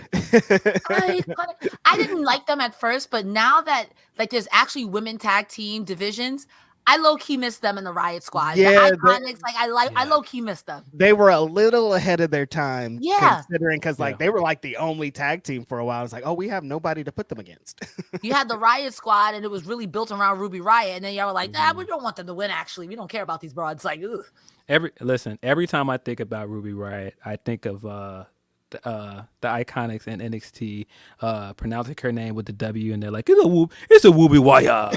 I didn't like them at first, but now that there's actually women tag team divisions, I low key miss them in the Riot Squad. Yeah, the Iconics, I low key miss them. They were a little ahead of their time, yeah. Considering because they were like the only tag team for a while. It's like, oh, we have nobody to put them against. You had the Riot Squad, and it was really built around Ruby Riot, and then y'all were like, nah, we don't want them to win. Actually, we don't care about these broads. Like, ugh. Every time I think about Ruby Riot, I think of the Iconics and NXT pronouncing her name with the W, and they're like, it's a Wooby Wire.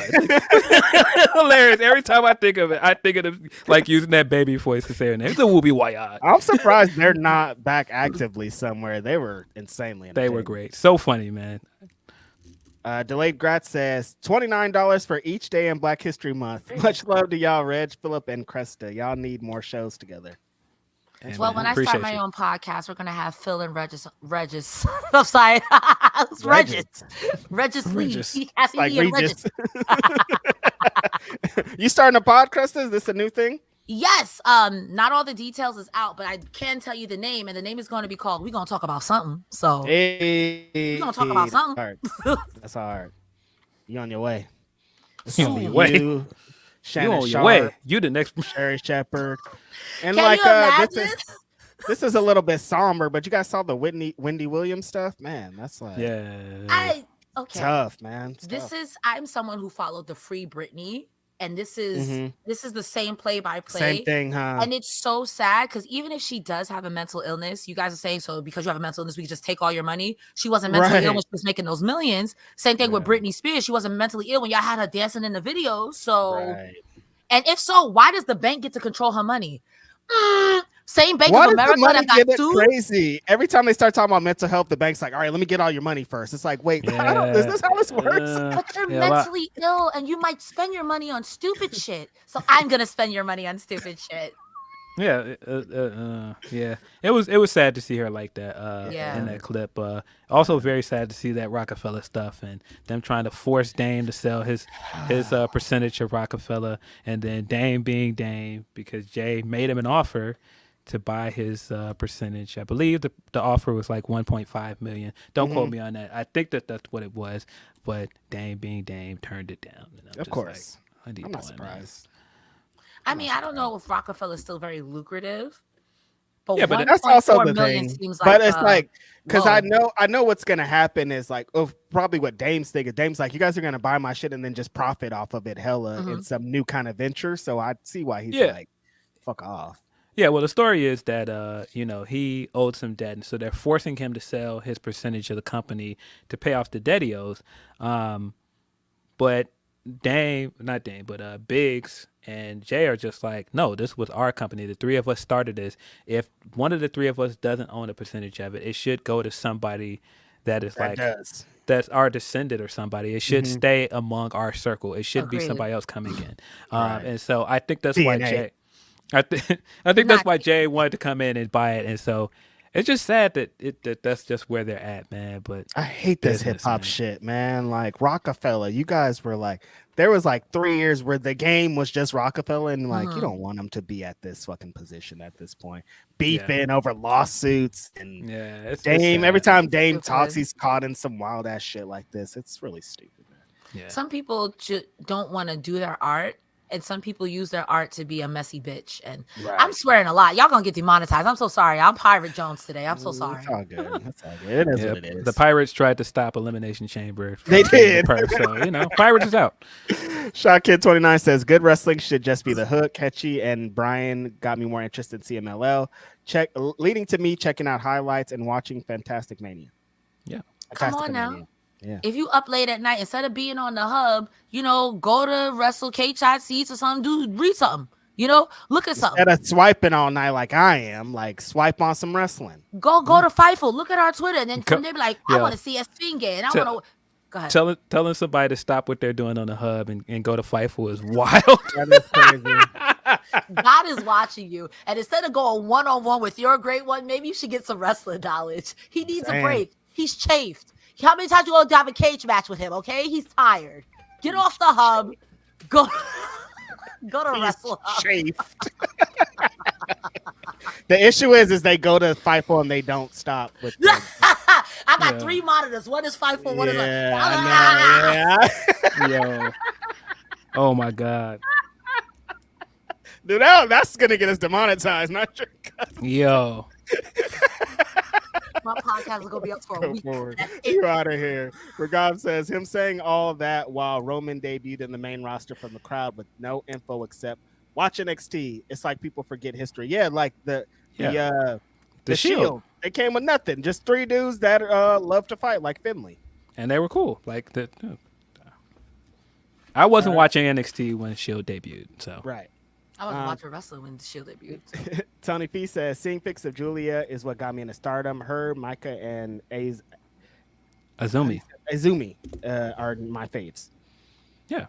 Hilarious. Every time I think of it, I think of them like using that baby voice to say her name. It's a Wooby Wire. I'm surprised they're not back actively somewhere. They were insanely entertaining. They were great. So funny, man. Delayed Grat says $29 for each day in Black History Month. Much love to y'all, Reg, Phillip, and Cresta. Y'all need more shows together. Well, when I start my own podcast, we're gonna have Phil and Regis. I'm sorry, Regis Lee. Like Regis. You starting a podcast? Is this a new thing? Yes. Not all the details is out, but I can tell you the name, and the name is going to be called. We're gonna talk about something. So we're gonna talk about something. That's hard. You on your way? You on your way? You on your way? You the next Sherry Shepherd. And can you imagine? This is a little bit somber, but you guys saw the Wendy Williams stuff, man. That's like tough, man. I'm someone who followed the Free Britney. And this is the same play-by-play. Same thing, huh? And it's so sad because even if she does have a mental illness, you guys are saying, so because you have a mental illness, we can just take all your money. She wasn't mentally ill when she was making those millions. Same thing with Britney Spears. She wasn't mentally ill when y'all had her dancing in the video. So, and if so, why does the bank get to control her money? Same Bank of America that got sued. Crazy. Every time they start talking about mental health, the bank's like, all right, let me get all your money first. It's like, wait, is this how this works? But you're mentally ill and you might spend your money on stupid shit. So I'm going to spend your money on stupid shit. Yeah. It was sad to see her like that in that clip. Also very sad to see that Rockefeller stuff and them trying to force Dame to sell his percentage of Rockefeller, and then Dame being Dame because Jay made him an offer to buy his percentage. I believe the offer was like $1.5 million. Don't quote me on that. I think that's what it was, but Dame being Dame turned it down. And of course. Like, I'm not surprised. I mean, I don't know if Rockefeller is still very lucrative, but that's also the million thing. Seems but like, it's like, because I know what's gonna happen is like, probably what Dame's thinking. Dame's like, you guys are gonna buy my shit and then just profit off of it, hella in some new kind of venture. So I see why he's like, fuck off. Yeah, well, the story is that he owed some debt, and so they're forcing him to sell his percentage of the company to pay off the debt he owes. But Biggs and Jay are just like, no, this was our company. The three of us started this. If one of the three of us doesn't own a percentage of it, it should go to somebody that's our descendant or somebody. It should stay among our circle. It should be somebody else coming in. And so I think that's why Jay. I think that's why Jay wanted to come in and buy it, and so It's just sad that that's just where they're at, man. But I hate this hip business, hop man. shit, man. Like Rockefeller, you guys were like, there was like 3 years where the game was just Rockefeller, and like you don't want them to be at this fucking position at this point, beefing over lawsuits and Yeah, it's Dame. sad. Every time Dame talks, Stupid. he's caught in some wild ass shit like this. It's really stupid, man. Yeah. Some people don't want to do their art, and some people use their art to be a messy bitch. And I'm swearing a lot. Y'all gonna get demonetized. I'm so sorry. I'm Pirate Jones today. I'm so sorry. It's all good. It's all good. It is what it is. The Pirates tried to stop Elimination Chamber. They did. So, Pirates is out. Shot Kid 29 says good wrestling should just be the hook. Catchy and Brian got me more interested in CMLL. Leading to me checking out highlights and watching Fantastic Mania. Yeah. Come on now. Mania. Yeah. If you up late at night, instead of being on the hub, go to Wrestle Cage Seats or something. Read something. Look at something. Instead of swiping all night like I am, like swipe on some wrestling. Go to Fightful. Look at our Twitter, and then they be like, I want to see us finger, and I want to. Go ahead. Telling somebody to stop what they're doing on the hub and go to Fightful is wild. That is crazy. God is watching you, and instead of going one-on-one with your great one, maybe you should get some wrestling knowledge. He needs a break. He's chafed. How many times you gonna have a cage match with him? Okay, he's tired. Get off the hub. Go to Wrestle Hub. Chafed. The issue is they go to Fightful and they don't stop with them. I got 3 monitors. One is Fightful, one is Yo. Oh my God. Dude, that's gonna get us demonetized, not your Yo. My podcast is gonna be up for a week. You out of here. Regab says him saying all that while Roman debuted in the main roster from the crowd with no info except watch NXT. It's like people forget history. Yeah, like the Shield. They came with nothing. Just 3 dudes that love to fight, like Finley. And they were cool. I wasn't watching NXT when Shield debuted, so Right. I was watching wrestling when the Shield debuted. Tony P says seeing pics of Julia is what got me into stardom. Her, Micah, and Azumi. Are my faves. Yeah.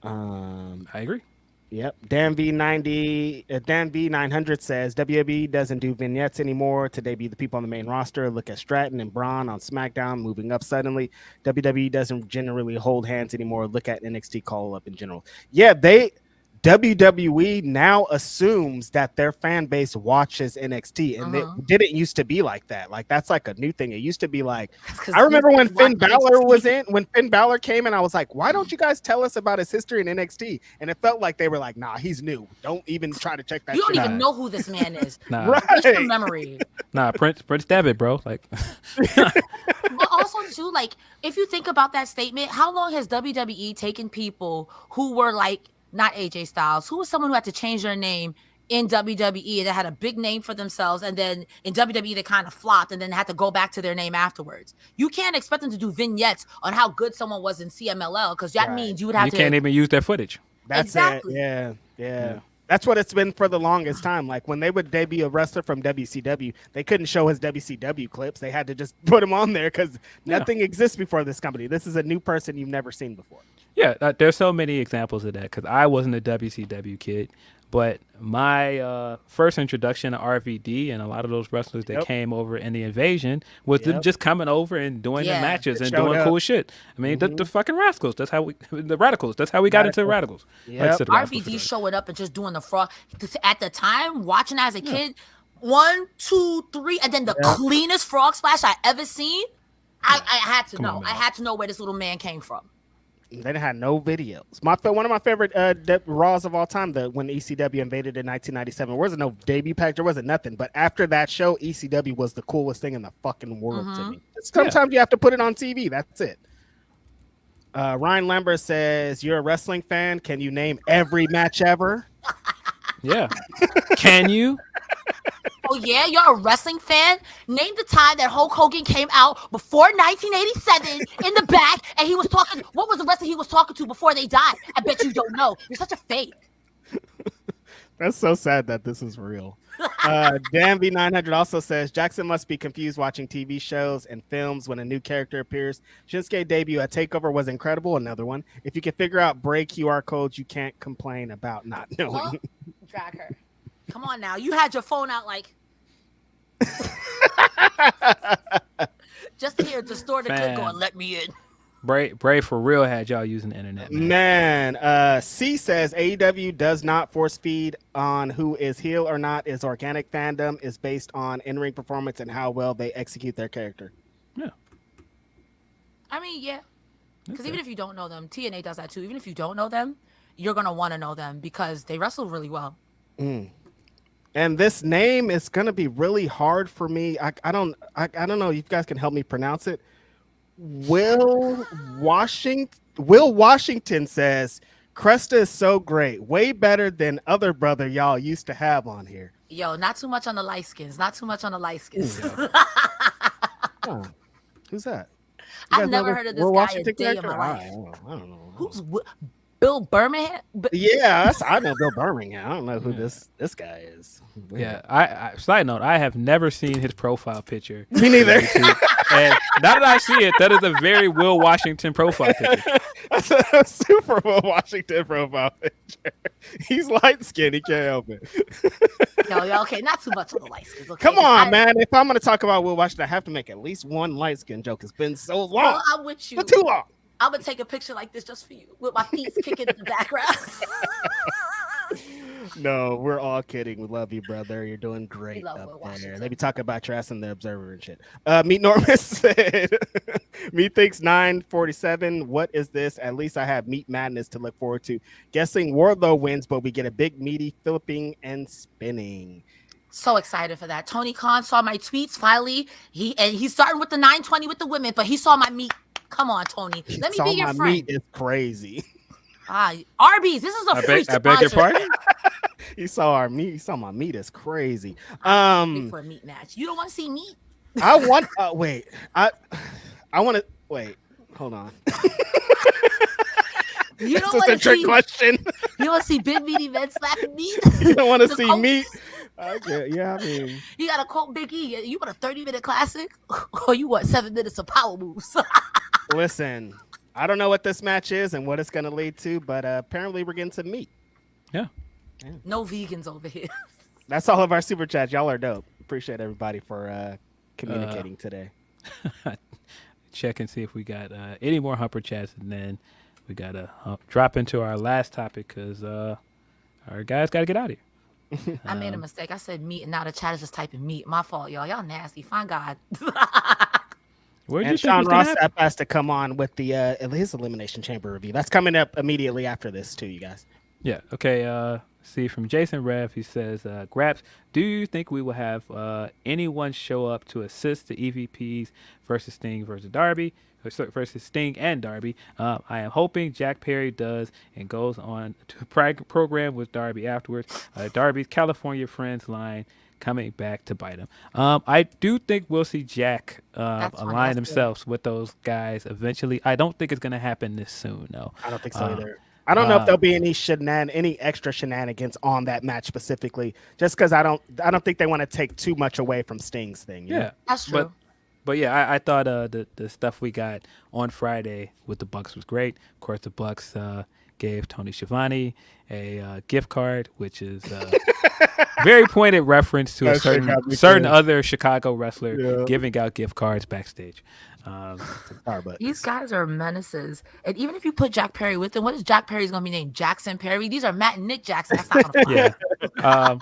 I agree. Yep. Dan V900 says WWE doesn't do vignettes anymore to debut the people on the main roster. Look at Stratton and Braun on SmackDown moving up suddenly. WWE doesn't generally hold hands anymore. Look at NXT call up in general. Yeah, WWE now assumes that their fan base watches NXT, and it didn't used to be like that. Like that's like a new thing. It used to be like I remember when Finn Balor came in, I was like, why don't you guys tell us about his history in NXT? And it felt like they were like, nah, he's new. Don't even try to check that. You don't even know who this man is. Nah. Right. Your memory. Nah, Prince Devitt, bro. Like, but also too, like if you think about that statement, how long has WWE taken people who were like not AJ Styles, who was someone who had to change their name in WWE that had a big name for themselves, and then in WWE they kind of flopped and then had to go back to their name afterwards. You can't expect them to do vignettes on how good someone was in CMLL because that means you would have to. You can't even use their footage. That's exactly. It. Yeah. That's what it's been for the longest time. Like when they would debut a wrestler from WCW, they couldn't show his WCW clips. They had to just put him on there because nothing exists before this company. This is a new person you've never seen before. Yeah, there's so many examples of that because I wasn't a WCW kid, but my first introduction to RVD and a lot of those wrestlers that came over in the Invasion was them just coming over and doing the matches and doing cool shit. I mean, the fucking Rascals. That's how the Radicals. That's how we got into the Radicals. Yep. RVD showing up and just doing the fraud. At the time, watching as a kid, 1, 2, 3, and then the cleanest frog splash I ever seen. I had to know. I had to know where this little man came from. They had no videos. One of my favorite Raws of all time, when ECW invaded in 1997. There wasn't no debut pack. There wasn't nothing. But after that show, ECW was the coolest thing in the fucking world to me. Sometimes you have to put it on TV. That's it. Ryan Lambert says, you're a wrestling fan. Can you name every match ever? Yeah. Can you? Oh, yeah? You're a wrestling fan? Name the time that Hulk Hogan came out before 1987 in the back, and he was talking. What was the wrestler he was talking to before they died? I bet you don't know. You're such a fake. That's so sad that this is real. Dan V900 also says, Jackson must be confused watching TV shows and films when a new character appears. Shinsuke debut at TakeOver was incredible. Another one. If you can figure out Bray QR codes, you can't complain about not knowing. Drag her. Come on now. You had your phone out like. Just to hear a distorted clip Fam. going, "Let me in." Bray for real had y'all using the internet, man. Man, C says AEW does not force feed on who is heel or not. Is organic fandom is based on in-ring performance and how well they execute their character. Yeah. I mean, yeah. Because Okay. even if you don't know them, TNA does that too. Even if you don't know them, you're gonna want to know them because they wrestle really well. And this name is gonna be really hard for me. I don't know. You guys can help me pronounce it. Will Washington says Cresta is so great, way better than other brother y'all used to have on here. Yo, not too much on the light skins. Not too much on the light skins. Huh. Who's that? You I've guys know never heard of this Will guy a Washington day in character? my life. I don't know. Who's Bill Birmingham? Yeah, I know Bill Birmingham. I don't know who this guy is. Yeah. I side note, I have never seen his profile picture. Me neither. And now that I see it, that is a very Will Washington profile picture. That's a super Will Washington profile picture. He's light skinned. He can't help it. Yo, okay, not too much on the light skins. Okay? Come on, man. If I'm going to talk about Will Washington, I have to make at least one light skin joke. It's been so long. Well, I'm with you. For too long. I'm gonna take a picture like this just for you, with my feet kicking in the background. No, we're all kidding. We love you, brother. You're doing great love up Will there. Washington. They be talking about your ass in the Observer and shit. Meet Normus said, Meet thinks 947. What is this? At least I have Meat Madness to look forward to. Guessing Wardlow wins, but we get a big meaty flipping and spinning. So excited for that. Tony Khan saw my tweets finally. He's starting with the 920 with the women, but he saw my meat. Come on, Tony. Let me Saw be your my friend. meat is crazy. Arby's. This is a free I beg your sponsor. pardon? He saw our meat. He saw my meat is crazy. Wait for a meat match. You don't want to see meat? I want. Wait. I want to wait. Hold on. You don't This is want a to trick see. question. You want to see big meaty men slapping meat? You don't want to The see Coke- meat. Okay, yeah, I mean, You got to quote Big E. You want a 30-minute classic, or you want 7 minutes of power moves? listen. I don't know what this match is and what it's going to lead to, but apparently we're getting some meat. Yeah. No vegans over here. That's all of our super chats. Y'all are dope. Appreciate everybody for communicating today. Check and see if we got any more Humper chats, and then we got to drop into our last topic because our guys got to get out of here. I made a mistake. I said meat, and now the chat is just typing meat. My fault, y'all. Y'all nasty. Find God. Where did you And think Sean was gonna Ross happen? has to come on with the his Elimination Chamber review. That's coming up immediately after this too, you guys. Yeah. Okay. See, from Jason Rev, he says, Graps, do you think we will have anyone show up to assist the EVPs versus Sting versus Darby, versus Sting and Darby? I am hoping Jack Perry does and goes on to program with Darby afterwards. Darby's California friends line coming back to bite him. I do think we'll see Jack That's funny. align That's good. themselves with those guys eventually. I don't think it's going to happen this soon, though. I don't think so either. I don't know if there'll be any extra shenanigans on that match specifically, just because I don't think they want to take too much away from Sting's thing. you know? Yeah, That's true. But yeah, I thought the stuff we got on Friday with the Bucks was great. Of course, the Bucks gave Tony Schiavone a gift card, which is very pointed reference to a That shit got me certain too. other Chicago wrestler Yeah. giving out gift cards backstage. Starbucks. These guys are menaces. And even if you put Jack Perry with them, what is Jack Perry's going to be named? Jackson Perry? These are Matt and Nick Jackson. That's not going to fly. Yeah.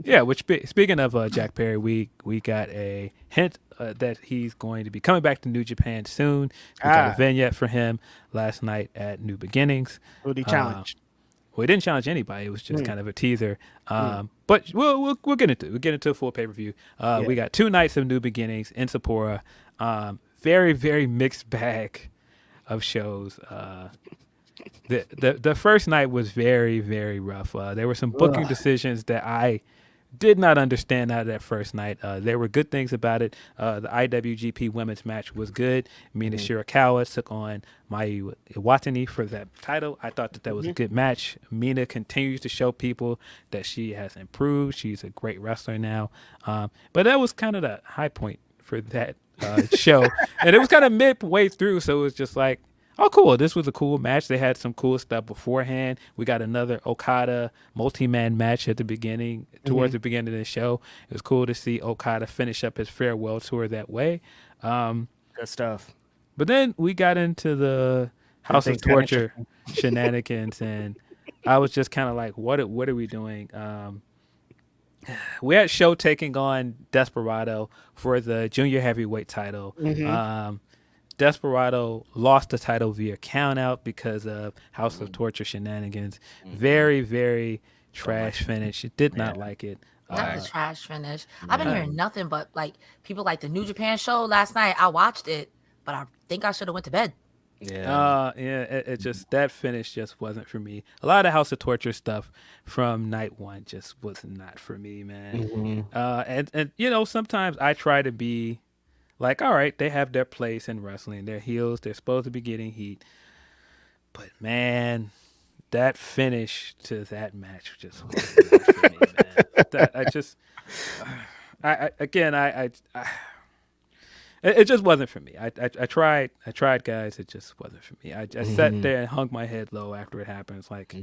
Yeah, which speaking of Jack Perry, we got a hint that he's going to be coming back to New Japan soon. We got a vignette for him last night at New Beginnings. Who'd he challenge? Well, he didn't challenge anybody. It was just kind of a teaser. But we'll get into a full pay-per-view. We got 2 nights of New Beginnings in Sapporo. Very, very mixed bag of shows. The first night was very, very rough. There were some booking decisions that I did not understand out of that first night. There were good things about it. The IWGP Women's match was good. Mina Shirakawa took on Mayu Iwatani for that title. I thought that was a good match. Mina continues to show people that she has improved. She's a great wrestler now. But that was kind of the high point for that show. And it was kind of midway through, so it was just like, oh, cool. This was a cool match. They had some cool stuff beforehand. We got another Okada multi-man match at the beginning, towards the beginning of the show. It was cool to see Okada finish up his farewell tour that way. Good stuff. But then we got into the House of things got Torture shenanigans, and I was just kind of like, what are we doing? We had Show taking on Desperado for the junior heavyweight title. Desperado lost the title via countout because of House of Torture shenanigans. Very, very trash finish. Did not like it. Not the trash finish. I've been hearing nothing but like people like the New Japan show last night. I watched it, but I think I should have went to bed. It just, that finish just wasn't for me. A lot of House of Torture stuff from night one just was not for me, man. And you know, sometimes I try to be like, all right, they have their place in wrestling. They're heels. They're supposed to be getting heat. But man, that finish to that match just was not for me, man. It just wasn't for me. I tried, guys. It just wasn't for me. I sat there and hung my head low after it happened. It's like,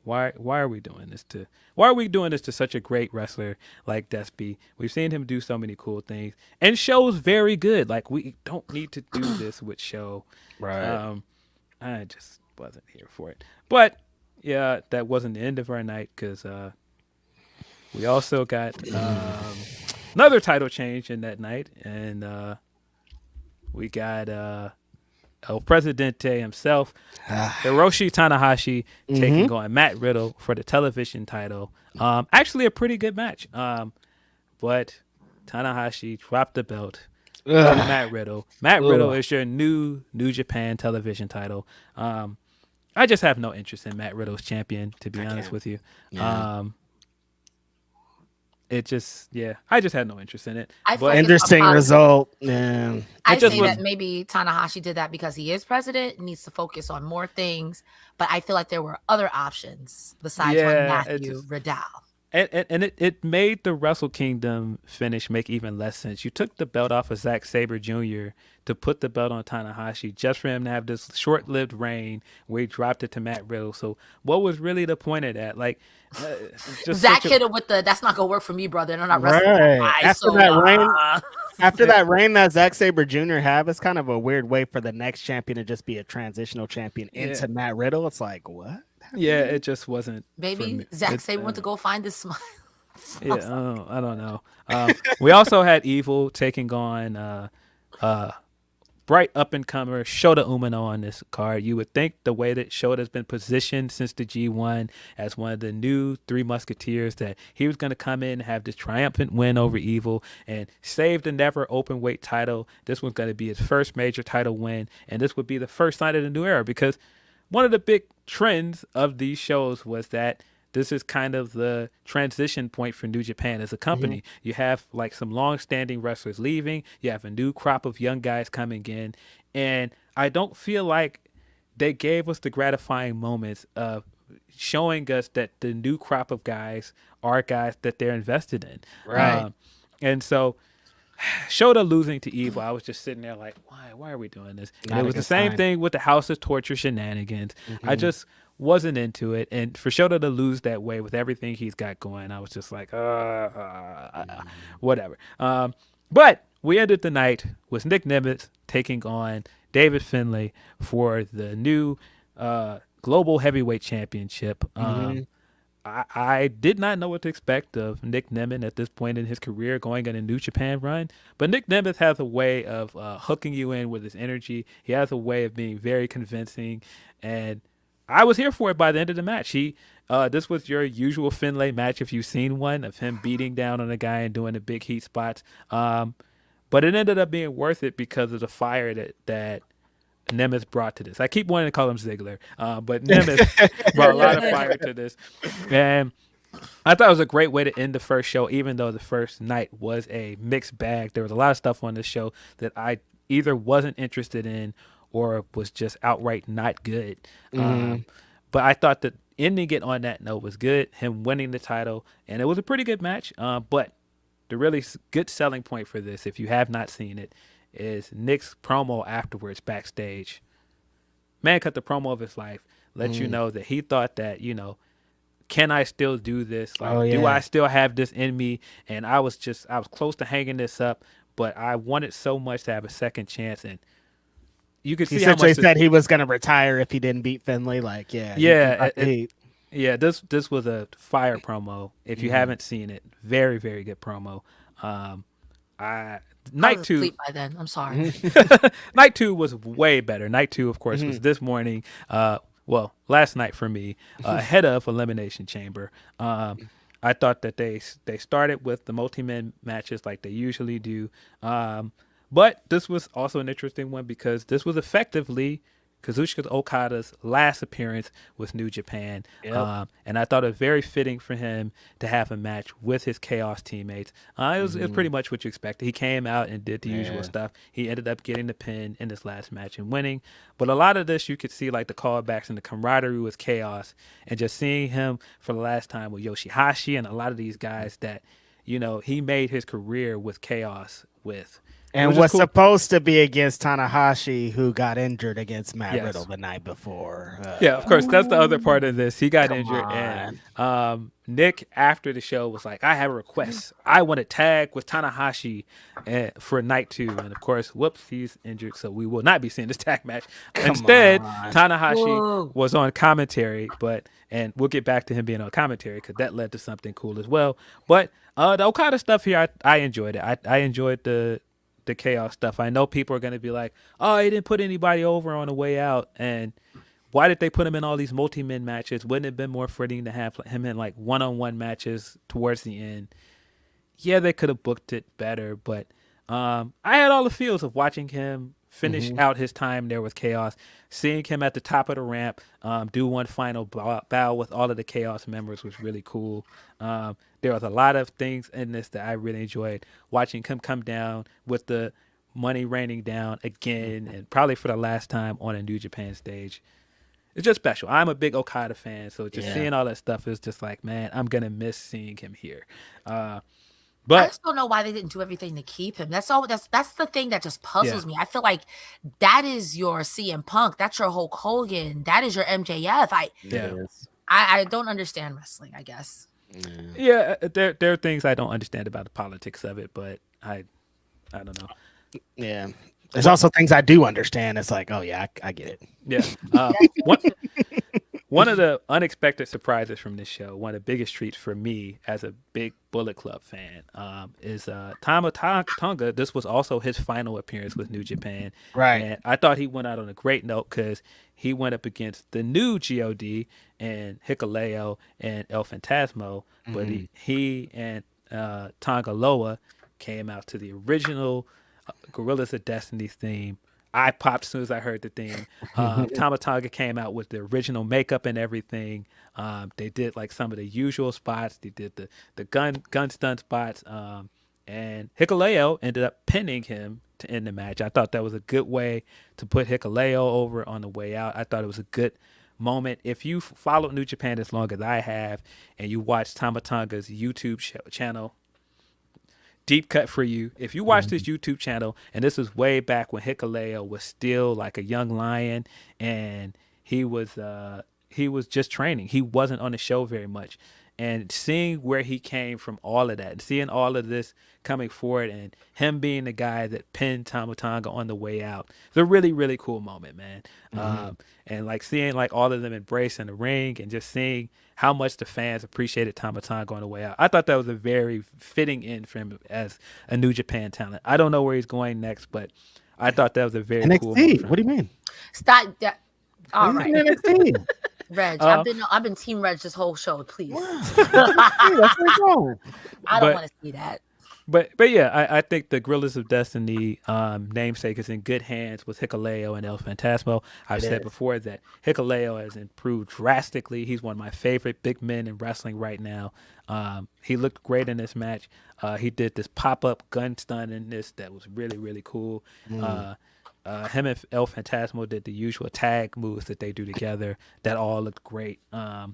why are we doing this to? Why are we doing this to such a great wrestler like Despy? We've seen him do so many cool things, and Show's very good. Like, we don't need to do this with Show. Right. I just wasn't here for it. But yeah, that wasn't the end of our night because we also got another title change in that night, and we got El Presidente himself, Hiroshi Tanahashi, taking on Matt Riddle for the television title. Actually, a pretty good match. But Tanahashi dropped the belt to Matt Riddle. Matt Riddle is your New Japan television title. I just have no interest in Matt Riddle's champion, to be honest with you. It just, I just had no interest in it. Interesting result. Yeah. I say that maybe Tanahashi did that because he is president, needs to focus on more things. But I feel like there were other options besides Matthew Riddle. And it made the Wrestle Kingdom finish make even less sense. You took the belt off of Zack Sabre Jr. to put the belt on Tanahashi just for him to have this short-lived reign where he dropped it to Matt Riddle. So what was really the point of that? Like, Zack hit him with the, that's not going to work for me, brother. And I'm not wrestling. Right. After that reign that Zack Sabre Jr. have, it's kind of a weird way for the next champion to just be a transitional champion into Matt Riddle. It's like, what? Yeah, it just wasn't. Maybe Zack Sabre went to go find his smile. I don't know. We also had Evil taking on bright up-and-comer Shota Umino on this card. You would think the way that Shota's been positioned since the G1 as one of the new Three Musketeers that he was going to come in and have this triumphant win over Evil and save the never open weight title. This was going to be his first major title win, and this would be the first sign of the new era because one of the big trends of these shows was that this is kind of the transition point for New Japan as a company. You have like some long-standing wrestlers leaving. You have a new crop of young guys coming in. And I don't feel like they gave us the gratifying moments of showing us that the new crop of guys are guys that they're invested in. Right. And so Shota losing to Evil, I was just sitting there like, why are we doing this? And it was the same thing with the House of Torture shenanigans. I just wasn't into it. And for Shota to lose that way with everything he's got going, I was just like, whatever. But we ended the night with Nick Nemeth taking on David Finlay for the new Global Heavyweight Championship. I did not know what to expect of Nick Nemeth at this point in his career going on a New Japan run. But Nick Nemeth has a way of hooking you in with his energy. He has a way of being very convincing. And I was here for it by the end of the match. This was your usual Finlay match if you've seen one, of him beating down on a guy and doing the big heat spots. But it ended up being worth it because of the fire that Nemeth brought to this. I keep wanting to call him Ziggler, but Nemeth brought a lot of fire to this. And I thought it was a great way to end the first show, even though the first night was a mixed bag. There was a lot of stuff on this show that I either wasn't interested in or was just outright not good. But I thought that ending it on that note was good, him winning the title, and it was a pretty good match. But the really good selling point for this, if you have not seen it, is Nick's promo afterwards backstage. man cut the promo of his life. Let you know that he thought that, can I still do this? Like, do I still have this in me? And I was close to hanging this up, but I wanted so much to have a second chance. And you could see how much said he was going to retire if he didn't beat Finlay. Like, this was a fire promo. If you haven't seen it, very, very good promo. Night 2 asleep by then. I'm sorry. Night 2 was way better. Night 2, of course, was this morning. Last night for me, ahead of Elimination Chamber. I thought that they started with the multi-man matches like they usually do. But this was also an interesting one because this was effectively Kazuchika Okada's last appearance with New Japan. Yep. And I thought it was very fitting for him to have a match with his Chaos teammates. It was pretty much what you expected. He came out and did the usual stuff. He ended up getting the pin in his last match and winning. But a lot of this, you could see like the callbacks and the camaraderie with Chaos, and just seeing him for the last time with Yoshihashi and a lot of these guys that, he made his career with Chaos with. And was cool. Supposed to be against Tanahashi, who got injured against Matt Riddle the night before. Yeah, of course. That's the other part of this. He got injured. And Nick, after the show, was like, I have a request. I want to tag with Tanahashi for night 2. And, of course, whoops, he's injured, so we will not be seeing this tag match. Instead, Tanahashi was on commentary, and we'll get back to him being on commentary because that led to something cool as well. But the Okada stuff here, I enjoyed it. I enjoyed the Chaos stuff. I know people are going to be like, oh, he didn't put anybody over on the way out, and why did they put him in all these multi-men matches? Wouldn't it have been more fitting to have him in like one-on-one matches towards the end? Yeah, they could have booked it better, but I had all the feels of watching him finish out his time there with Chaos, seeing him at the top of the ramp do one final bow with all of the Chaos members was really cool. There was a lot of things in this that I really enjoyed. Watching him come down with the money raining down again, and probably for the last time on a New Japan stage. It's just special. I'm a big Okada fan, so just seeing all that stuff is just like, man, I'm going to miss seeing him here. But I just don't know why they didn't do everything to keep him. That's the thing that just puzzles me. I feel like that is your CM Punk. That's your Hulk Hogan. That is your MJF. I don't understand wrestling, I guess. Yeah, there are things I don't understand about the politics of it, but I don't know. Yeah. There's also things I do understand. It's like, oh yeah, I get it. Yeah. One of the unexpected surprises from this show, one of the biggest treats for me as a big Bullet Club fan, is Tama Tonga. This was also his final appearance with New Japan. Right. And I thought he went out on a great note because he went up against the new God and Hikuleo and El Fantasmo, but he and Tonga Loa came out to the original Gorillas of Destiny theme. I popped as soon as I heard the theme. Tama Tonga came out with the original makeup and everything. They did like some of the usual spots. They did the gun stun spots. And Hikuleo ended up pinning him to end the match. I thought that was a good way to put Hikuleo over on the way out. I thought it was a good moment. If you followed New Japan as long as I have, and you watch Tama Tonga's YouTube channel, deep cut for you. If you watch this YouTube channel, and this is way back when Hikuleo was still like a young lion, and he was just training. He wasn't on the show very much. And seeing where he came from, all of that, and seeing all of this coming forward, and him being the guy that pinned Tama Tonga on the way out, it's a really, really cool moment, man. And like seeing like all of them embrace in the ring, and just seeing how much the fans appreciated Tama Tonga on the way out. I thought that was a very fitting end for him as a New Japan talent. I don't know where he's going next, but I thought that was a very NXT. cool moment. What do you mean? Stop that. All right. NXT. Reg, I've been Team Reg this whole show, please. I don't want to see that. But yeah, I think the Gorillas of Destiny namesake is in good hands with Hikuleo and El Fantasmo. I've said before that Hikuleo has improved drastically. He's one of my favorite big men in wrestling right now. He looked great in this match. He did this pop-up gun stun in this that was really, really cool. Him and El Fantasmo did the usual tag moves that they do together. That all looked great. I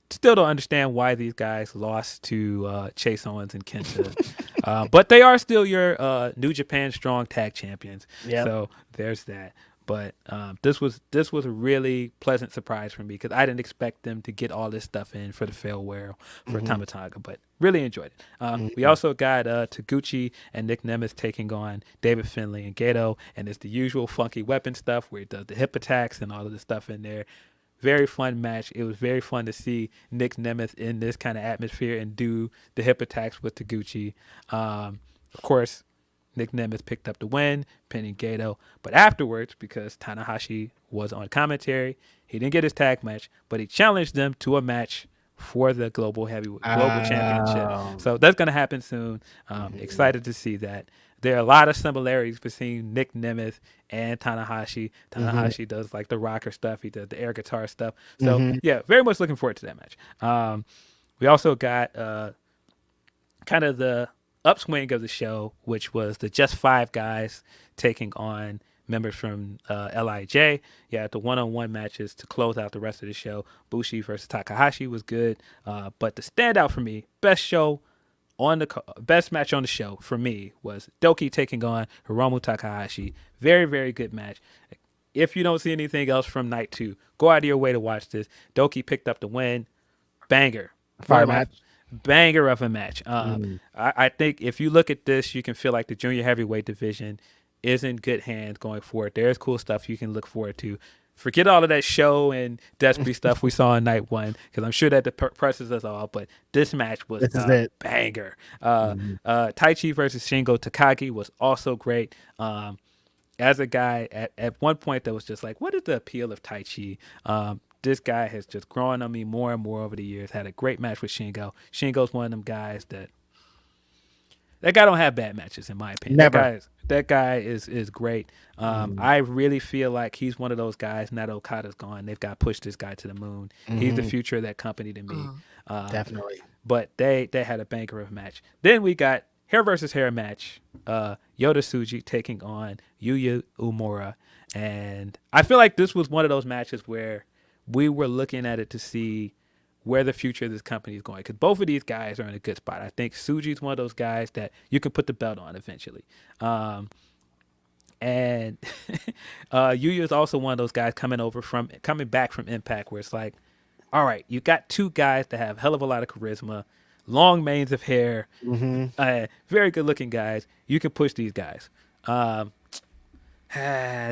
still don't understand why these guys lost to Chase Owens and Kenta. But they are still your New Japan Strong Tag Champions. Yep. So there's that. But this was a really pleasant surprise for me because I didn't expect them to get all this stuff in for the farewell for Tamatanga, but really enjoyed it. We also got Taguchi and Nick Nemeth taking on David Finlay and Gato, and it's the usual funky weapon stuff where he does the hip attacks and all of the stuff in there. Very fun match. It was very fun to see Nick Nemeth in this kind of atmosphere and do the hip attacks with Taguchi. Of course, Nick Nemeth picked up the win, pinning Gato. But afterwards, because Tanahashi was on commentary, he didn't get his tag match, but he challenged them to a match for the global championship. So that's going to happen soon. Excited to see that. There are a lot of similarities between Nick Nemeth and Tanahashi. Tanahashi does like the rocker stuff. He does the air guitar stuff. So yeah, very much looking forward to that match. We also got kind of the upswing of the show, which was the Just Five guys taking on members from LIJ. Yeah, the one-on-one matches to close out the rest of the show. Bushi versus Takahashi was good, but the standout for me, best match on the show for me was Doki taking on Hiromu Takahashi. Very, very good match. If you don't see anything else from night 2, go out of your way to watch this. Doki picked up the win. Banger. Fire match. Banger of a match. I think if you look at this, you can feel like the junior heavyweight division is in good hands going forward. There's cool stuff you can look forward to. Forget all of that show and Despy stuff we saw in night 1, because I'm sure that depresses us all. But this match was a banger. Taichi versus Shingo Takagi was also great. As a guy at one point that was just like, what is the appeal of Taichi? This guy has just grown on me more and more over the years. Had a great match with Shingo. Shingo's one of them guys that guy don't have bad matches, in my opinion. Never. That guy is great. I really feel like he's one of those guys. Now that Okada's gone, they've got to push this guy to the moon. He's the future of that company to me. Definitely. But they had a banger of a match. Then we got hair versus hair match. Yota Tsuji taking on Yuya Uemura. And I feel like this was one of those matches where we were looking at it to see where the future of this company is going, because both of these guys are in a good spot. I think Tsuji's one of those guys that you can put the belt on eventually. And Yuya is also one of those guys coming back from Impact, where it's like, all right, you got two guys that have a hell of a lot of charisma, long manes of hair, very good looking guys. You can push these guys.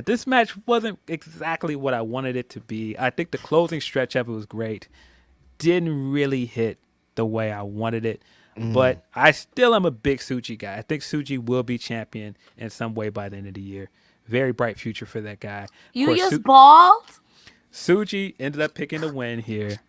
This match wasn't exactly what I wanted it to be. I think the closing stretch of it was great. Didn't really hit the way I wanted it. But I still am a big Tsuji guy. I think Tsuji will be champion in some way by the end of the year. Very bright future for that guy. Yuya's bald? Tsuji ended up picking the win here.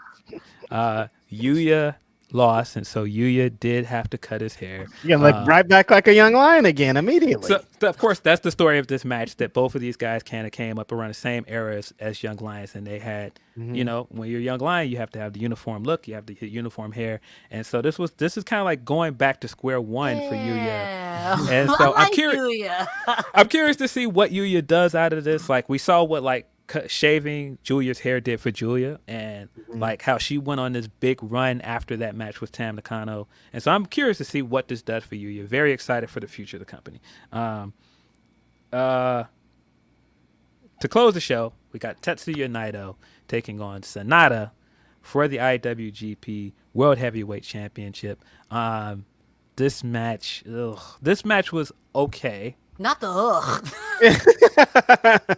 Yuya lost, and so Yuya did have to cut his hair. Yeah, like right back like a young lion again immediately. So of course, that's the story of this match, that both of these guys kind of came up around the same era as young lions, and they had, you know, when you're a young lion, you have to have the uniform look, you have the uniform hair, and so this is kind of like going back to square one for Yuya. And so I'm curious to see what Yuya does out of this. Like, we saw what shaving Julia's hair did for Julia, and like how she went on this big run after that match with Tam Nakano. And so I'm curious to see what this does for Yuya. Very excited for the future of the company. To close the show, we got Tetsuya Naito taking on Sanada for the IWGP World Heavyweight Championship. This match was okay. Not the ugh.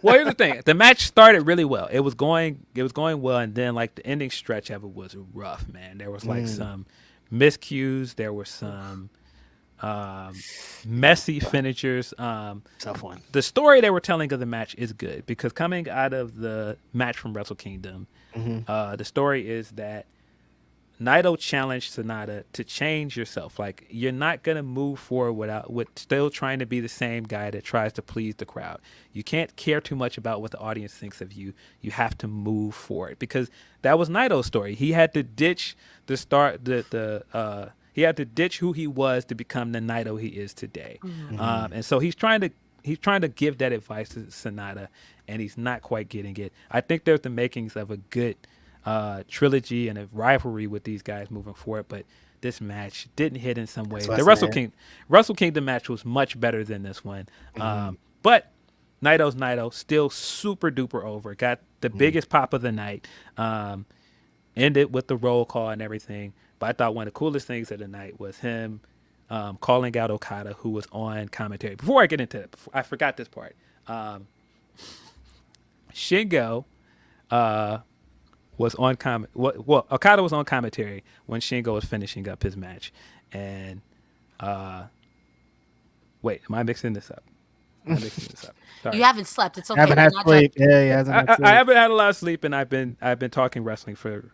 Well, here's the thing. The match started really well. It was going well, and then like the ending stretch of it was rough, man. There was like some miscues. There were some messy finishers. Tough one. The story they were telling of the match is good, because coming out of the match from Wrestle Kingdom, the story is that Naito challenged Sanada to change yourself. Like, you're not going to move forward with still trying to be the same guy that tries to please the crowd. You can't care too much about what the audience thinks of you. You have to move forward, because that was Naito's story. He had to ditch he had to ditch who he was to become the Naito he is today. And so he's trying to give that advice to Sanada, and he's not quite getting it. I think there's the makings of a good trilogy and a rivalry with these guys moving forward, but this match didn't hit in some ways. The Wrestle Kingdom match was much better than this one. But Naito's Naito, still super duper over. Got the biggest pop of the night. Ended with the roll call and everything. But I thought one of the coolest things of the night was him calling out Okada, who was on commentary. Before I get into it, I forgot this part. Shingo was on Okada was on commentary when Shingo was finishing up his match. And wait, am I mixing this up? Sorry. You haven't slept. It's okay. Haven't We're had not sleep. judging. Yeah, he hasn't had sleep. I haven't had a lot of sleep, and I've been talking wrestling for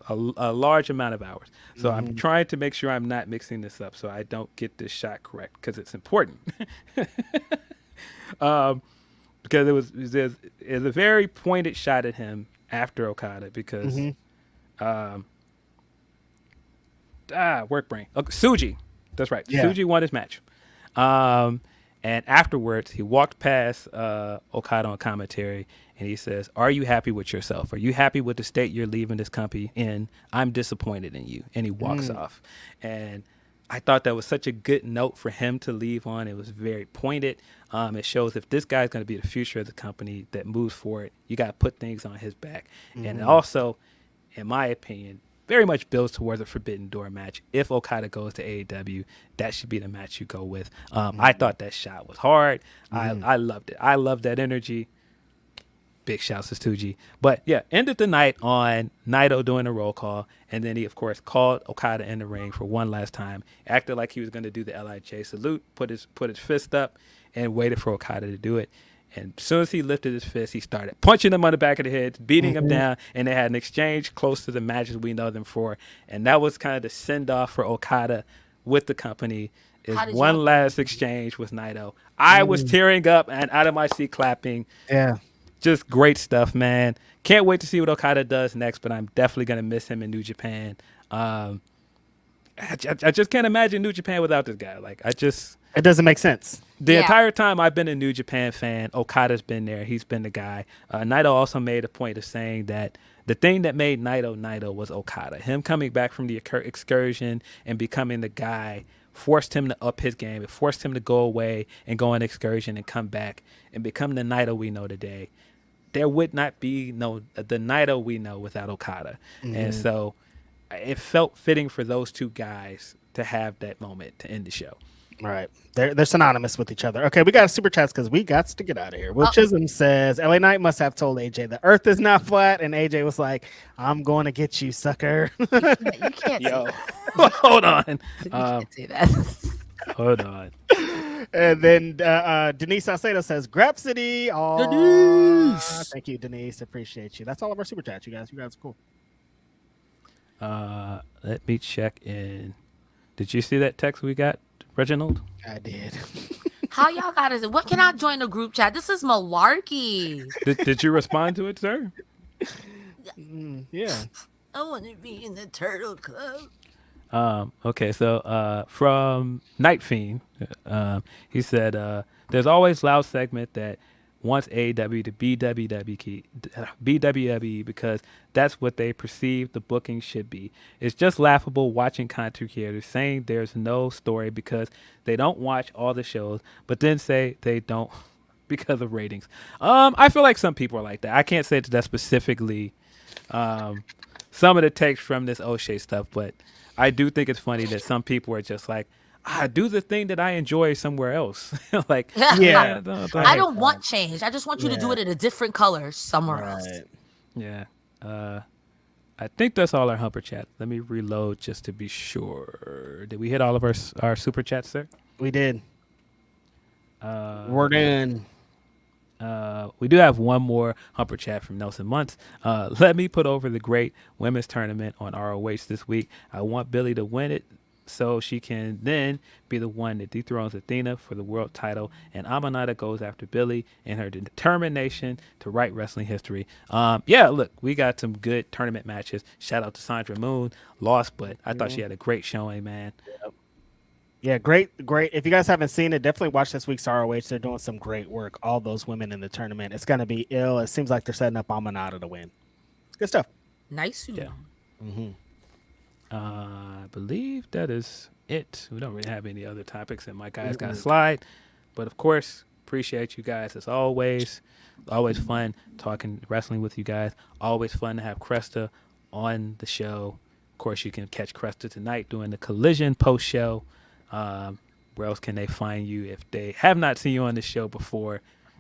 a large amount of hours. So I'm trying to make sure I'm not mixing this up, so I don't get this shot correct because it's important. Because it was a very pointed shot at him after Okada because work brain. Okay, Tsuji, that's right. Yeah. Tsuji won his match. And afterwards, he walked past Okada on commentary, and he says, "Are you happy with yourself? Are you happy with the state you're leaving this company in? I'm disappointed in you." And he walks off. And I thought that was such a good note for him to leave on. It was very pointed. It shows if this guy's going to be the future of the company that moves forward, you got to put things on his back. And also, in my opinion, very much builds towards a Forbidden Door match. If Okada goes to AEW, that should be the match you go with. I thought that shot was hard. I loved it. I loved that energy. Big shouts to Tsuji. But yeah, ended the night on Naito doing a roll call. And then he, of course, called Okada in the ring for one last time. Acted like he was going to do the LIJ salute, put his fist up, and waited for Okada to do it. And as soon as he lifted his fist, he started punching him on the back of the head, beating him down, and they had an exchange close to the matches we know them for. And that was kind of the send-off for Okada with the company, is one last exchange with Naito. I was tearing up and out of my seat clapping. Yeah. Just great stuff, man. Can't wait to see what Okada does next, but I'm definitely going to miss him in New Japan. I just can't imagine New Japan without this guy. It doesn't make sense. The entire time I've been a New Japan fan, Okada's been there. He's been the guy. Naito also made a point of saying that the thing that made Naito was Okada. Him coming back from the excursion and becoming the guy forced him to up his game. It forced him to go away and go on excursion and come back and become the Naito we know today. There would not be the Naito we know without Okada. And so it felt fitting for those two guys to have that moment to end the show. Right. They're synonymous with each other. Okay, we got a super chats because we got to get out of here. Will Chisholm says, LA Knight must have told AJ the earth is not flat, and AJ was like, "I'm going to get you, sucker." You can't say that. Hold on. You can't say that. Hold on. And then Denise Salcedo says, Grapsody. Oh, Denise. Thank you, Denise. Appreciate you. That's all of our super chats, you guys. You guys are cool. Let me check in. Did you see that text we got, Reginald? I did. How y'all got us? What can I join the group chat? This is malarkey. Did you respond to it, sir? Yeah. I want to be in the Turtle Club. Okay, so from Night Fiend, he said, there's always loud segment that wants AEW to be WWE because that's what they perceive the booking should be. It's just laughable watching content creators saying there's no story because they don't watch all the shows, but then say they don't because of ratings. I feel like some people are like that. I can't say that specifically some of the takes from this O'Shea stuff, but I do think it's funny that some people are just like, do the thing that I enjoy somewhere else. Like, Yeah. I don't want change. I just want you to do it in a different color somewhere else. Yeah. I think that's all our Humper chat. Let me reload just to be sure. Did we hit all of our super chats, sir? We did. We're in. We do have one more Humper chat from Nelson Muntz. Let me put over the great women's tournament on ROH this week. I want Billy to win it so she can then be the one that dethrones Athena for the world title, and Amanada goes after Billy in her determination to write wrestling history. Look, we got some good tournament matches. Shout out to Sandra Moon. Lost, but I thought she had a great showing, man. Yeah, great. If you guys haven't seen it, definitely watch this week's ROH. They're doing some great work. All those women in the tournament. It's going to be ill. It seems like they're setting up Amanada to win. Good stuff. Nice. Yeah. I believe that is it. We don't really have any other topics, and my guys got to slide. But, of course, Appreciate you guys as always. Always fun talking wrestling with you guys. Always fun to have Cresta on the show. Of course, you can catch Cresta tonight doing the Collision post show. Where else can they find you if they have not seen you on this show before,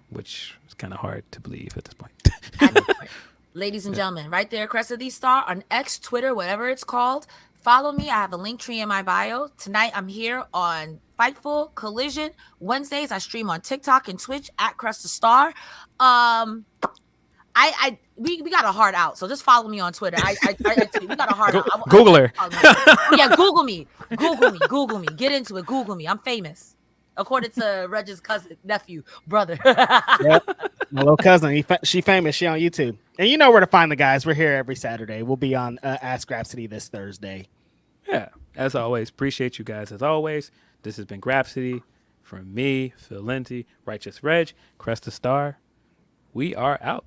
which is kind of hard to believe at this point. At this point. Ladies and gentlemen, right there, Grapsody Star on X, Twitter, whatever it's called. Follow me. I have a link tree in my bio. Tonight, I'm here on Fightful, Collision. Wednesdays, I stream on TikTok and Twitch at Cresta Star. We got a heart out, so just follow me on Twitter. We got a heart out. Google her. Yeah, Google me. Google me. Get into it. Google me. I'm famous, according to Reg's cousin, nephew, brother. Yep. My little cousin. She famous. She on YouTube. And you know where to find the guys. We're here every Saturday. We'll be on Ask Grapsody this Thursday. Yeah, as always, appreciate you guys as always. This has been Grapsody from me, Phil Lindsey, Righteous Reg, Cresta Star. We are out.